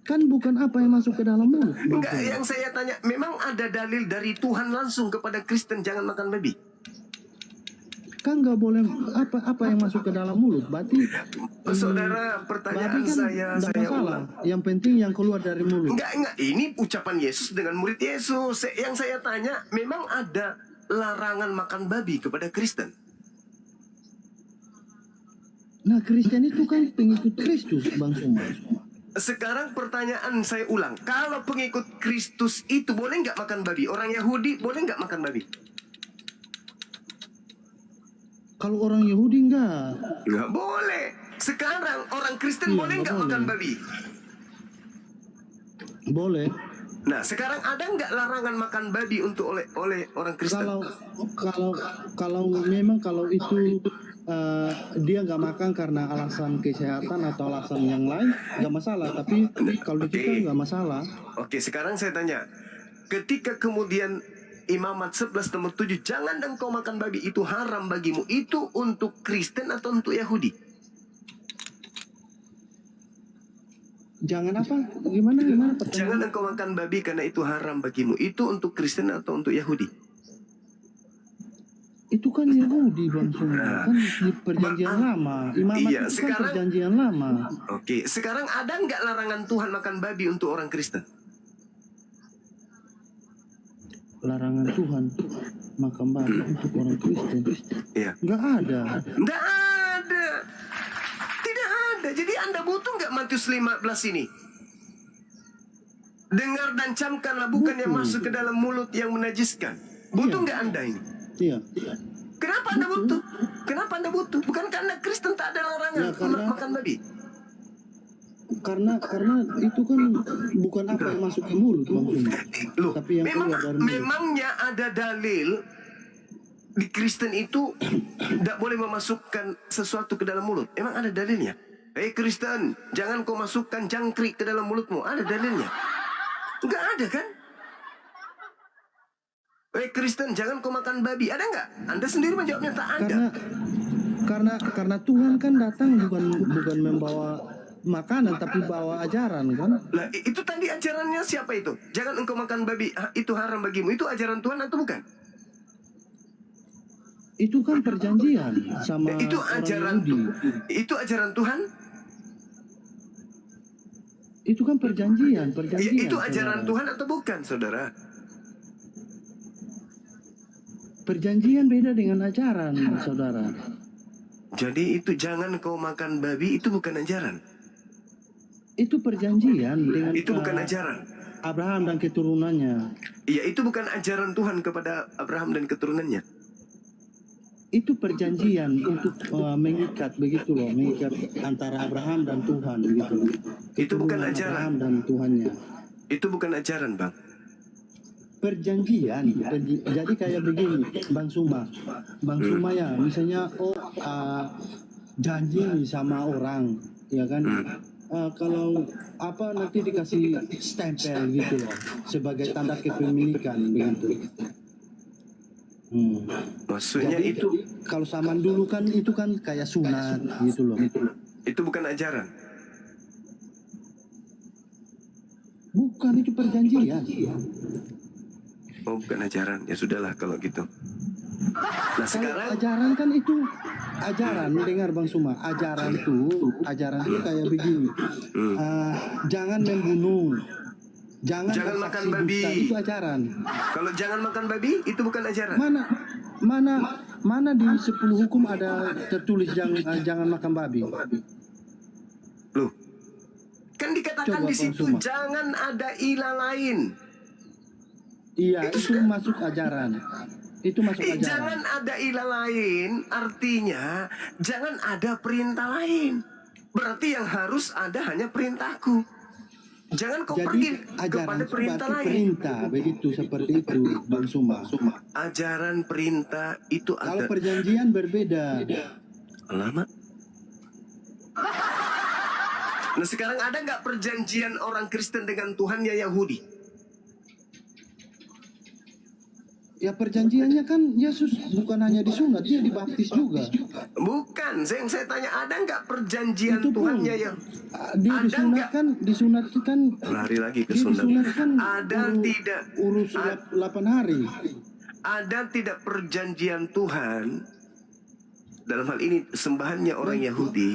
Kan bukan apa yang masuk ke dalam mulut. Bang Enggak, Suma. yang saya tanya, memang ada dalil dari Tuhan langsung kepada Kristen jangan makan babi. Kan nggak boleh apa yang masuk ke dalam mulut. Berarti Saudara, babi pertanyaan kan saya nggak masalah. ulang. Yang penting yang keluar dari mulut. Enggak, ini ucapan Yesus dengan murid Yesus. Yang saya tanya, memang ada larangan makan babi kepada Kristen? Nah, Kristen itu kan pengikut Kristus, Bang Suma. Sekarang pertanyaan saya ulang. Kalau pengikut Kristus itu boleh nggak makan babi? Orang Yahudi boleh nggak makan babi? Kalau orang Yahudi nggak. Nggak boleh. Sekarang orang Kristen Iya, boleh nggak nggak boleh. makan babi? Boleh. Nah, sekarang ada nggak larangan makan babi untuk oleh orang Kristen? Kalau memang kalau itu dia nggak makan karena alasan kesehatan atau alasan yang lain nggak masalah, tapi kalau di kita nggak masalah. Oke, sekarang saya tanya. Ketika kemudian Imamat 11 nomor 7, jangan engkau makan babi, itu haram bagimu. Itu untuk Kristen atau untuk Yahudi? Jangan apa? Gimana pertanyaan? Jangan engkau makan babi karena itu haram bagimu. Itu untuk Kristen atau untuk Yahudi? Itu kan Yahudi, Bang Suma, kan di perjanjian lama. Imamat Iya, itu kan sekarang- perjanjian lama. Oke, sekarang ada nggak larangan Tuhan makan babi untuk orang Kristen? Larangan Tuhan makan babi untuk orang Kristen. Iya. Nggak ada. Nggak ada. Tidak ada. Jadi Anda butuh nggak Matius 15 ini? Dengar dan camkanlah bukan yang masuk ke dalam mulut yang menajiskan. Butuh nggak Anda ini? Iya. Kenapa Anda butuh? Kenapa Anda butuh? Bukan karena Kristen tak ada larangan Ya, karena- makan babi. Karena itu kan bukan apa yang masuk ke mulut, Bang Suma. Loh, Tapi yang keluar dari mulut. memangnya ada dalil di Kristen itu tidak boleh memasukkan sesuatu ke dalam mulut. Emang ada dalilnya? Hei Kristen, jangan kau masukkan jangkrik ke dalam mulutmu. Ada dalilnya? Enggak ada kan? Hei Kristen, jangan kau makan babi. Ada nggak? Anda sendiri menjawabnya tak ada. Karena Tuhan kan datang bukan membawa makanan tapi bawa ajaran kan. Nah, itu tadi ajarannya siapa itu? Jangan engkau makan babi, itu haram bagimu. Itu ajaran Tuhan atau bukan? Itu kan perjanjian sama Itu orang ajaran Yahudi. itu ajaran Tuhan? Itu kan perjanjian, Ya, perjanjian. itu ajaran saudara. Tuhan atau bukan, saudara? Perjanjian beda dengan ajaran, saudara. Jadi itu jangan kau makan babi, itu bukan ajaran. Itu perjanjian dengan Itu bukan ajaran. Abraham dan keturunannya. Iya, itu bukan ajaran Tuhan kepada Abraham dan keturunannya. Itu perjanjian untuk mengikat begitu loh, mengikat antara Abraham dan Tuhan begitu loh. Itu bukan Keturunan ajaran. Abraham dan Tuhannya. Itu bukan ajaran, Bang. Perjanjian. Jadi kayak begini, Bang Suma. Bang Suma ya, misalnya janji nih sama orang, ya kan? Kalau apa nanti dikasih stempel gitu loh, sebagai tanda kepemilikan begitu. Maksudnya Jadi itu kalau zaman dulu kan itu kan kayak sunat gitu loh. itu bukan ajaran. Bukan, itu perjanjian. Oh, bukan ajaran. Ya sudahlah kalau gitu. Nah, Kalau sekarang ajaran kan itu ajaran, dengar Bang Suma, ajaran itu kayak begini. Jangan membunuh, jangan Jangan makan bersaksi babi. dusta, itu ajaran. kalau jangan makan babi, itu bukan ajaran. Mana di 10 hukum ada tertulis jangan makan babi. Loh, kan dikatakan Coba, di Bang situ Suma. jangan ada ilah lain. Iya, itu masuk ajaran. Itu masuk ajaran. Jangan ada ilah lain, artinya jangan ada perintah lain. Berarti yang harus ada hanya perintahku. Jangan kau pergi Jadi ajaran kepada itu perintah berarti lain. perintah, begitu seperti itu Bang Suma. Ajaran perintah itu Kalau ada. perjanjian berbeda. Lama. Nah, sekarang ada nggak perjanjian orang Kristen dengan Tuhannya Yahudi? Ya perjanjiannya kan Yesus bukan hanya disunat, dia dibaptis juga. Bukan, yang saya tanya, ada nggak perjanjian Itu pun Tuhannya yang dia ada nggak? disunatkan Lari lagi ke dia sunat. disunatkan Ada tidak? urus 8 hari. Ada tidak perjanjian Tuhan dalam hal ini sembahannya orang Yahudi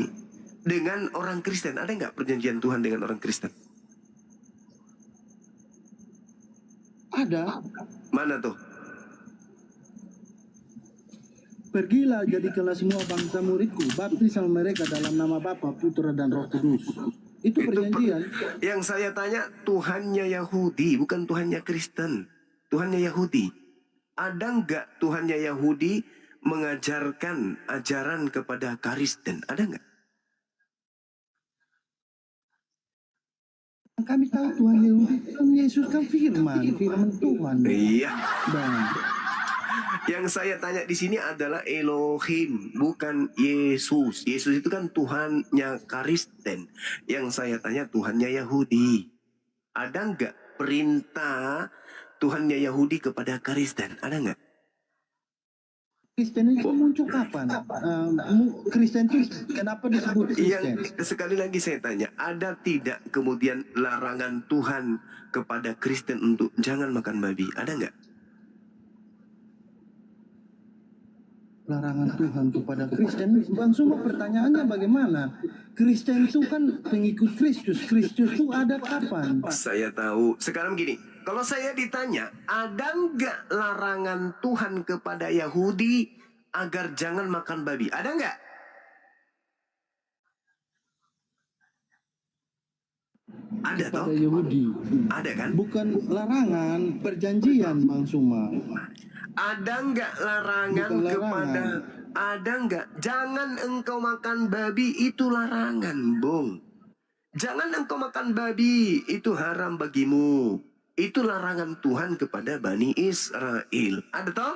dengan orang Kristen? Ada nggak perjanjian Tuhan dengan orang Kristen? Ada. Mana tuh? Pergilah jadikanlah semua bangsa muridku, baptis sama mereka dalam nama Bapa, Putra dan Roh Kudus. Itu perjanjian. Yang saya tanya Tuhannya Yahudi, bukan Tuhannya Kristen. Tuhannya Yahudi. Ada nggak Tuhannya Yahudi mengajarkan ajaran kepada Kristen? Ada nggak? Kami tahu Tuhan Yahudi, Tuhan Yesus kan firman Tuhan. Iya. Dan Yang saya tanya di sini adalah Elohim, bukan Yesus. Yesus itu kan Tuhannya Kristen. Yang saya tanya Tuhannya Yahudi. Ada nggak perintah Tuhannya Yahudi kepada Kristen? Ada nggak? Kristen itu muncul kapan? Kristen itu kenapa disebut Kristen? Yang sekali lagi saya tanya, ada tidak kemudian larangan Tuhan kepada Kristen untuk jangan makan babi? Ada nggak? Larangan Tuhan kepada Kristen. Bang Suma, pertanyaannya bagaimana? Kristen itu kan pengikut Kristus. Kristus itu ada kapan? Saya tahu. Sekarang gini, kalau saya ditanya, ada nggak larangan Tuhan kepada Yahudi agar jangan makan babi? Ada nggak? Ada toh? Pada Yahudi. Ada kan? Bukan larangan, perjanjian Bang Suma. Ada nggak larangan Bukan larangan. kepada? Ada nggak? Jangan engkau makan babi, itu larangan, Bung. Jangan engkau makan babi, itu haram bagimu. Itu larangan Tuhan kepada Bani Israel. Ada toh?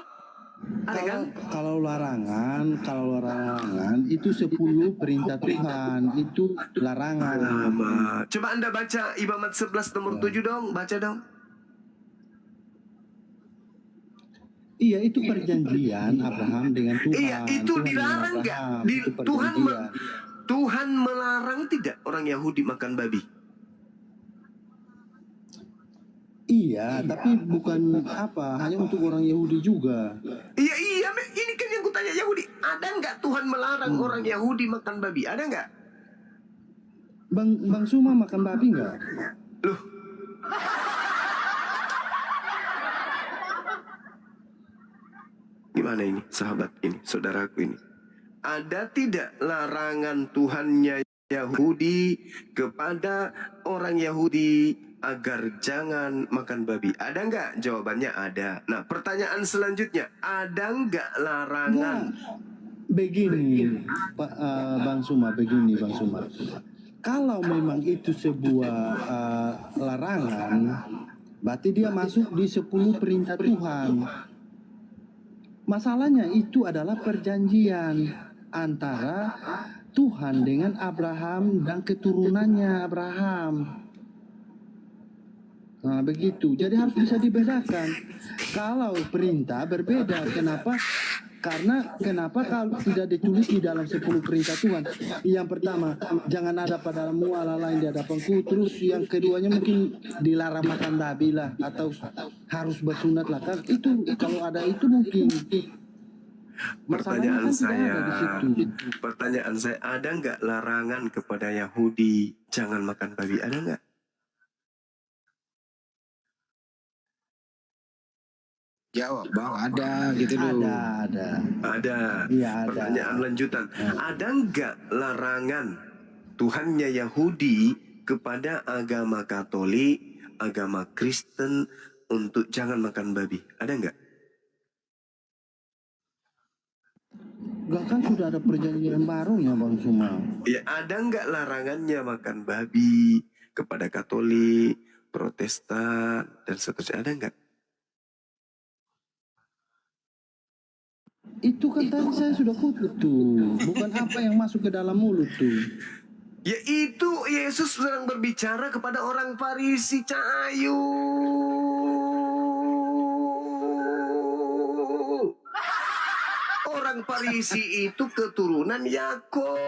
Ada kan? Kalau larangan itu 10 perintah Tuhan, itu larangan. Alamak. Coba Anda baca Ibamat 11 nomor 7 dong, baca dong. Iya, itu perjanjian Abraham dengan Tuhan. Iya, itu Tuhan dilarang dengan nggak? Abraham, Di, itu Tuhan perjanjian. Tuhan melarang tidak orang Yahudi makan babi? Iya, tapi bukan hanya untuk orang Yahudi juga. Iya, Ya iya, ini kan yang kutanya Yahudi. Ada nggak Tuhan melarang orang Yahudi makan babi? Ada nggak? Bang Suma makan babi nggak? Loh, gimana ini sahabat ini, saudaraku ini? Ada tidak larangan Tuhannya Yahudi kepada orang Yahudi agar jangan makan babi? Ada nggak? Jawabannya ada. Nah, pertanyaan selanjutnya, ada nggak larangan? Begini, Pak Bang Suma, begini Bang Suma. Kalau memang itu sebuah larangan, berarti dia masuk di 10 perintah Tuhan. Masalahnya itu adalah perjanjian antara Tuhan dengan Abraham dan keturunannya Abraham. Nah, begitu. Jadi harus bisa dibedakan. Kalau perintah berbeda, kenapa? Kenapa kalau tidak ditulis di dalam 10 perintah Tuhan? Yang pertama, jangan ada padamu Allah lain di hadapanku. Terus yang keduanya mungkin dilarang makan babi lah, atau harus bersunat lah. Kan itu kalau ada itu mungkin. Pertanyaan Masalahnya kan tidak ada di situ. pertanyaan saya, ada nggak larangan kepada Yahudi jangan makan babi? Ada nggak? Jawab bang, ada gitu loh. Ada. Ada. Iya, ada. Pertanyaan lanjutan, ada nggak larangan Tuhannya Yahudi kepada agama Katolik, agama Kristen untuk jangan makan babi? Ada nggak? Gak kan sudah ada perjanjian baru ya Bang Suma. Ya, ada nggak larangannya makan babi kepada Katolik, Protestan, dan seterusnya? Ada nggak? Itu kan tadi saya sudah kutip tuh. Bukan apa yang masuk ke dalam mulut tuh. Ya itu Yesus sedang berbicara kepada orang Farisi, Cahayu. Orang Farisi itu keturunan Yakub.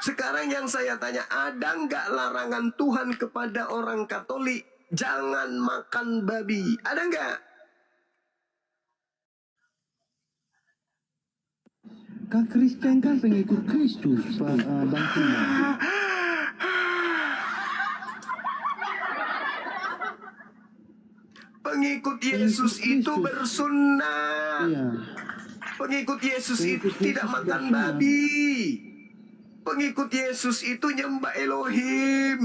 Sekarang yang saya tanya, ada nggak larangan Tuhan kepada orang Katolik jangan makan babi? Ada nggak? Kan Kristen kan pengikut Kristus, Pak Bang Suma. Pengikut Yesus itu bersunnah. Iya. Pengikut Yesus itu Pengikut tidak Yesus makan bersunnah. babi. Pengikut Yesus itu nyembah Elohim.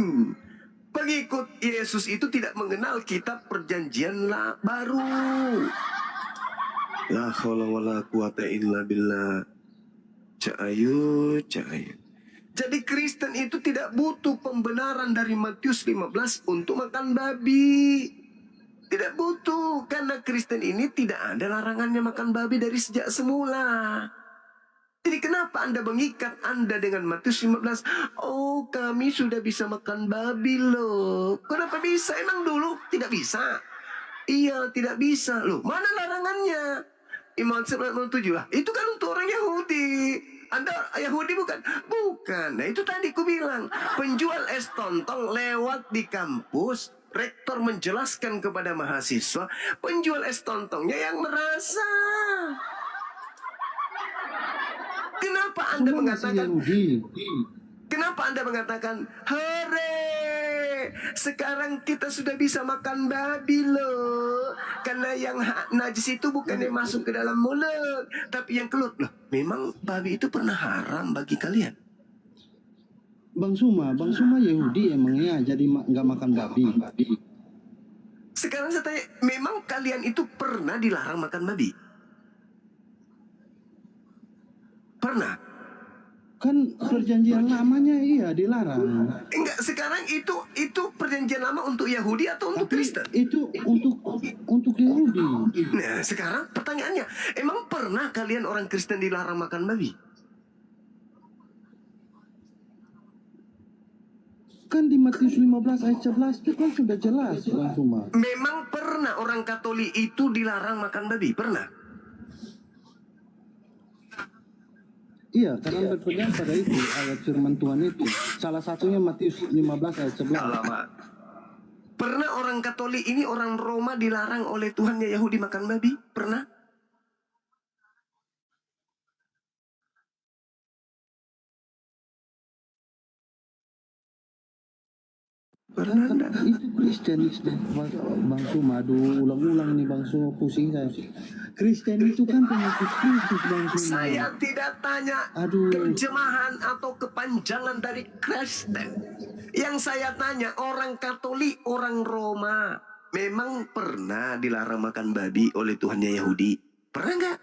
Pengikut Yesus itu tidak mengenal kitab perjanjian baru. La haula wala quwata illa billah. Cahayu. Jadi Kristen itu tidak butuh pembenaran dari Matius 15 untuk makan babi. Tidak butuh, karena Kristen ini tidak ada larangannya makan babi dari sejak semula. Jadi kenapa Anda mengikat Anda dengan Matius 15? Oh, kami sudah bisa makan babi loh. Kenapa bisa? Emang dulu tidak bisa? Iya, tidak bisa loh. Mana larangannya? Iman 97 lah. Itu kan untuk orang Yahudi. Anda Yahudi bukan? Bukan. Nah itu tadi ku bilang. Penjual es tontong lewat di kampus. Rektor menjelaskan kepada mahasiswa. Penjual es tontongnya yang merasa. Kenapa Anda Semua masih mengatakan? Yahudi. Kenapa Anda mengatakan, hore, sekarang kita sudah bisa makan babi loh. Karena yang najis itu bukan yang masuk ke dalam mulut, tapi yang keluar. Loh, memang babi itu pernah haram bagi kalian? Bang Suma Yahudi emangnya jadi nggak makan babi. Sekarang saya tanya, memang kalian itu pernah dilarang makan babi? Pernah? Kan perjanjian lamanya iya dilarang. Enggak, sekarang itu perjanjian lama untuk Yahudi atau untuk Kristen? Itu untuk Yahudi. Nah, sekarang pertanyaannya, emang pernah kalian orang Kristen dilarang makan babi? Kan di Matius 15 ayat 11 itu kan sudah jelas Bang Suma. Memang pernah orang Katolik itu dilarang makan babi? Pernah? Iya, karena berpegang pada itu ayat firman Tuhan itu. Salah satunya Matius 15 ayat 11. Alamak. Pernah orang orang Katolik ini, orang Roma dilarang oleh Tuhannya Yahudi makan babi? Pernah? Pernah enggak? Itu Kristen, Bang Suma. Aduh, ulang-ulang nih Bang Suma, pusing saya. Kristen itu kan pengikut Kristus, Bang Suma. Saya tidak tanya terjemahan atau kepanjangan dari Kristen. Yang saya tanya, orang Katolik, orang Roma, memang pernah dilarang makan babi oleh Tuhannya Yahudi? Pernah nggak?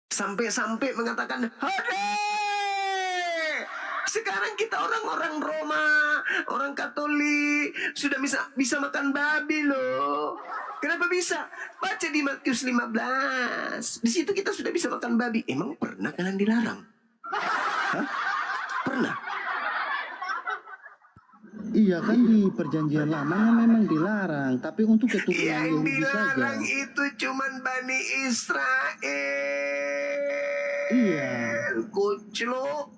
Sampai-sampai mengatakan, "Hore! Sekarang kita orang-orang Roma, orang Katolik, sudah bisa makan babi loh." Kenapa bisa? Baca di Matius 15. Di situ kita sudah bisa makan babi. Emang pernah kalian dilarang? Hah? Pernah? Iya kan di perjanjian lamanya memang dilarang, tapi untuk keturunan Yang Yahudi dilarang saja. itu cuman Bani Israel. Iya. Kucluk.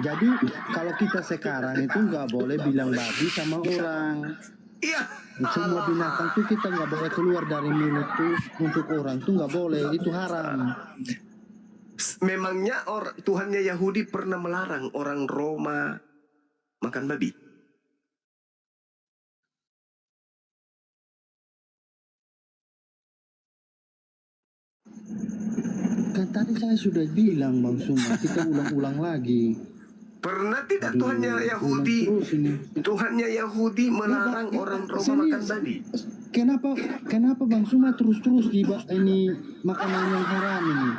Jadi kalau kita sekarang itu nggak boleh bilang babi sama orang. Iya. Semua binatang tuh kita nggak boleh keluar dari mulut tuh untuk orang tuh nggak boleh, itu haram. Memangnya Tuhannya Yahudi pernah melarang orang Roma makan babi? Kan tadi saya sudah bilang Bang Suma, kita ulang-ulang lagi. Pernah tidak Tuhannya Yahudi melarang orang Roma makan babi? Kenapa Bang Suma terus-terus ini makanan yang haram ini?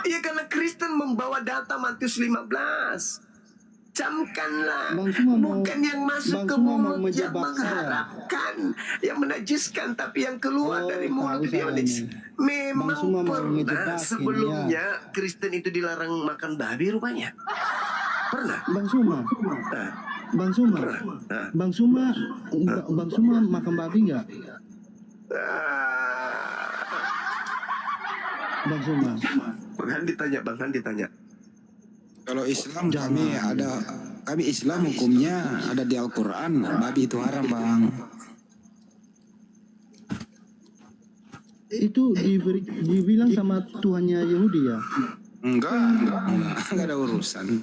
Iya, karena Kristen membawa data Matius 15. Camkanlah, Bang Suma bukan yang masuk ke mau mulut yang menjebak saya. mengharapkan, yang menajiskan, tapi yang keluar dari mulut tahu Dionis. saya. Memang Bang Suma mau pernah ngejebakin, sebelumnya Kristen itu dilarang makan babi rupanya. Pernah? Bang Suma, Nah, Bang Suma, Nah. Bang Suma makan babi nggak? Bang Suma. Bang Han ditanya. Kalau Islam kami Islam hukumnya ada di Al-Quran, babi itu haram Bang. Itu dibilang sama Tuhannya Yahudi ya? Enggak ada urusan.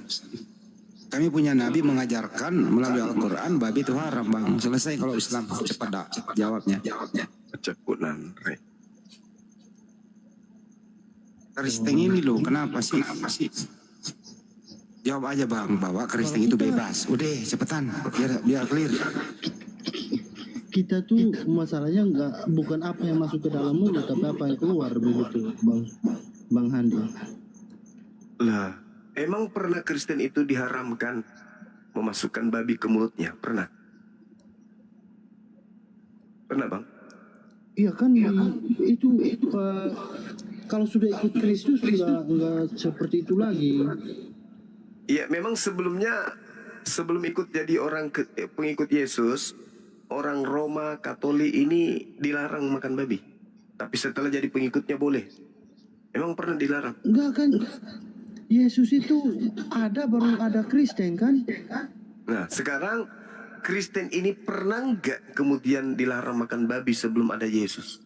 Kami punya Nabi mengajarkan melalui Al-Quran babi itu haram Bang. Selesai kalau Islam, cepat dah jawabnya. Cepunan. Kristen ini loh, kenapa sih? Jawab aja Bang, bahwa Kristen itu bebas. Udah, cepetan, biar clear. Kita tuh masalahnya bukan apa yang masuk ke dalam mulut, tapi apa yang keluar begitu, Bang Handi. Lah, emang pernah Kristen itu diharamkan memasukkan babi ke mulutnya? Pernah? Pernah Bang? Iya kan, itu kalau sudah ikut Kristus nggak seperti itu lagi. Iya, memang sebelum ikut jadi pengikut Yesus, orang Roma Katolik ini dilarang makan babi. Tapi setelah jadi pengikutnya boleh. Emang pernah dilarang? Enggak kan, Yesus itu baru ada Kristen kan? Nah, sekarang Kristen ini pernah nggak kemudian dilarang makan babi sebelum ada Yesus?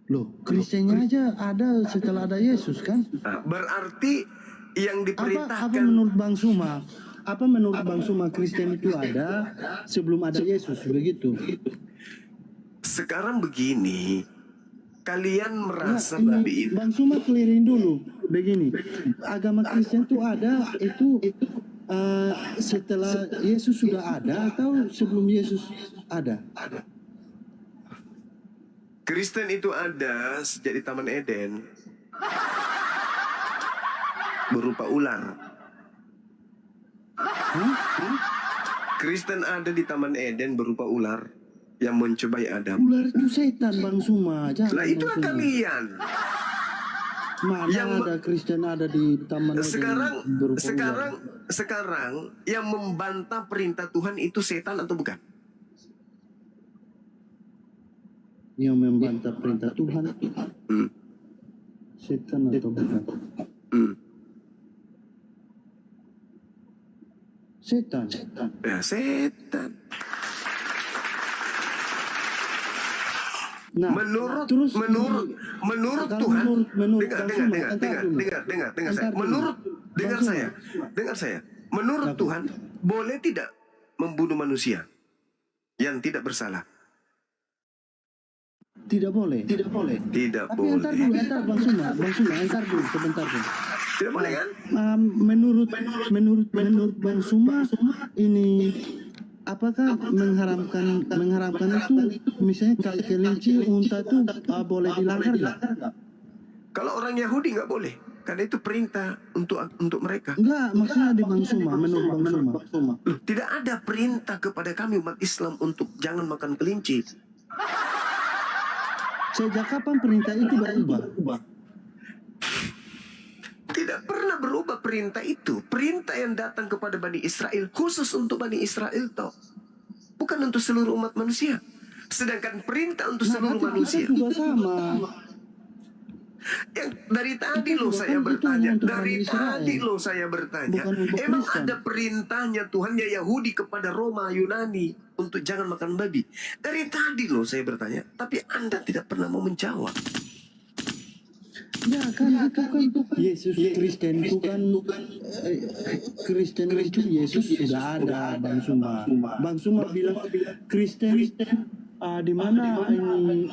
Loh, Kristennya aja ada setelah ada Yesus kan? Nah, berarti yang diperintahkan Apa menurut Bang Suma? Apa menurut Bang Suma Kristen itu ada sebelum ada Yesus begitu? Sekarang begini, kalian merasa babi itu Bang Suma clearin dulu begini. Agama Kristen itu ada setelah Yesus sudah ada atau sebelum Yesus ada? Kristen itu ada sejak di Taman Eden berupa ular. Kristen ada di Taman Eden berupa ular yang mencobai Adam. Ular itu setan Bang Suma. Lah itulah kalian. Mana ada Kristen ada di Taman Eden berupa ular? Sekarang yang membantah perintah Tuhan itu setan atau bukan? Yang membantah perintah Tuhan. setan atau bukan? Setan. Ya, setan. Nah, menurut terus menurut kalau Tuhan, menurut dengar Bang Suma, dengar saya. Dengar saya. Menurut Tuhan, boleh tidak membunuh manusia yang tidak bersalah? Tidak boleh. Tidak Tapi boleh. entar Bang Suma, entar dulu, sebentar dulu. Tidak boleh kan? Menurut Bang Suma ini apakah mengharamkan itu misalnya kelinci unta itu boleh dilanggar nggak? Kalau orang Yahudi nggak boleh, karena itu perintah untuk mereka. Enggak, maksudnya di Bang Suma, menurut Bang Suma. Loh, tidak ada perintah kepada kami umat Islam untuk jangan makan kelinci. Sejak kapan perintah itu berubah? Tidak pernah berubah perintah itu. Perintah yang datang kepada Bani Israel khusus untuk Bani Israel toh. Bukan untuk seluruh umat manusia. Sedangkan perintah untuk seluruh manusia juga sama. Yang dari tadi loh saya bertanya. Dari tadi loh saya bertanya. Emang ada perintahnya Tuhannya Yahudi kepada Roma Yunani untuk jangan makan babi. Dari tadi loh saya bertanya. Tapi Anda tidak pernah mau menjawab. Ya kan itu kan Yesus Kristen itu kan Kristen itu Yesus sudah ada Bang Suma. Bang Suma bilang Kristen di mana ini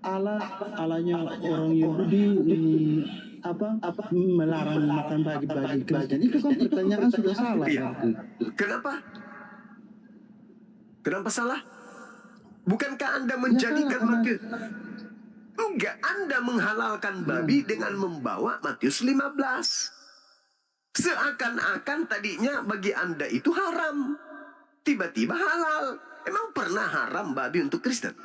Allahnya orang Yahudi ini apa melarang makan bagi Kristen. Itu kan pertanyaan sudah salah. Iya. Kenapa salah? Bukankah Anda menjadikan Matius? Enggak, Anda menghalalkan babi dengan membawa Matius 15. Seakan-akan tadinya bagi Anda itu haram. Tiba-tiba halal. Emang pernah haram babi untuk Kristen?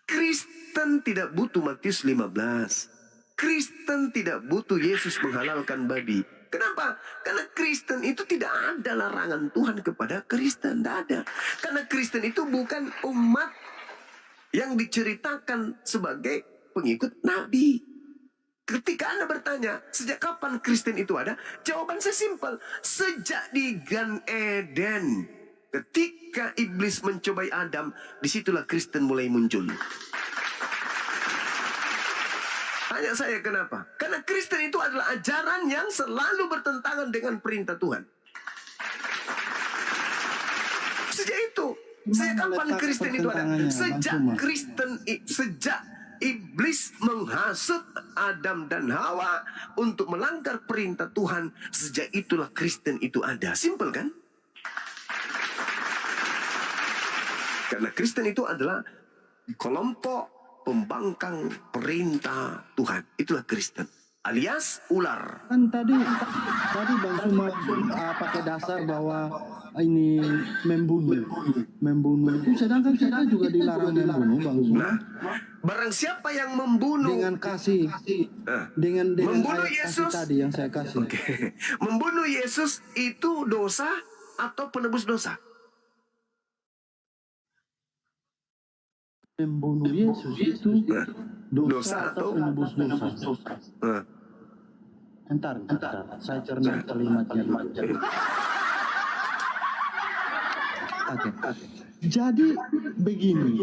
Kristen tidak butuh Matius 15. Kristen tidak butuh Yesus menghalalkan babi. Kenapa? Karena Kristen itu tidak ada larangan Tuhan kepada Kristen. Tidak ada. Karena Kristen itu bukan umat yang diceritakan sebagai pengikut Nabi. Ketika Anda bertanya, sejak kapan Kristen itu ada? Jawaban saya simpel. Sejak di Gan Eden. Ketika iblis mencobai Adam, disitulah Kristen mulai muncul. Tanya saya kenapa? Karena Kristen itu adalah ajaran yang selalu bertentangan dengan perintah Tuhan. Sejak itu. Sejak kapan Kristen itu ada? Sejak iblis menghasut Adam dan Hawa untuk melanggar perintah Tuhan. Sejak itulah Kristen itu ada. Simpel kan? Karena Kristen itu adalah kelompok pembangkang perintah Tuhan. Itulah Kristen. Alias ular. Kan tadi Bang Suma pakai dasar bahwa ini membunuh. Sedangkan kita juga dilarang membunuh, Bang Suma. Nah, barang siapa yang membunuh dengan kasih, dengan membunuh ayat Yesus kasih tadi yang saya kasih. Okay. Membunuh Yesus itu dosa atau penebus dosa? Membunuh Yesus itu dosa atau penebus dosa. Entar. Saya cerna kalimatnya. Oke. Jadi begini,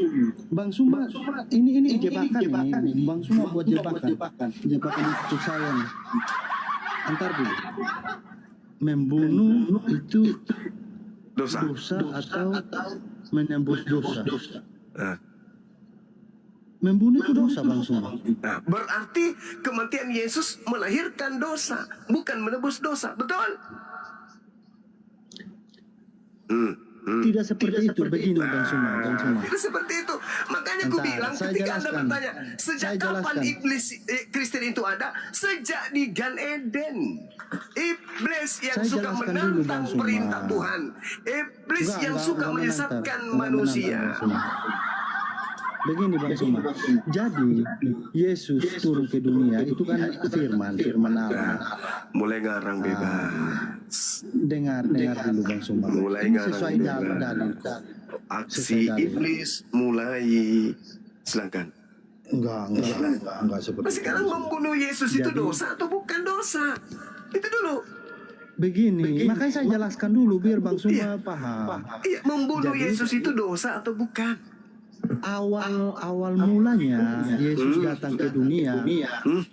Bang Suma, ini jebakan ini. Bang Suma buat jebakan untuk saya nih. Entar dulu. Membunuh itu dosa atau menembus dosa. Membunuh itu dosa, Bang Suma. Nah, berarti kematian Yesus melahirkan dosa, bukan menebus dosa, betul? Tidak seperti itu, begini Bang Suma. Tidak seperti itu. Makanya aku bilang ketika Anda bertanya, sejak kapan iblis Kristen itu ada? Sejak di Gan Eden. Iblis yang suka menentang perintah Tuhan. Iblis yang suka menyesatkan manusia. Begini Bang Suma, jadi Yesus turun ke dunia itu kan firman Allah. Mulai ngarang bebas. Dengar dulu Bang Suma. Mulai ini ngarang sesuai bebas. dalil. Aksi iblis mulai Silakan. Enggak seperti Nah, sekarang membunuh Yesus itu dosa atau bukan dosa? Itu dulu. Begini, makanya saya jelaskan dulu biar Bang Suma paham. Iya, membunuh Yesus itu dosa atau bukan? Awal mulanya Yesus datang ke dunia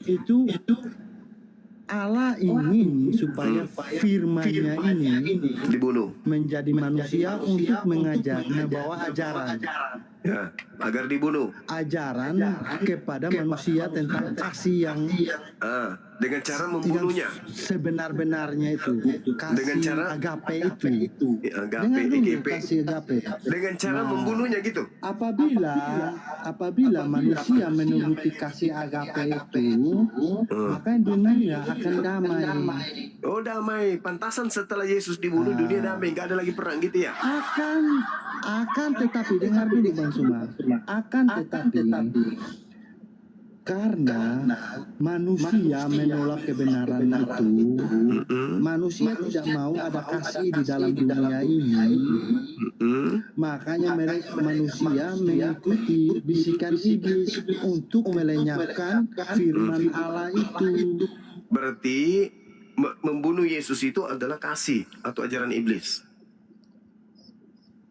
itu Allah ingin supaya firman-Nya ini Dibunuh. menjadi manusia untuk mengajarnya bahwa ajaran Ya, agar dibunuh. ajaran kepada manusia tentang kasih yang Dengan cara membunuhnya. sebenar-benarnya itu, Dengan kasih cara agape itu. Ya, agape, Dengar dulu, EGP. kasih agape. Dengan cara membunuhnya gitu. Apabila manusia menuruti kasih agape itu, maka dunia akan damai. Oh, damai. Pantasan setelah Yesus dibunuh dunia damai, nggak ada lagi perang gitu ya? Akan tetapi dengar dulu Bang Suma. Akan tetapi karena manusia menolak kebenaran itu, manusia tidak mau ada kasih di dalam dunia ini, makanya manusia mengikuti bisikan iblis untuk melenyapkan firman Allah itu. Berarti membunuh Yesus itu adalah kasih atau ajaran iblis.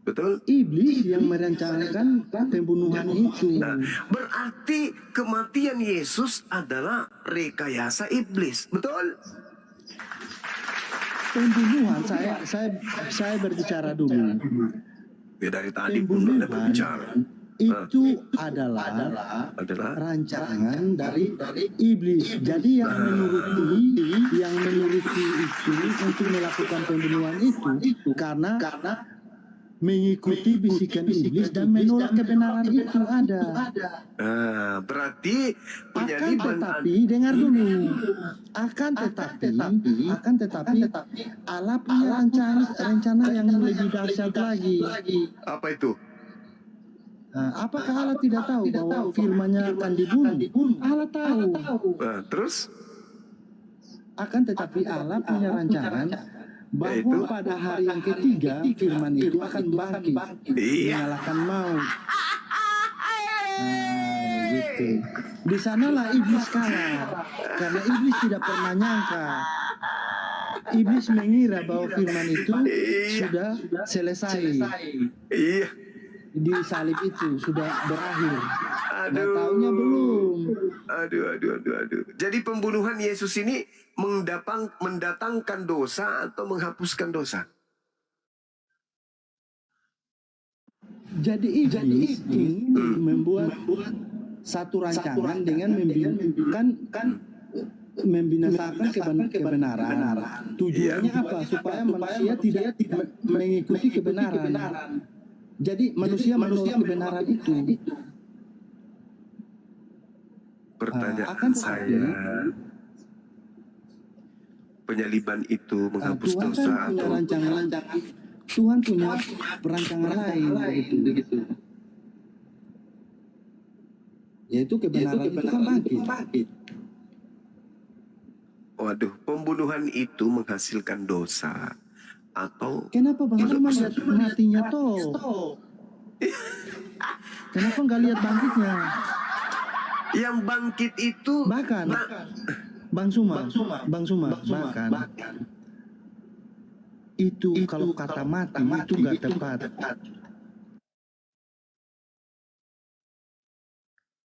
Betul? Iblis yang merencanakan pembunuhan itu. Nah, berarti kematian Yesus adalah rekayasa iblis. Betul? Pembunuhan, saya berbicara dulu. Ya, dari tadi belum ada berbicara. Itu adalah rancangan dari iblis. Jadi yang menuruti itu untuk melakukan pembunuhan itu karena mengikuti bisikan iblis dan menolak kebenaran itu ada. Berarti akan tetapi dengar dulu. Akan tetapi Allah punya rencana yang lebih dahsyat lagi. Apa itu? Apakah Allah tidak tahu bahwa firman-Nya akan dibunuh? Allah tahu. Terus? Akan tetapi Allah punya rancangan bahwa pada hari yang ketiga firman itu akan bangkit mengalahkan maut. Gitu. Di sanalah iblis kalah karena iblis tidak pernah nyangka. Iblis mengira bahwa firman itu sudah selesai. Iya. Di salib itu sudah berakhir. Nah, taunya belum. Aduh. Jadi pembunuhan Yesus ini mendatangkan dosa atau menghapuskan dosa? Jadi iblis ingin membuat satu rancangan dengan membinasakan kebenaran. Tujuannya apa? Supaya manusia tidak mengikuti kebenaran. Jadi manusia kebenaran itu. Pertanyaan saya, penyaliban itu menghapus Tuhan dosa kan punya atau rancangan. Tuhan punya perancangan lain begitu. Yaitu kebenaran itu kan bangkit. Waduh, pembunuhan itu menghasilkan dosa atau Kenapa Bang Suma lihat matinya toh? Kenapa nggak lihat bangkitnya? yang bangkit itu Bahkan Bang Suma, bahkan itu kalau kata mati itu nggak tepat.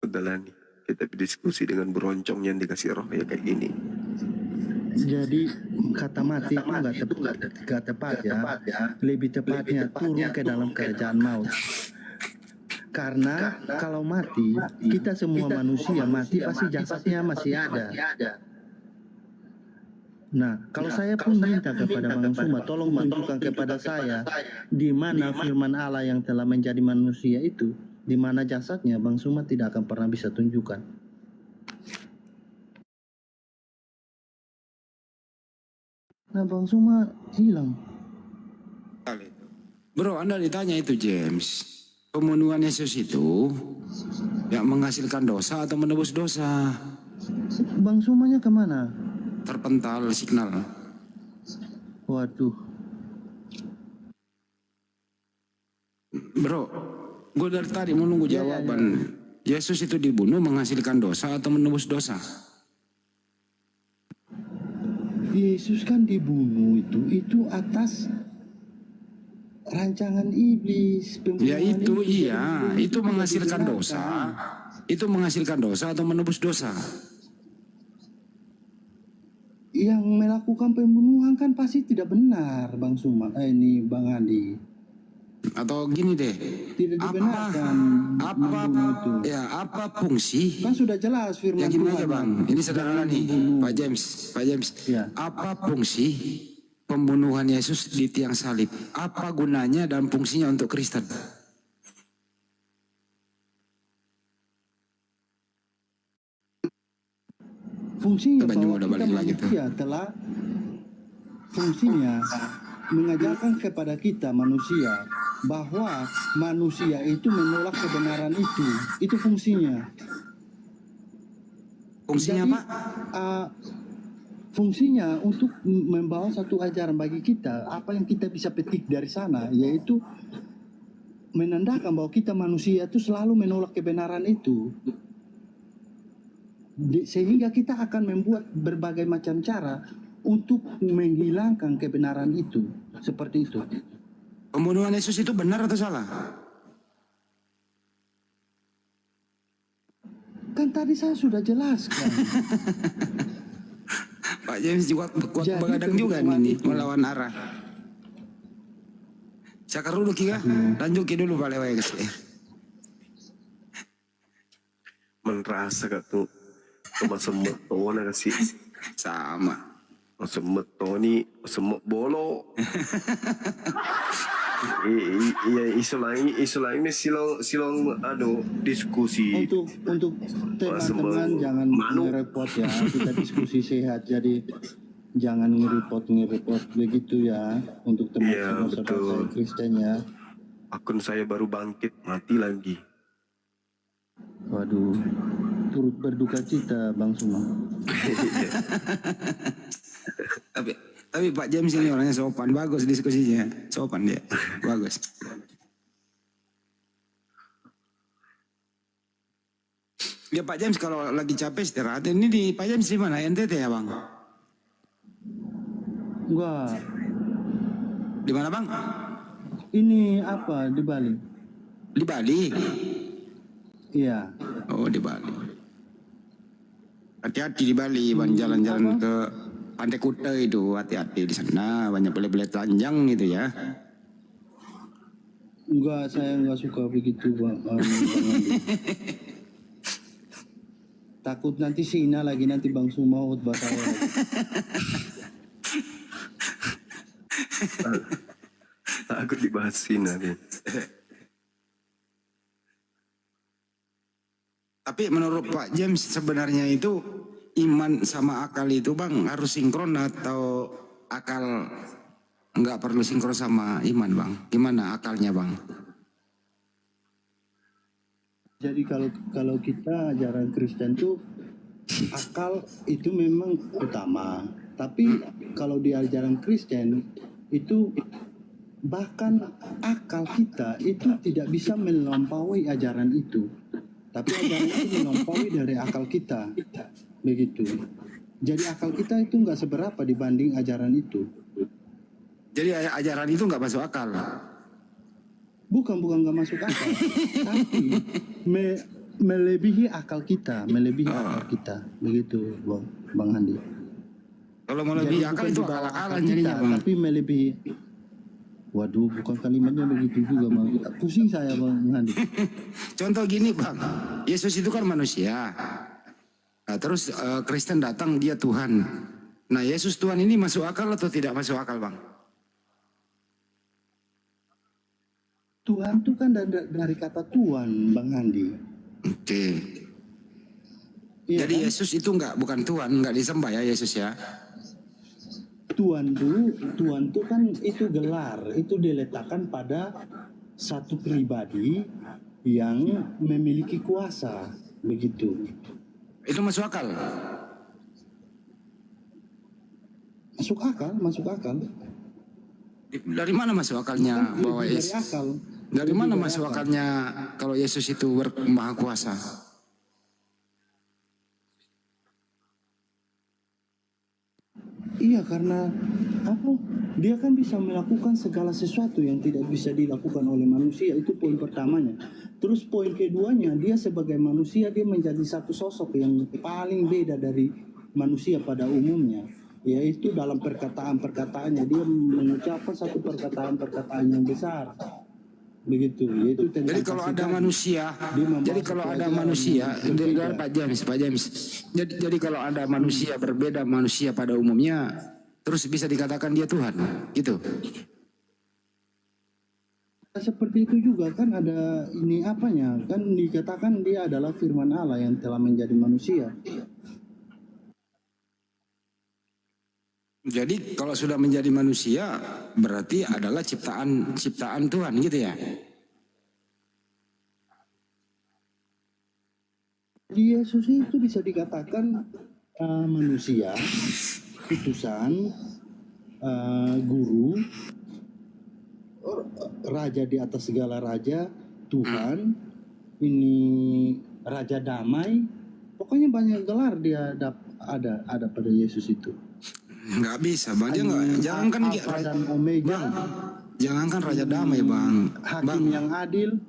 Udahlah nih, kita berdiskusi dengan beroncong yang dikasih roh ya kayak gini. Jadi kata mati itu nggak tepat ya. Lebih tepatnya turun ke dalam kerajaan maut. Karena kalau mati, kita semua manusia mati pasti jasadnya masih ada. Nah, kalau saya pun minta kepada Bang Suma, tolong tunjukkan kepada saya di mana firman Allah yang telah menjadi manusia itu, di mana jasadnya, Bang Suma tidak akan pernah bisa tunjukkan. Nah, Bang Suma hilang. Bro, Anda ditanya itu James. Pembunuhan Yesus itu yang menghasilkan dosa atau menebus dosa? Bang Sumanya kemana? Terpental signal. Waduh. Bro, gue dari tadi mau nunggu jawaban. Yesus itu dibunuh menghasilkan dosa atau menebus dosa? Yesus kan dibunuh itu atas rancangan iblis. Ya Pembunuhan itu iblis. iya, Jadi itu tidak menghasilkan dibenarkan. dosa. Itu menghasilkan dosa atau menebus dosa? Yang melakukan pembunuhan kan pasti tidak benar, Bang Suma. Ini Bang Andi. Atau gini deh, Tidak dibenarkan membunuh itu. apa fungsi? Kan sudah jelas firman Ya gini Tuhan. aja bang, ini sederhana nih, Pak James. Ya. Apa fungsi pembunuhan Yesus di tiang salib? Apa gunanya dan fungsinya untuk Kristen? Fungsinya Coba bahwa udah kita balik lagi tuh. manusia telah fungsinya mengajarkan kepada kita manusia bahwa manusia itu menolak kebenaran itu. Itu fungsinya. Fungsinya Jadi, apa? Fungsinya untuk membawa satu ajaran bagi kita. Apa yang kita bisa petik dari sana, yaitu menandakan bahwa kita manusia itu selalu menolak kebenaran itu. Sehingga kita akan membuat berbagai macam cara untuk menghilangkan kebenaran itu. Seperti itu. Pembunuhan Yesus itu benar atau salah? Kan tadi saya sudah jelaskan. Pak James juga kuat Jadi, begadang juga pembunuhan nih itu. melawan arah. Cakar dulu Kika, lanjut dulu Pak Lewai guys. Merasa gak tuh cuma semetona kasih Sama. semetoni semet bolo. Isu lain ini silong diskusi. Untuk teman-teman jangan ngerepot ya, kita diskusi sehat. Jadi jangan ngerepot begitu ya untuk Iya, teman-teman saudara betul. saya Kristen ya. Akun saya baru bangkit, mati lagi. Waduh, turut berduka cita Bang Suma. Tapi Pak James ini orangnya sopan, bagus diskusinya, sopan dia, bagus. Ya Pak James kalau lagi capek istirahat, ini di Pak James di mana? NTT ya bang? Enggak, Di mana bang? ini apa di Bali? Di Bali. Iya. Oh di Bali. Hati-hati di Bali, bang jalan-jalan ke Pantai Kuta itu, hati-hati di sana, banyak beli-beli telanjang gitu ya. Enggak, saya enggak suka begitu Bang Andi. Takut nanti Sina lagi, nanti Bang Suma khotbah saya lagi. Takut dibahasin nanti. Tapi menurut Pak James sebenarnya itu iman sama akal itu bang harus sinkron atau akal nggak perlu sinkron sama iman bang? Gimana akalnya bang? Jadi kalau kita ajaran Kristen tuh akal itu memang utama. Tapi kalau di ajaran Kristen itu bahkan akal kita itu tidak bisa melampaui ajaran itu. Tapi ajaran itu melampaui dari akal kita. Begitu. Jadi akal kita itu nggak seberapa dibanding ajaran itu. Jadi ajaran itu nggak masuk akal. Bukan nggak masuk akal, tapi melebihi akal kita, akal kita, begitu, Bang Andi. Kalau melebihi Jadi akal bukan itu di bawah akal-akalan kita, jadinya bang. tapi melebihi. Waduh, bukan kalimatnya begitu juga, Bang. Pusing saya, Bang Andi. Contoh gini bang, Yesus itu kan manusia. Nah, terus Kristen datang dia Tuhan. Nah Yesus Tuhan ini masuk akal atau tidak masuk akal bang? Tuhan itu kan dari kata Tuhan, Bang Andi. Oke. Iya Jadi kan? Yesus itu bukan Tuhan, nggak disembah ya Yesus ya? Tuhan tuh kan itu gelar, itu diletakkan pada satu pribadi yang memiliki kuasa, begitu. Itu masuk akal? Masuk akal. Dari mana masuk akalnya Kan bahwa lebih dari Yesus? akal. Dari mana masuk akalnya kalau Yesus itu maha kuasa? Iya, karena apa? Dia kan bisa melakukan segala sesuatu yang tidak bisa dilakukan oleh manusia. Itu poin pertamanya. Terus poin keduanya, dia sebagai manusia dia menjadi satu sosok yang paling beda dari manusia pada umumnya. Yaitu dalam perkataan-perkataannya dia mengucapkan satu perkataan-perkataan yang besar. Begitu, yaitu tentang Jadi kalau kasih ada kasih. manusia, Dia membahas jadi kalau ada pelajaran manusia, yang berbeda. Pak James, jadi kalau ada manusia berbeda manusia pada umumnya, terus bisa dikatakan dia Tuhan, gitu. Seperti itu juga kan ada ini apanya, kan dikatakan dia adalah firman Allah yang telah menjadi manusia. Jadi kalau sudah menjadi manusia berarti adalah ciptaan Tuhan gitu ya. Yesus itu bisa dikatakan manusia, utusan, guru, raja di atas segala raja, Tuhan, ini raja damai. Pokoknya banyak gelar dia ada pada Yesus itu. Nggak bisa bang, dia nggak, jangankan Alfa dan Omega, jangankan raja damai bang, hakim yang adil.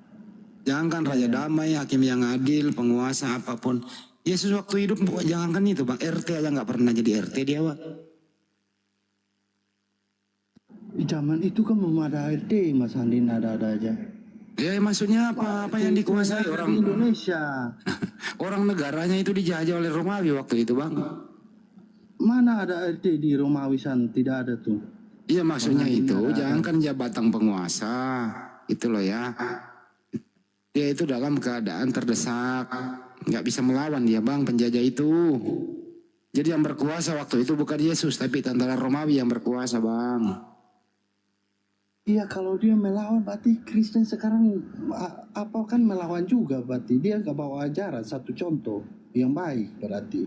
jangankan raja damai, hakim yang adil, penguasa apapun. Yesus waktu hidup jangankan itu bang, RT aja nggak pernah jadi RT dia bang. Di zaman itu kan belum ada RT, Mas Andin, ada aja. Ya maksudnya apa yang dikuasai Di orang Indonesia. orang negaranya itu dijajah oleh Romawi waktu itu bang. Mana ada RT di Romawi sana? Tidak ada tuh. Iya maksudnya itu ada. jangankan jabatan penguasa itu loh ya. Dia itu dalam keadaan terdesak, nggak bisa melawan dia bang penjajah itu. Jadi yang berkuasa waktu itu bukan Yesus tapi tentara Romawi yang berkuasa bang. Iya, kalau dia melawan berarti Kristen sekarang apa kan melawan juga berarti dia nggak bawa ajaran. Satu contoh yang baik berarti.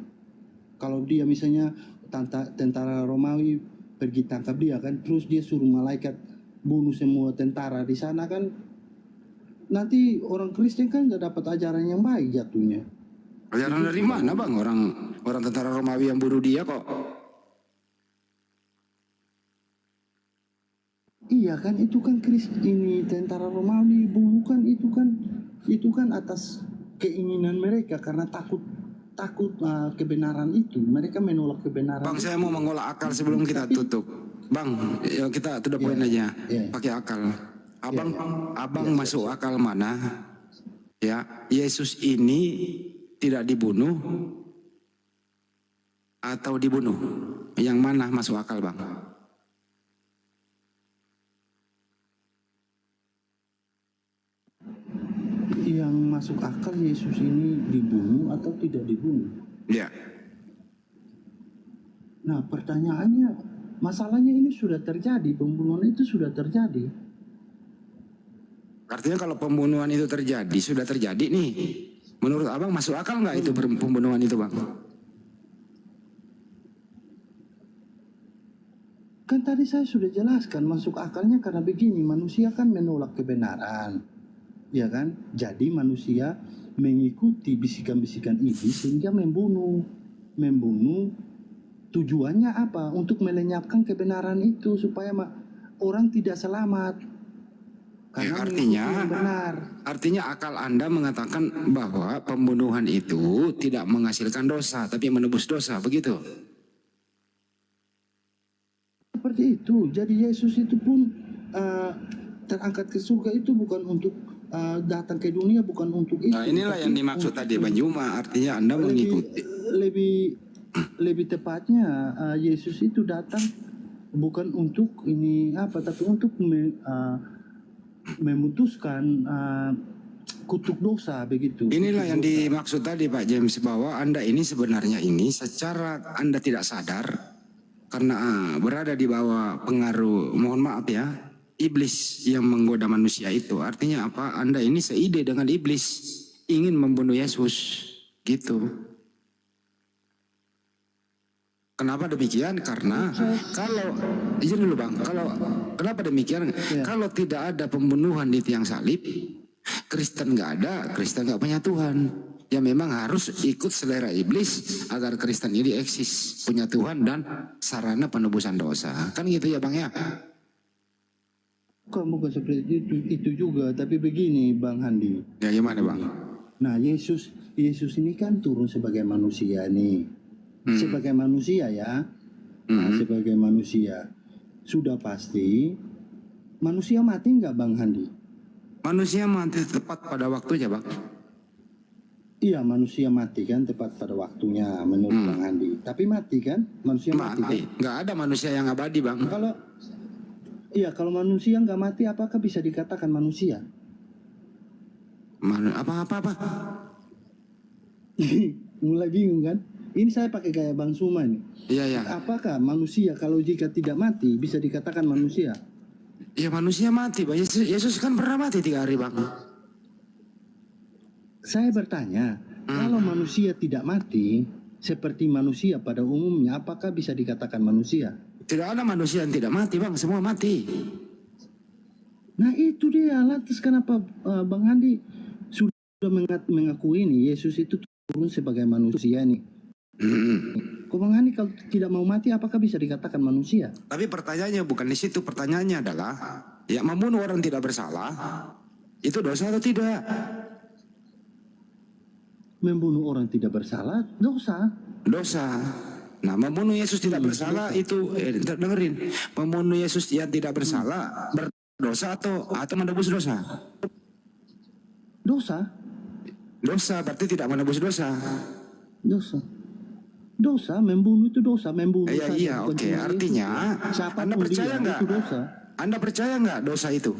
Kalau dia misalnya tentara Romawi pergi tangkap dia kan, terus dia suruh malaikat bunuh semua tentara di sana kan, nanti orang Kristen kan nggak dapat ajaran yang baik jatuhnya. Ajaran dari mana bang orang tentara Romawi yang bunuh dia kok? Iya kan, itu kan ini tentara Romawi bunuh kan, itu kan atas keinginan mereka karena takut kebenaran itu. Mereka menolak kebenaran. Bang saya mau mengolah akal sebelum kita tutup. Bang, ya kita to the point aja. Pakai akal. Abang masuk akal mana? Ya, Yesus ini tidak dibunuh atau dibunuh? Yang mana masuk akal bang? Yang masuk akal Yesus ini dibunuh atau tidak dibunuh? Ya. Nah pertanyaannya, masalahnya ini sudah terjadi, pembunuhan itu sudah terjadi. Artinya kalau pembunuhan itu terjadi, sudah terjadi nih. Menurut abang masuk akal nggak itu pembunuhan itu bang? Kan tadi saya sudah jelaskan masuk akalnya karena begini, manusia kan menolak kebenaran. Ya kan? Jadi manusia mengikuti bisikan-bisikan iblis sehingga membunuh. Tujuannya apa? Untuk melenyapkan kebenaran itu supaya orang tidak selamat. Ya, Karena artinya akal Anda mengatakan bahwa pembunuhan itu tidak menghasilkan dosa, tapi menebus dosa, begitu? seperti itu. Jadi Yesus itu pun terangkat ke surga itu bukan untuk datang ke dunia, bukan untuk itu. Nah inilah yang dimaksud tadi Bang Juma, artinya Anda mengikuti. Lebih tepatnya Yesus itu datang bukan untuk ini apa, tapi untuk memutuskan kutuk dosa, begitu. Inilah yang dimaksud tadi Pak James, bahwa Anda ini sebenarnya ini secara Anda tidak sadar karena berada di bawah pengaruh, mohon maaf ya, iblis yang menggoda manusia itu. Artinya apa? Anda ini seide dengan iblis, ingin membunuh Yesus, gitu. Kenapa demikian? Karena kalau izin dulu Bang, kalau kenapa demikian? Kalau tidak ada pembunuhan di tiang salib, Kristen nggak ada, Kristen nggak punya Tuhan. Ya memang harus ikut selera iblis agar Kristen ini eksis, punya Tuhan dan sarana penebusan dosa. Kan gitu ya Bang ya? Bukan seperti itu juga, tapi begini Bang Handi. Ya gimana Bang? Nah Yesus ini kan turun sebagai manusia nih. Sebagai manusia ya, sebagai manusia sudah pasti manusia mati nggak Bang Handi? Manusia mati tepat pada waktunya Bang. Iya manusia mati kan tepat pada waktunya menurut Bang Handi. Tapi mati kan manusia mati kan? Nggak ada manusia yang abadi Bang. Kalau manusia nggak mati apakah bisa dikatakan manusia? Apa? Mulai bingung kan? Ini saya pakai gaya Bang Suma nih. Iya. Apakah manusia kalau jika tidak mati bisa dikatakan manusia? Ya manusia mati Bang. Yesus kan pernah mati 3 hari Bang. Saya bertanya, kalau manusia tidak mati seperti manusia pada umumnya, apakah bisa dikatakan manusia? Tidak ada manusia yang tidak mati Bang, semua mati. Nah itu dia, lantas kenapa Bang Handi sudah mengakui ini Yesus itu turun sebagai manusia nih? Kok Bang Handi kalau tidak mau mati apakah bisa dikatakan manusia? Tapi pertanyaannya bukan di situ, pertanyaannya adalah ya membunuh orang tidak bersalah itu dosa atau tidak? Membunuh orang tidak bersalah dosa. Nah membunuh Yesus tidak bersalah itu dengerin, membunuh Yesus yang tidak bersalah berdosa atau menebus dosa? Dosa berarti tidak menebus dosa. Dosa membunuh itu dosa, membunuh. Iya, oke. Artinya Anda percaya nggak? Anda percaya nggak dosa itu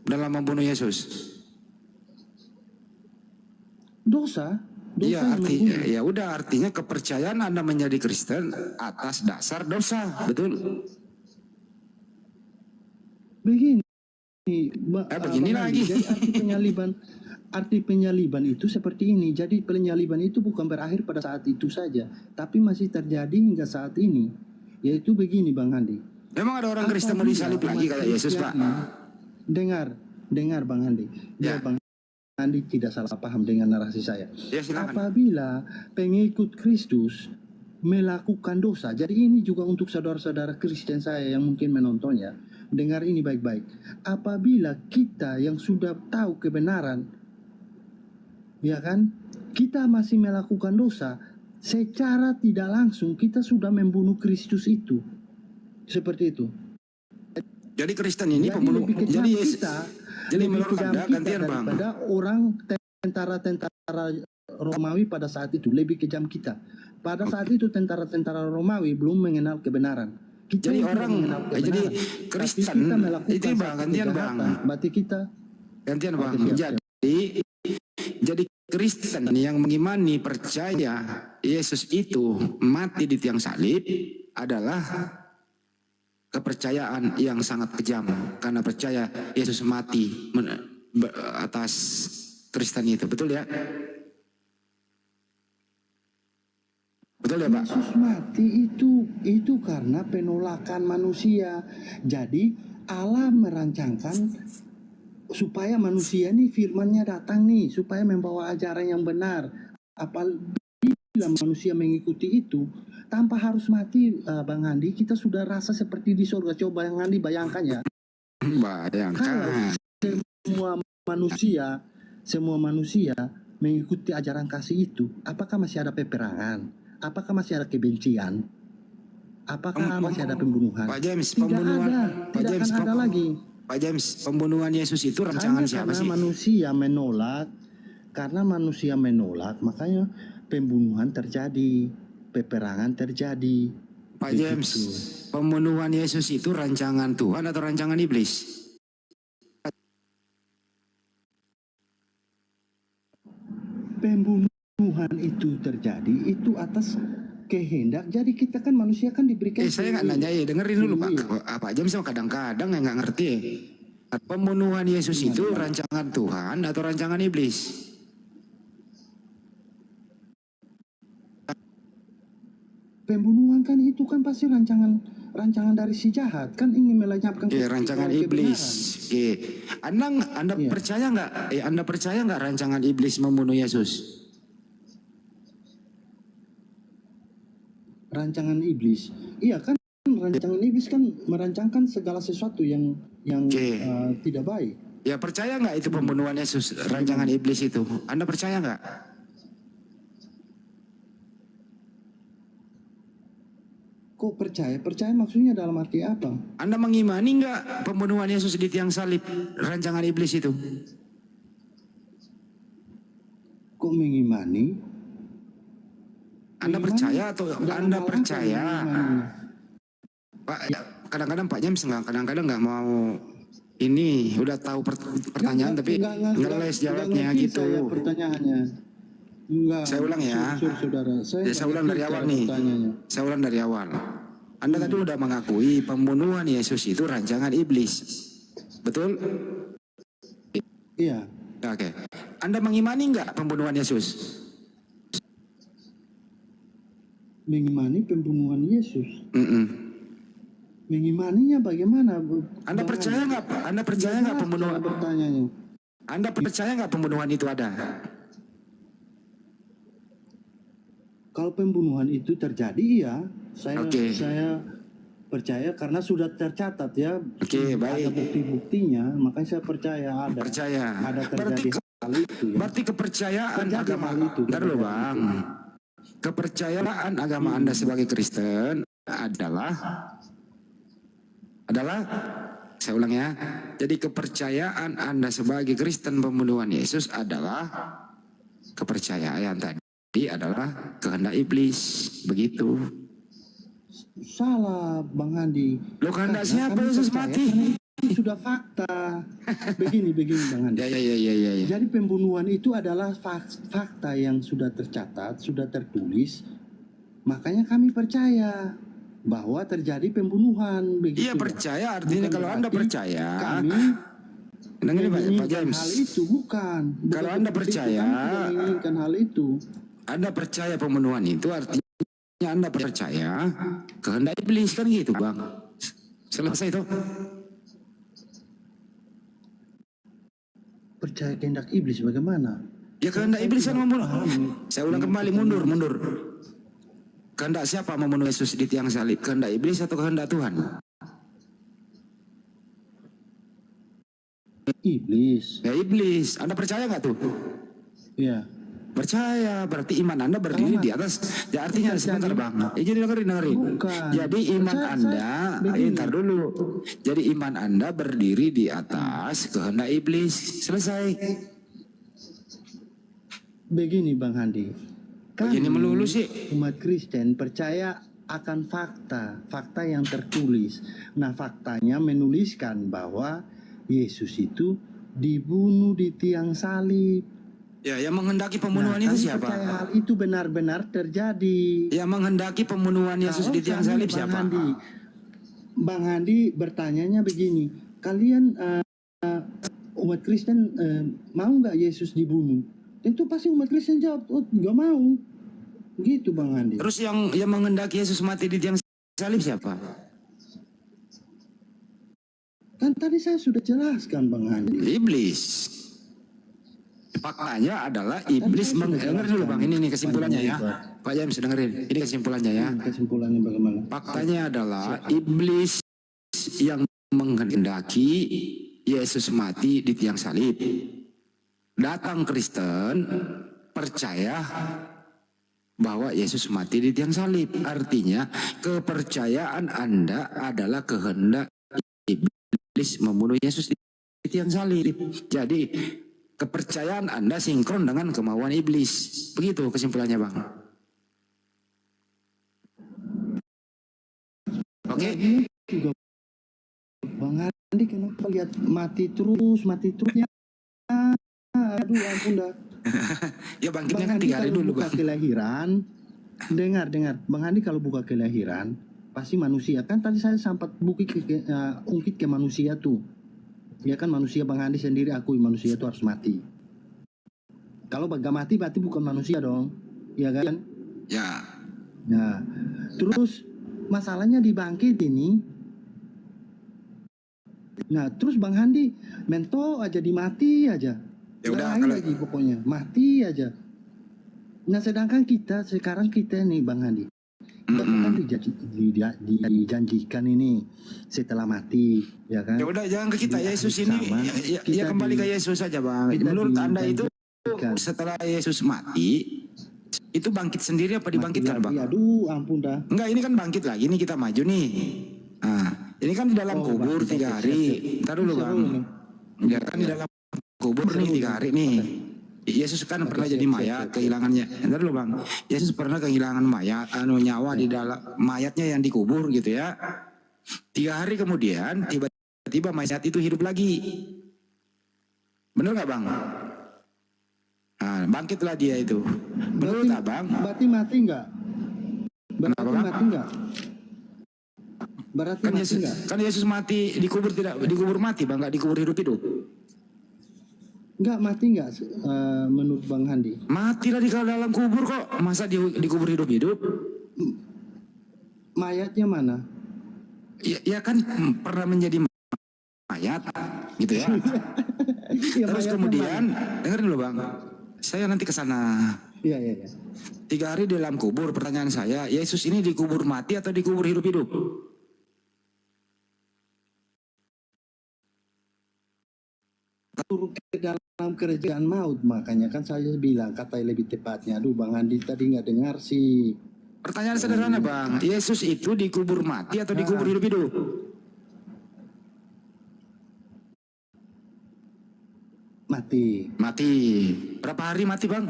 dalam membunuh Yesus? Dosa. Iya, artinya ya udah, artinya kepercayaan Anda menjadi Kristen atas dasar dosa, betul? Begini. Begini lagi. Jadi arti penyaliban itu seperti ini. Jadi penyaliban itu bukan berakhir pada saat itu saja, tapi masih terjadi hingga saat ini. Yaitu begini Bang Handi. Memang ada orang Kristen mau disalib lagi kayak Yesus Pak? Dengar Bang Handi. Ya. Bang Handi tidak salah paham dengan narasi saya. Ya, silakan. Apabila pengikut Kristus melakukan dosa, jadi ini juga untuk saudara-saudara Kristen saya yang mungkin menontonnya. Dengar ini baik-baik. Apabila kita yang sudah tahu kebenaran, ya kan, kita masih melakukan dosa, secara tidak langsung kita sudah membunuh Kristus itu. Seperti itu. Jadi Kristen ini pembunuh. Jadi menurut Anda gantian Bang. Daripada orang tentara-tentara Romawi pada saat itu lebih kejam kita. Pada saat itu tentara-tentara Romawi belum mengenal kebenaran. Jadi jadi Kristen itu Bang, gantian Bang. Berarti kita gantian Bang. Jadi Kristen yang mengimani percaya Yesus itu mati di tiang salib adalah kepercayaan yang sangat kejam karena percaya Yesus mati atas Kristen itu, betul ya? Betul ya Pak? Yesus mati itu karena penolakan manusia. Jadi Allah merancangkan supaya manusia nih firman-Nya datang nih supaya membawa ajaran yang benar. Apabila manusia mengikuti itu tanpa harus mati, Bang Andi, kita sudah rasa seperti di surga. Coba Bang Andi bayangkan ya. Bayangkan. Kalau semua manusia mengikuti ajaran kasih itu, apakah masih ada peperangan? Apakah masih ada kebencian? Apakah masih ada pembunuhan? Pak James, tidak akan ada lagi. Pak James, pembunuhan Yesus itu rancangan siapa sih? Karena manusia menolak, makanya pembunuhan terjadi, peperangan terjadi. Pak James, pembunuhan Yesus itu rancangan Tuhan atau rancangan iblis? Pembunuhan itu terjadi itu atas kehendak. Jadi kita kan manusia kan diberikan. Saya nggak nanya ya, dengerin dulu Pak James, kadang-kadang nggak ngerti. Pembunuhan Yesus itu rancangan Tuhan atau rancangan iblis? Pembunuhan kan itu kan pasti rancangan dari si jahat, kan ingin melenyapkan rancangan iblis. Anda percaya nggak? Anda percaya nggak rancangan iblis membunuh Yesus? Rancangan iblis, iya kan, rancangan iblis kan merancangkan segala sesuatu yang tidak baik. Ya, percaya nggak itu pembunuhan Yesus, rancangan iblis itu? Anda percaya nggak? Kok percaya? Percaya maksudnya dalam arti apa? Anda mengimani nggak pembunuhan Yesus di tiang salib, rancangan iblis itu? Kok mengimani? Anda percaya atau Anda percaya? Pak, kadang-kadang Pak James kadang-kadang nggak mau ini, udah tahu pertanyaan tapi ngeles jawabnya gitu. Saya pertanyaannya. Enggak, saya ulang ya. Saudara, saya ulang dari awal nih. Saya ulang dari awal. Anda tadi udah mengakui pembunuhan Yesus itu rancangan iblis. Betul? Iya. Oke. Anda mengimani nggak pembunuhan Yesus? Mengimani pembunuhan Yesus? Mengimaninya bagaimana? Anda percaya nggak? Anda percaya nggak pembunuhan? Pertanyaannya. Anda percaya nggak pembunuhan itu ada? Kalau pembunuhan itu terjadi, iya, saya percaya karena sudah tercatat ya. Oke, baik. Ada bukti-buktinya, makanya saya percaya ada. Ada terjadi hal itu. Ya. Berarti kepercayaan terjadi agama itu. Bentar dulu, Bang. Kepercayaan agama Anda sebagai Kristen adalah saya ulang ya. Jadi kepercayaan Anda sebagai Kristen pembunuhan Yesus adalah kepercayaan tadi adalah kehendak iblis, begitu. Salah, Bang Andi. Loh, kehendak siapa Yesus mati? Itu sudah fakta. Begini Bang Andi. Ya. Jadi pembunuhan itu adalah fakta yang sudah tercatat, sudah tertulis. Makanya kami percaya bahwa terjadi pembunuhan. Begitu. Iya, percaya artinya kalau Anda percaya. Kami dengerin Pak James. Hal itu bukan. Kalau Anda percaya, kami menginginkan hal itu. Anda percaya pembunuhan itu artinya Anda percaya kehendak iblis, kan gitu, Bang. Selesai itu. Percaya kehendak iblis bagaimana? Ya, kehendak iblis kan membunuh. Saya ulang kembali, mundur. Kehendak siapa membunuh Yesus di tiang salib? Kehendak iblis atau kehendak Tuhan? Iblis. Ya, iblis. Anda percaya nggak tuh? Iya. Percaya, berarti iman Anda berdiri di atas. Ya, artinya sebentar, Bang. Jadi dengerin. Bukan. Jadi iman Anda, ntar dulu. Jadi iman Anda berdiri di atas kehendak iblis. Selesai. Begini Bang Handi. Begini melulu sih. Umat Kristen percaya akan fakta yang tertulis. Nah, faktanya menuliskan bahwa Yesus itu dibunuh di tiang salib. Ya, yang menghendaki pembunuhan itu siapa? Percaya hal itu benar-benar terjadi. Yang menghendaki pembunuhan Yesus di tiang salib siapa? Bang Handi bertanyanya begini, kalian umat Kristen mau nggak Yesus dibunuh? Tentu pasti umat Kristen jawab, nggak mau. Gitu Bang Handi. Terus yang menghendaki Yesus mati di tiang salib siapa? Kan tadi saya sudah jelaskan Bang Handi. Iblis. Faktanya adalah iblis dengerin dulu Bang, ini kesimpulannya ya. Pak James dengerin, ini kesimpulannya ya. Kesimpulannya bagaimana? Faktanya adalah iblis yang menghendaki Yesus mati di tiang salib. Datang Kristen percaya bahwa Yesus mati di tiang salib. Artinya kepercayaan Anda adalah kehendak iblis membunuh Yesus di tiang salib. Jadi kepercayaan Anda sinkron dengan kemauan iblis. Begitu kesimpulannya, Bang. Oke. Bang Andi kenapa lihat mati terus ya? Aduh ampun dah. Ya bangkitnya kan 3 hari dulu, Bang. Kelahiran. Dengar. Bang Andi kalau buka kelahiran, pasti manusia. Kan tadi saya sempat ungkit ke manusia tuh. Ya kan manusia, Bang Andi sendiri akui manusia itu harus mati. Kalau gak mati berarti bukan manusia dong. Ya kan? Ya. Nah, terus masalahnya dibangkit ini. Nah, terus Bang Handi mento aja dimati aja. Ya udah, Lain kalau- lagi pokoknya, mati aja. Nah, sedangkan kita sekarang nih Bang Handi, kita kan dijanjikan ini setelah mati, ya kan? Ya udah, jangan ke kita. Di Yesus akhir ini zaman, ya kita kembali di- ke Yesus saja, Bang. kita Menurut Anda itu dijanjikan. setelah Yesus mati itu bangkit sendiri apa dibangkitkan, Bang? Mati lagi. Aduh, ampun dah. Enggak, ini kan bangkit lagi. Ini kita maju nih. Nah, ini kan di dalam Oh, kubur bangkit, 3 oke, hari. siap. Ntar dulu, Seru Bang. nih. Ya kan di dalam kubur nih 3 hari nih. Yesus kan pernah jadi mayat, kehilangannya. Ntar dulu, Bang. Yesus pernah kehilangan mayat, nyawa di dalam mayatnya yang dikubur gitu ya. 3 hari kemudian tiba-tiba mayat itu hidup lagi. Bener nggak, Bang? Nah, bangkitlah dia itu. Menurut Abang, Berarti mati enggak? Berarti Kenapa, Bang? mati enggak? Berarti kan mati Yesus, enggak? kan Yesus mati dikubur, tidak dikubur mati, Bang, nggak dikubur hidup-hidup. Enggak mati enggak menurut Bang Handi? Matilah di dalam kubur kok, masa dikubur hidup-hidup? Mayatnya mana? Ya kan pernah menjadi mayat, gitu ya. Ya, Terus mayatnya kemudian, mana? dengerin dulu, Bang. Saya nanti ke sana. Iya, iya, iya. 3 hari di dalam kubur. Pertanyaan saya, Yesus ini dikubur mati atau dikubur hidup-hidup? Turun ke dalam kerajaan maut, makanya kan saya bilang kata lebih tepatnya. Aduh, Bang Handi tadi nggak dengar sih. Pertanyaan sederhana, Bang. Yesus itu dikubur mati atau dikubur hidup-hidup? Mati. Mati. Berapa hari mati, Bang?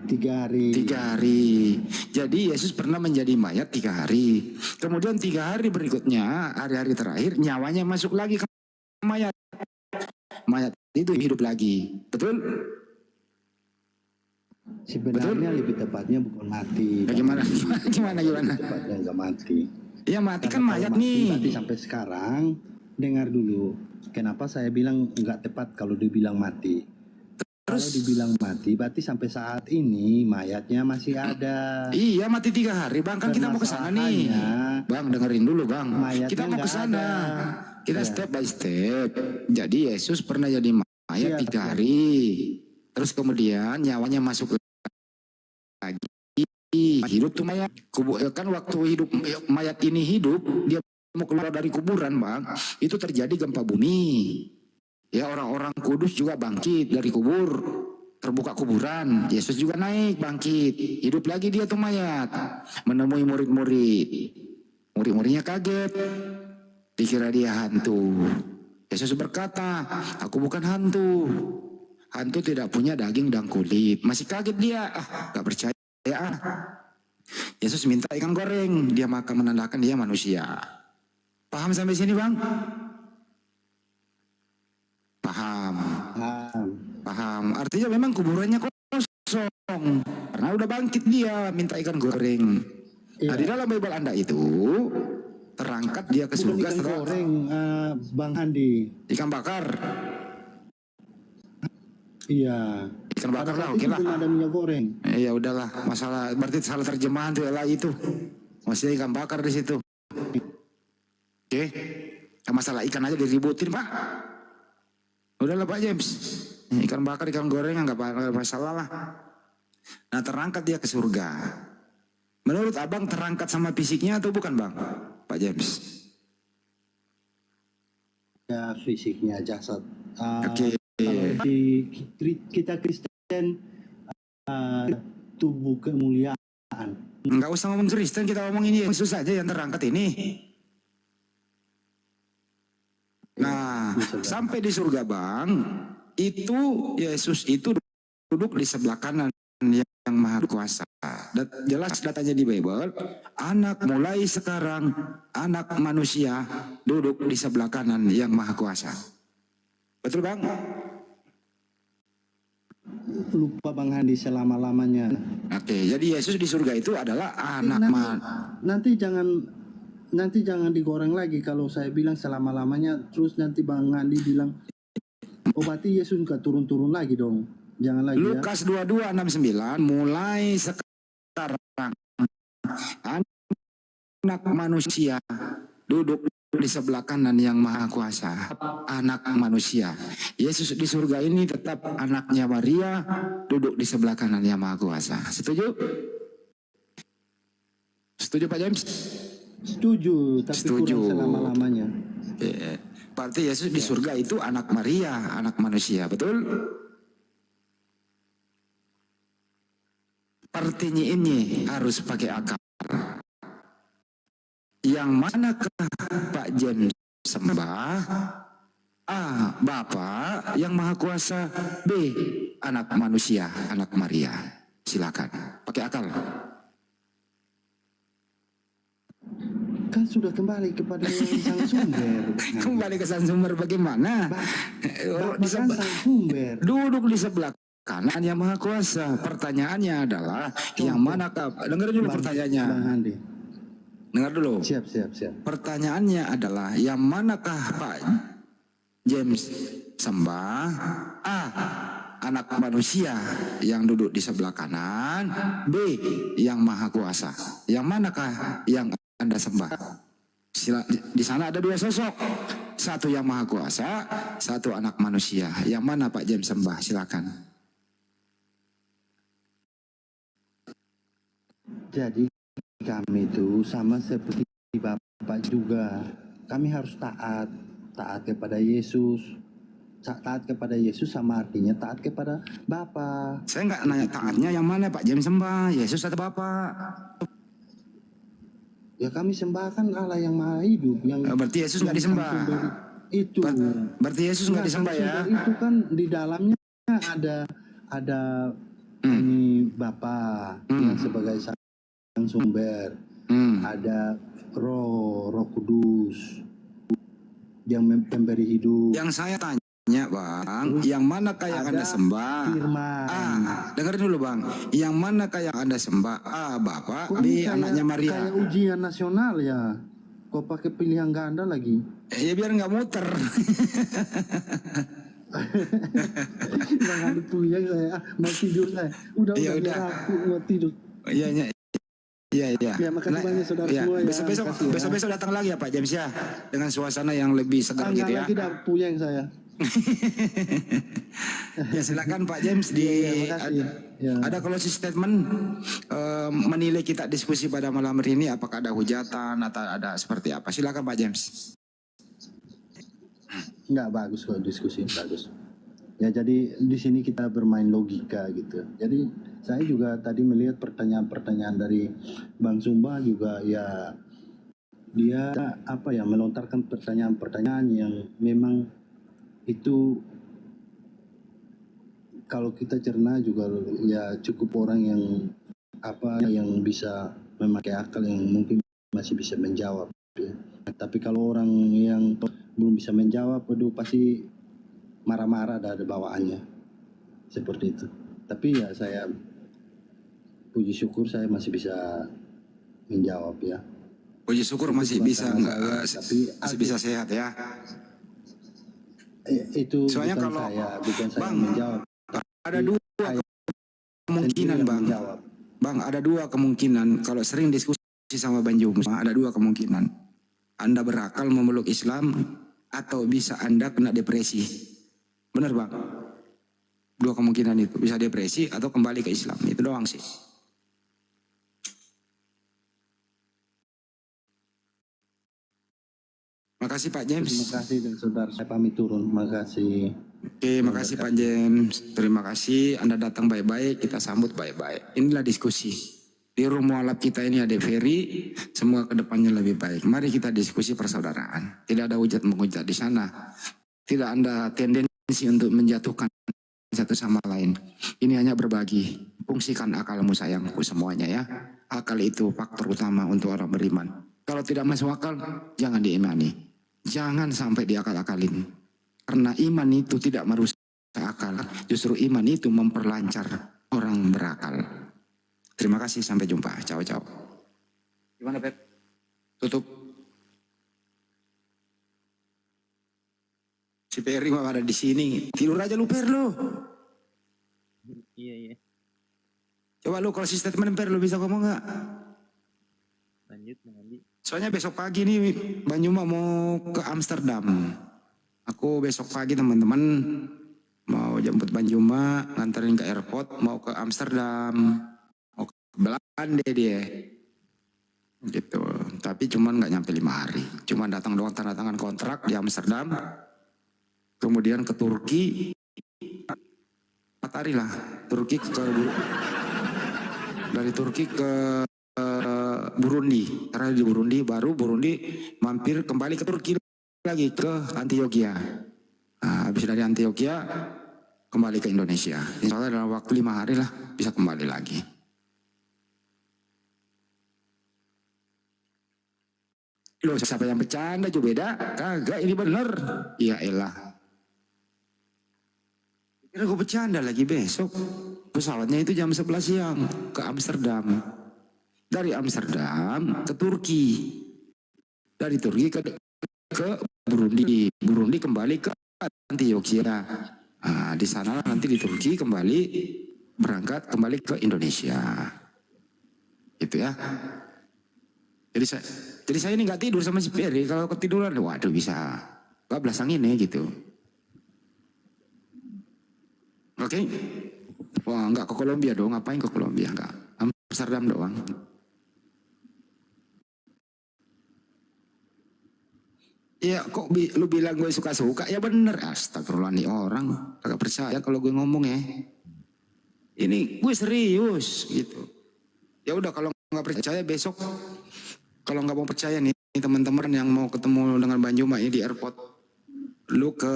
3 hari. 3 hari. Jadi Yesus pernah menjadi mayat 3 hari. Kemudian 3 hari berikutnya, hari-hari terakhir, nyawanya masuk lagi ke mayat. Mayat itu hidup lagi. Betul? Sebenarnya lebih tepatnya bukan mati. Bagaimana? Gimana? Lebih tepatnya nggak mati. Ya mati kan Karena mayat kalau mati nih. Berarti sampai sekarang, dengar dulu. Kenapa saya bilang nggak tepat kalau dibilang mati? Kalau dibilang mati, berarti sampai saat ini mayatnya masih ada. Iya, mati 3 hari, Bang. Kan kita mau ke sana nih. Permasalahannya, Bang, dengerin dulu, Bang. mayatnya Kita mau ke nggak sana. ada. Kita Ya. step by step. Jadi Yesus pernah jadi mayat Siap, 3 siap. hari. Terus kemudian nyawanya masuk lagi. Hidup tuh mayat. Kan waktu hidup mayat ini hidup, dia mau keluar dari kuburan, Bang. Itu terjadi gempa bumi. Ya, orang-orang kudus juga bangkit dari kubur. Terbuka kuburan, Yesus juga naik, bangkit. Hidup lagi dia tuh mayat. Menemui murid-murid. Murid-muridnya kaget. Dikira dia hantu. Yesus berkata, aku bukan hantu. Hantu tidak punya daging dan kulit. Masih kaget dia. Gak percaya. Yesus minta ikan goreng. Dia makan, menandakan dia manusia. Paham sampai sini, Bang? Paham. Paham. Artinya memang kuburannya kosong. Karena udah bangkit dia minta ikan goreng. Iya. Nah, di dalam Bible Anda itu terangkat dia ke Bukan surga ikan setelah goreng, Bang Handi. ikan bakar. Iya. Ikan bakar Pada lah, saat oke itu lah. belum ada minyak goreng. Ya udahlah, masalah berarti salah terjemahan tuh lah itu. Maksudnya ikan bakar di situ. Oke. Nah, masalah ikan aja diributin, Pak. Udahlah, Pak James. Ikan bakar, ikan goreng nggak masalah lah. Nah, terangkat dia ke surga. Menurut Abang terangkat sama fisiknya atau bukan, Bang? Pak James. Ya, fisiknya jasad. Oke. Kalau di kita Kristen, tubuh kemuliaan. Nggak usah ngomong Kristen, kita ngomongin Yesus aja yang terangkat ini. Nah, sampai di surga, Bang, itu Yesus itu duduk di sebelah kanan yang maha kuasa. Jelas datanya di Bible, anak mulai sekarang, anak manusia duduk di sebelah kanan yang maha kuasa. Betul, Bang? Lupa Bang Handi selama-lamanya. Oke, jadi Yesus di surga itu adalah anak Nanti jangan digoreng lagi kalau saya bilang selama-lamanya. Terus nanti Bang Handi bilang, oh berarti Yesus nggak turun-turun lagi dong. Jangan lagi ya. Lukas 22:69, mulai sekarang anak manusia duduk di sebelah kanan yang maha kuasa. Anak manusia. Yesus di surga ini tetap anaknya Maria, duduk di sebelah kanan yang maha kuasa. Setuju? Setuju Pak James? Setuju, tapi Setuju. kurang selama-lamanya. Berarti Yesus di surga itu anak Maria, anak manusia, betul? Pertanyaan harus pakai akal. Yang manakah Pak James sembah? A. Bapa yang maha kuasa. B. Anak manusia, anak Maria. Silakan, pakai akal. Kan sudah kembali kepada yang sang sumber. Kembali ke sang sumber bagaimana? Bapak kan sang sumber. Duduk di sebelah kanan yang maha kuasa. Pertanyaannya adalah yang manakah? Dengar dulu pertanyaannya. Bang Andi. Dengar dulu. Siap. Pertanyaannya adalah yang manakah Pak James sembah? A. Anak manusia yang duduk di sebelah kanan. B. Yang maha kuasa. Yang manakah yang Anda sembah? Di sana ada dua sosok. Satu yang maha kuasa, satu anak manusia. Yang mana Pak James sembah? Silakan. Jadi kami itu sama seperti Bapak juga. Kami harus taat kepada Yesus. Taat kepada Yesus sama artinya taat kepada Bapa. Saya nggak nanya taatnya yang mana Pak James sembah, Yesus atau Bapak? Ya kami sembahkan Allah yang maha hidup. Yang berarti Yesus nggak disembah. Itu. Berarti Yesus nggak disembah ya? Itu kan di dalamnya ada ini Bapa yang sebagai sang sumber. Ada Roh Kudus yang memberi hidup. Yang saya tanya Bang, yang manakah yang Anda sembah? Firman. Dengar dulu Bang, yang manakah yang Anda sembah? A. Bapak, B. Anaknya Maria. Kayak ujian nasional ya. Kok pakai pilihan ganda lagi? Ya biar nggak muter. Bang Andi puyeng saya. Mau tidur saya. Udah aku mau tidur. Iya. Ya, makasih banyak saudara semua ya. Besok datang lagi ya Pak James ya, dengan suasana yang lebih segar gitu ya. Lagi dah puyeng saya. Ya silakan Pak James ada closing statement menilai kita diskusi pada malam hari ini, apakah ada hujatan atau ada seperti apa? Silakan Pak James. Enggak, bagus kok diskusi, bagus. Ya jadi di sini kita bermain logika gitu. Jadi saya juga tadi melihat pertanyaan-pertanyaan dari Bang Sumba juga ya, dia melontarkan pertanyaan-pertanyaan yang memang itu kalau kita cerna juga ya cukup orang yang bisa memakai akal yang mungkin masih bisa menjawab ya. Tapi kalau orang yang belum bisa menjawab, pasti marah-marah ada bawaannya seperti itu. Tapi ya saya puji syukur saya masih bisa menjawab ya. Puji syukur masih bisa masih bisa sehat ya. Itu soalnya bukan kalau bukan saya Bang, menjawab. Ada dua kemungkinan Bang. Bang, ada dua kemungkinan kalau sering diskusi sama Bang Jum, ada dua kemungkinan. Anda berakal memeluk Islam atau bisa Anda kena depresi. Benar Bang? Dua kemungkinan itu, bisa depresi atau kembali ke Islam. Itu doang sih. Makasih Pak James. Terima kasih dan saudara, saya pamit turun. Makasih. Oke, makasih Pak James. Terima kasih Anda datang baik-baik, kita sambut baik-baik. Inilah diskusi. Di room mualaf kita ini ada Ferry, semua kedepannya lebih baik. Mari kita diskusi persaudaraan. Tidak ada hujat menghujat di sana. Tidak ada tendensi untuk menjatuhkan satu sama lain. Ini hanya berbagi. Fungsikan akalmu sayangku semuanya ya. Akal itu faktor utama untuk orang beriman. Kalau tidak masuk akal, jangan diimani. Jangan sampai diakal-akalin. Karena iman itu tidak merusak akal. Justru iman itu memperlancar orang berakal. Terima kasih, sampai jumpa. Ciao. Gimana Pep? Tutup. Si Peri mah ada di sini. Tidur aja lu Per lu. Iya, iya. Coba lu kalau si statement Per lu bisa ngomong nggak? Lanjut, Bang Andi. Soalnya besok pagi nih Bang Juma mau ke Amsterdam. Aku besok pagi teman-teman mau jemput Bang Juma, nganterin ke airport, mau ke Amsterdam, mau ke Belanda dia. Gitu. Tapi cuman nggak nyampe 5 hari. Cuman datang doang tanda tangan kontrak di Amsterdam. Kemudian ke Turki 4 hari lah. Dari Turki ke Burundi. Karena di Burundi baru mampir kembali ke Turki lagi ke Antioquia. Nah, habis dari Antioquia kembali ke Indonesia. Insya Allah dalam waktu 5 hari lah bisa kembali lagi. Loh, siapa yang bercanda juga beda? Kagak, ini bener. Ya elah. Kira gue bercanda lagi besok. Pesawatnya itu jam 11 siang ke Amsterdam. Dari Amsterdam ke Turki. Dari Turki ke Burundi. Burundi kembali ke Antioquia. Nah, di sana nanti di Turki berangkat kembali ke Indonesia. Gitu ya. Jadi saya ini nggak tidur sama si Peri. Kalau ketiduran, waduh bisa bablasang ini gitu. Oke? Wah, nggak ke Kolombia dong. Ngapain ke Kolombia? Nggak. Amsterdam doang. Ya kok lu bilang gue suka-suka? Ya bener. Astagfirullah nih orang. Kagak percaya kalau gue ngomong ya. Ini gue serius gitu. Ya udah kalau nggak percaya besok. Kalau nggak mau percaya nih teman-teman yang mau ketemu dengan Bang Juma ini di airport, lu ke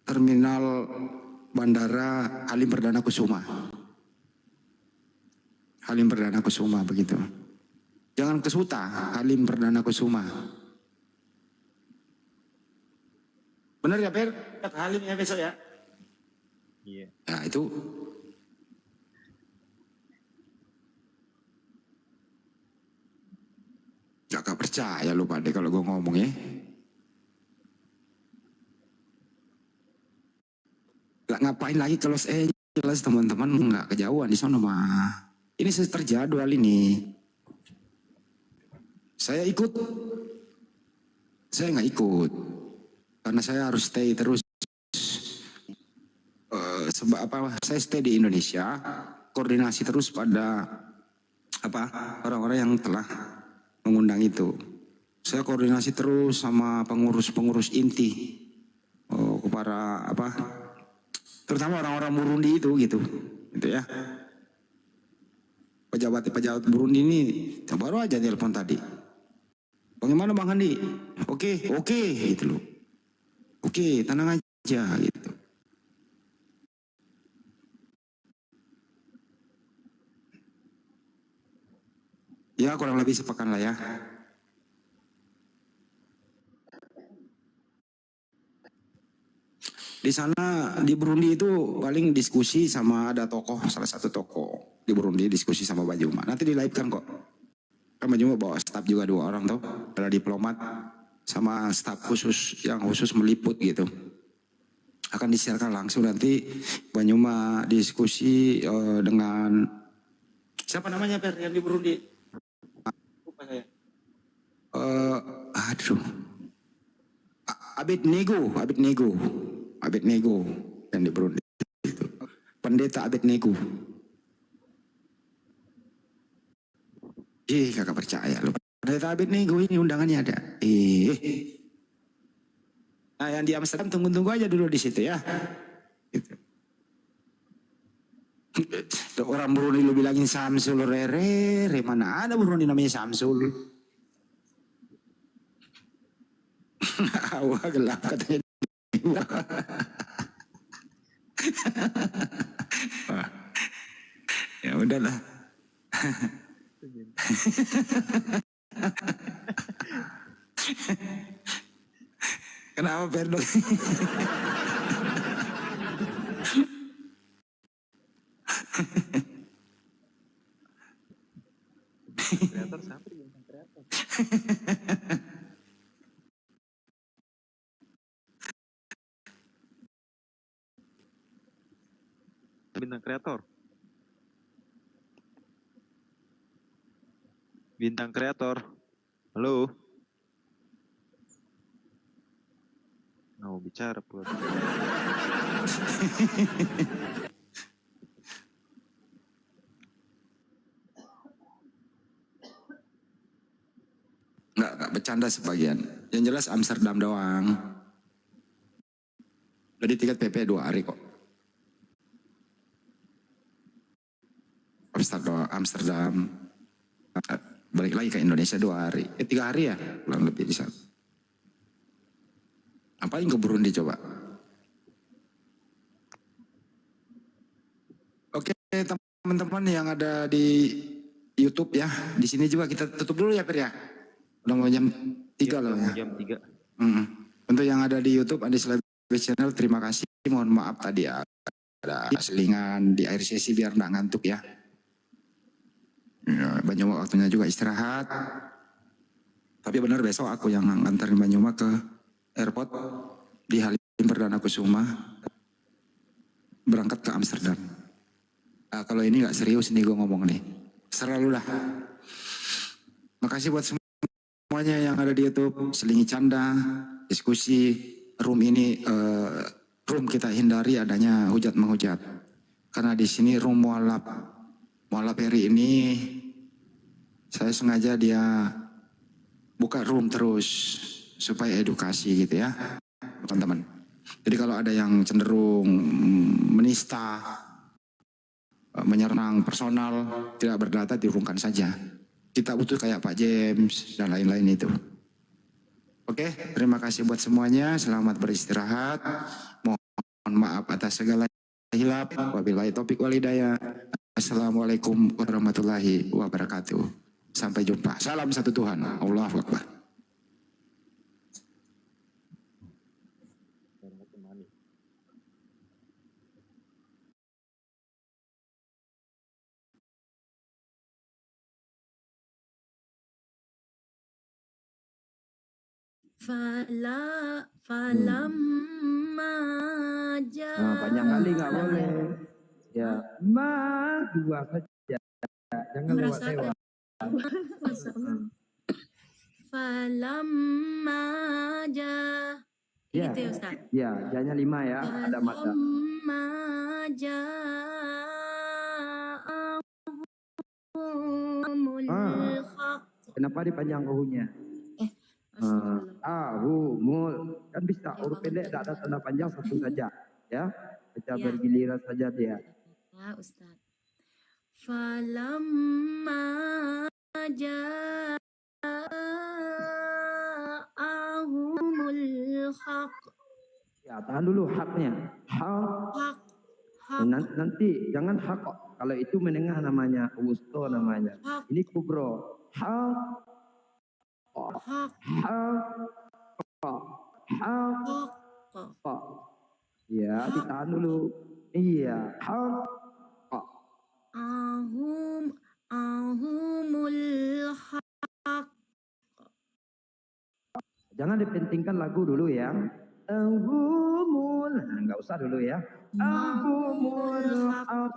terminal Bandara Halim Perdana Kusuma. Halim Perdana Kusuma begitu. Jangan ke Suta, Halim Perdana Kusuma. Benar ya Per? Halim ya besok ya? Iya. Nah itu. Gak percaya lu pada kalau gue ngomong ya. Gak ngapain lagi ke Los Angeles teman-teman, nggak kejauhan di sana mah. Ini terjadwal ini. Saya nggak ikut karena saya harus stay terus. Saya stay di Indonesia, koordinasi terus pada orang-orang yang telah mengundang itu. Saya koordinasi terus sama pengurus-pengurus inti, kepada terutama orang-orang Burundi itu gitu ya. Pejabat Burundi ini baru aja telepon tadi. Bagaimana Bang Andi? Oke gitu loh. Oke, tenang aja gitu. Ya kurang lebih sepekan lah ya. Di sana di Burundi itu paling diskusi sama ada salah satu tokoh di Burundi diskusi sama Bang Juma. Nanti di live kan kok. Kan Bang Juma bawa staf juga 2 orang tuh. Ada diplomat sama staf khusus yang khusus meliput gitu. Akan disiarkan langsung nanti Bang Juma diskusi dengan siapa namanya Per yang di Burundi? Lupa saya. Abednego yang di Burundi itu. Pendeta Abednego. Kagak percaya lu. Pendeta Abednego ini undangannya ada. Nah yang di Amsterdam tunggu aja dulu di situ ya. Gitu. Orang Burundi lu bilangin Samsul Rere, mana ada Burundi namanya Samsul. Wah gelap katanya. Ya udahlah. Kenapa Perdo? Kreator siapa di bintang kreator? bintang kreator. Bintang kreator. Halo. Mau bicara pula. Nggak bercanda sebagian. Yang jelas Amsterdam doang. Jadi tiket PP 2 hari kok. Amsterdam. Balik lagi ke Indonesia 2 hari. 3 hari ya, kurang lebih di sana. Apain ke Burundi coba? Oke, teman-teman yang ada di YouTube ya. Di sini juga kita tutup dulu ya, Per ya. Udah mau jam 3 loh ya. Jam 3. Untuk yang ada di YouTube, ada Celebes Channel, terima kasih. Mohon maaf tadi ya. Ada selingan di akhir sesi biar nggak ngantuk ya. Banyak waktunya juga istirahat. Tapi benar besok aku yang nganterin Banyuma ke airport di Halim Perdana Kusuma berangkat ke Amsterdam. Kalau ini nggak serius nih gue ngomong nih, selalu lah. Makasih buat semuanya yang ada di YouTube, selingi canda, diskusi. Room ini room kita hindari adanya hujat menghujat, karena di sini room mualaf hari ini saya sengaja dia buka room terus supaya edukasi gitu ya teman-teman. Jadi kalau ada yang cenderung menista, menyerang personal, tidak berdata, diurungkan saja. Kita butuh kayak Pak James dan lain-lain itu. Oke, terima kasih buat semuanya. Selamat beristirahat. Mohon maaf atas segala hilaf. Wabillahi taufiq wal hidayah. Assalamualaikum warahmatullahi wabarakatuh. Sampai jumpa. Salam satu Tuhan. Allahu Akbar. Falamma Banyak kali nggak boleh. Ya, dua saja. Jangan lewat-lewat. Falamma Ya, gitu ya Ustaz. ya, hanya 5 ya. Ada mata. Falamma ja'ahumul haq. Kenapa dipanjang uhunya? Ahumul, kan bisa huruf pendek tak ada tanda panjang satu saja, ya. Kita bergiliran saja dia. Ya Ustaz. Falamma ja'ahumul haq. Ya, tahan dulu haknya. Hak. Nanti jangan hak. Kalau itu menengah namanya, wusto namanya. Ini kubro. Hak. Ya, ditahan dulu. Iya, ahumul haq. Jangan dipentingkan lagu dulu ya. Ahumul, nggak usah dulu ya. Ahumul haq.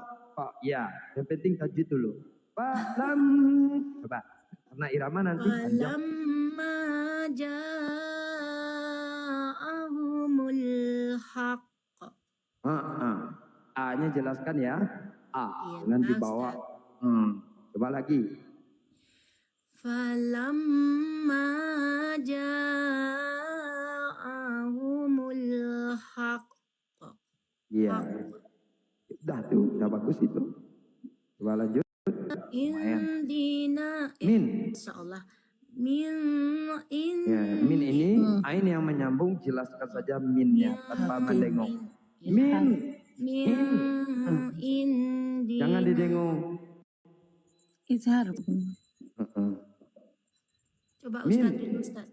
Ya, yang penting tajwid dulu. Coba. Karena irama nanti panjang. Ja'ahumul haq. A-nya jelaskan ya. A. Dengan dibawa. Coba lagi. Falamma ja'ahumul haq. Iya. Udah bagus itu. Coba lanjut. Indina insyaallah min ya, min ini ain yang menyambung, jelaskan saja minnya tanpa mendengok. Min indi jangan didengok. Izhar. Coba Ustaz.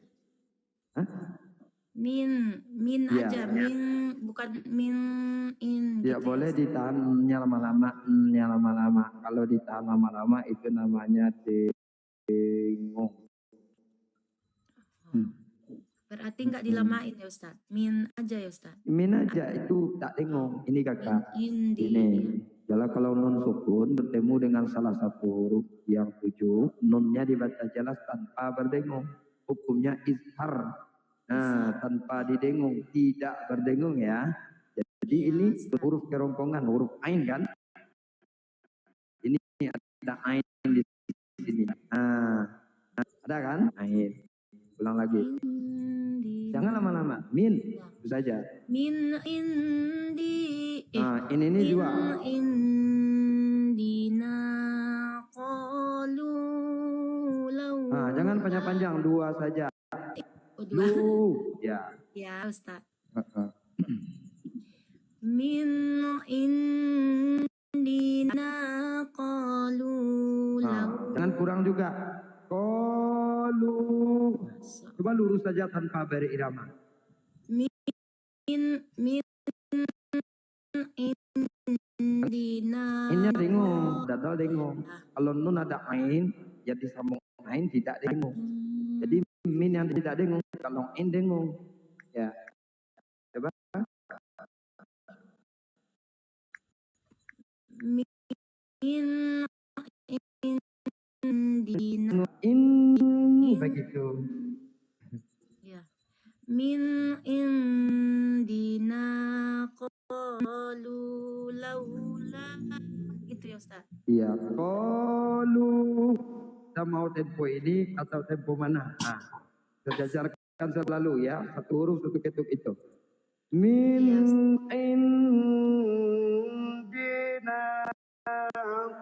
Min ya. aja, min bukan min in. Ya gitu boleh ya. Ditahannya lama-lama, Kalau ditahan lama-lama itu namanya dengok. Berarti nggak dilamain ya Ustaz. Min aja ya Ustaz. Min aja itu tak dengok. Ini kakak. Indi. Ini. Kalau nun sukun bertemu dengan salah satu huruf yang 7, nunnya dibaca jelas tanpa berdengung. Hukumnya izhar. Nah, tanpa didengung, tidak berdengung ya. Jadi ini huruf kerongkongan, huruf ain kan? Ini ada ain di sini. Nah, ada kan? Ain. Ulang lagi. Jangan lama-lama. Min, itu saja. Min indi. Nah, ini dua. Indina qalu law. Nah, jangan panjang-panjang, dua saja. Oh, dua. Ya. Ya, Ustaz. Min indina qalu law. Jangan kurang juga. Qalu. Coba lurus saja tanpa beri irama. Min indina. Innya dengung, dadal dengung. Kalau nun ada ain, ya disambung ain tidak dengung. Jadi min yang tidak dengung, kalau in dengung. Ya. Coba. Min indina. In begitu. Ya. Min indina qalu laula. Gitu ya Ustaz. Iya. Qalu. Kita mau tempo ini atau tempo mana? Nah, sejajarkan selalu ya. Satu huruf, satu ketuk itu. Min indina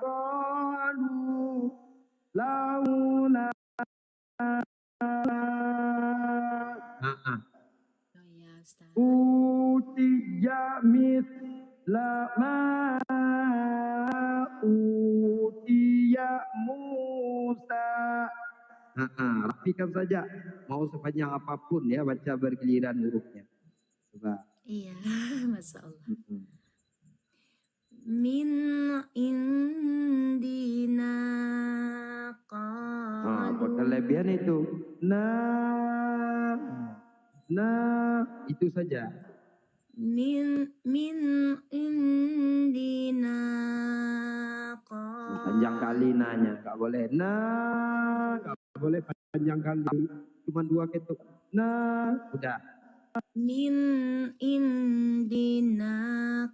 qalu laula. Oh ya Ustaz. Utiya mithla ma utiya Musa. Rapikan saja. Mau sepanjang apapun ya, baca bergiliran hurufnya. Coba. Iya, Masya Allah. Min indina qalu. Kelebihan itu. Itu saja. Min indina qalu. Panjang kali nanya, nggak boleh. Nggak boleh panjang kali. Cuma dua ketuk. Udah. Min indina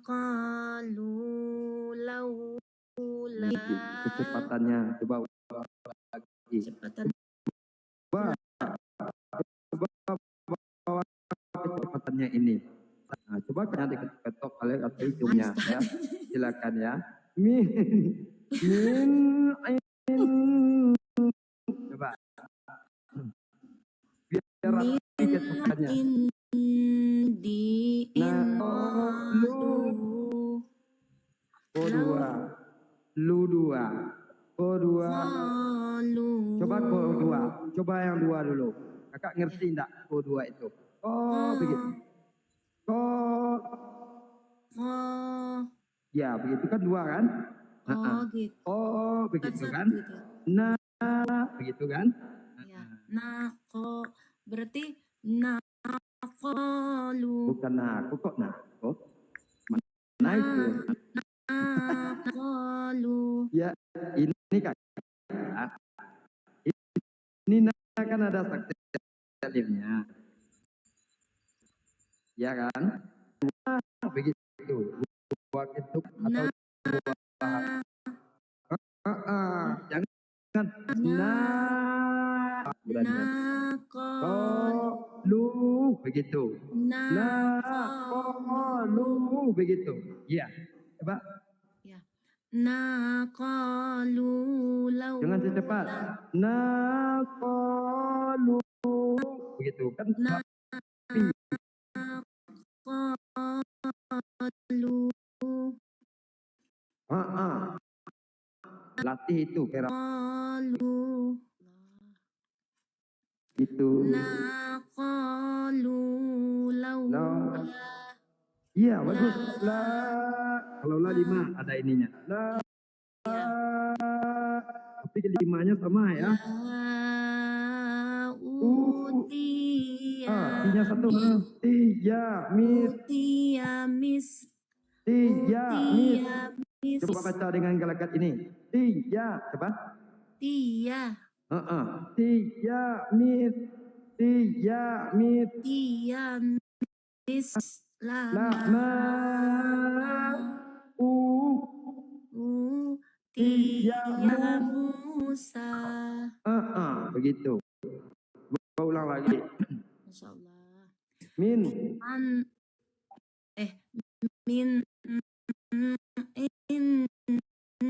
qalu laula. Kecepatannya, coba lagi. Kecepatan. Kecepatannya ini. Nah, coba kan diketok oleh atau hidungnya ya. Silakan ya. Min coba. Biar rapi kecepatannya. Lu dua. Coba ko dua. Coba yang dua dulu. Kakak ngerti enggak ko dua itu? Begitu. Ya, begitu kan dua kan? Gitu. Begitu kan? Begitu kan? Ya. Berarti qalu. Bukan aku kok kok. Mana itu? Qalu. Ya, ini kan. Ini kan ada takdirnya. Ya kan? Begitu. Dua ketuk atau jangan lu begitu. Lu begitu. Iya. Coba. Ya. Naqalu law. Jangan secepat. Naqalu begitu kan. Naqalu. Latih itu kira. Qalu. Itu. Naqalu laula. Iya, bagus. Kalau la 5 ada ininya. Tapi kelimanya sama ya. Tinya satu. Tiya mis. Coba baca dengan gelagat ini. Tiya, coba. Tia. Tiya mis. Tiya mis. Tia mis Lama. Tia Musa. Begitu. Gua ulang lagi. Masya Allah. Min. Min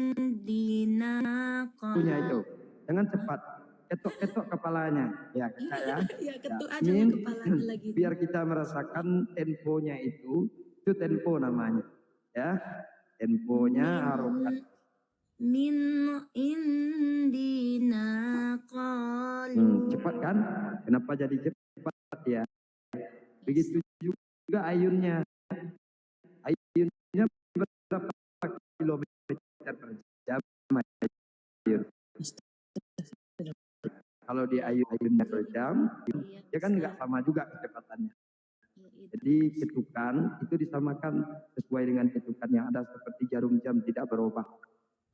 indina Punya itu. Jangan cepat. Ketok-ketok kepalanya. Ya, kita ya. Ya, ketuk aja Min, kepalanya lagi. biar kita merasakan temponya itu tempo namanya. Ya. Temponya harokat. Min indina qalu. Cepat kan? Kenapa jadi cepat ya? Begitu juga ayunnya. Ayunnya berapa kilometer per jam? Ayun. Kalau di ayunnya per jam, ya kan nggak sama juga kecepatannya. Jadi ketukan itu disamakan sesuai dengan ketukan yang ada seperti jarum jam tidak berubah.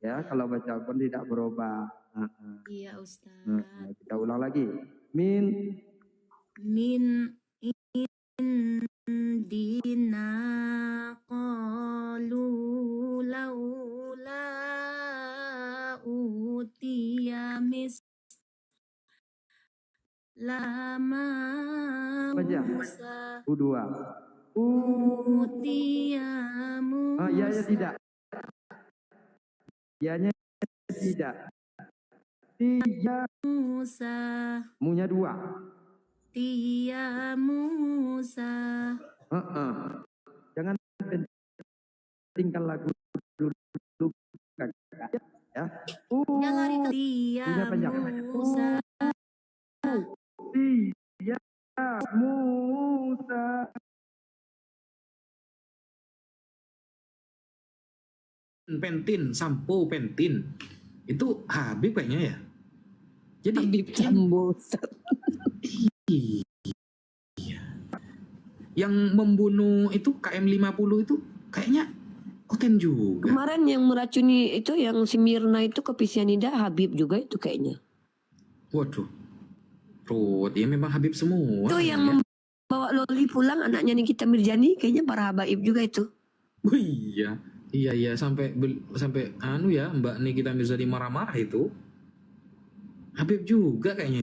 Ya, kalau baca Al-Quran tidak berubah. Iya Ustaz. Kita ulang lagi. Min indina qalu laula utiya lama Musa. U2. Utiya Musa. Ya tidak. Ianya tidak. Tiya Musa. Munya 2. Tiya Musa. Jangan pentingkan lagu dulu ya. Dia lari ke Tiya Musa. Tiya Musa. Pentin, sampo, pentin. Itu Habib kayaknya ya. Jadi Habib Sambo. Iya. Yang membunuh itu KM50 itu kayaknya Oten juga. Kemarin yang meracuni itu yang si Mirna itu ke Pisianida Habib juga itu kayaknya. Waduh. Dia memang Habib semua. Itu yang membawa Loli pulang anaknya Nikita Mirjani kayaknya para habaib juga itu. Oh iya. Iya sampai anu ya Mbak Nikita Mirzani marah-marah itu. Habib juga kayaknya.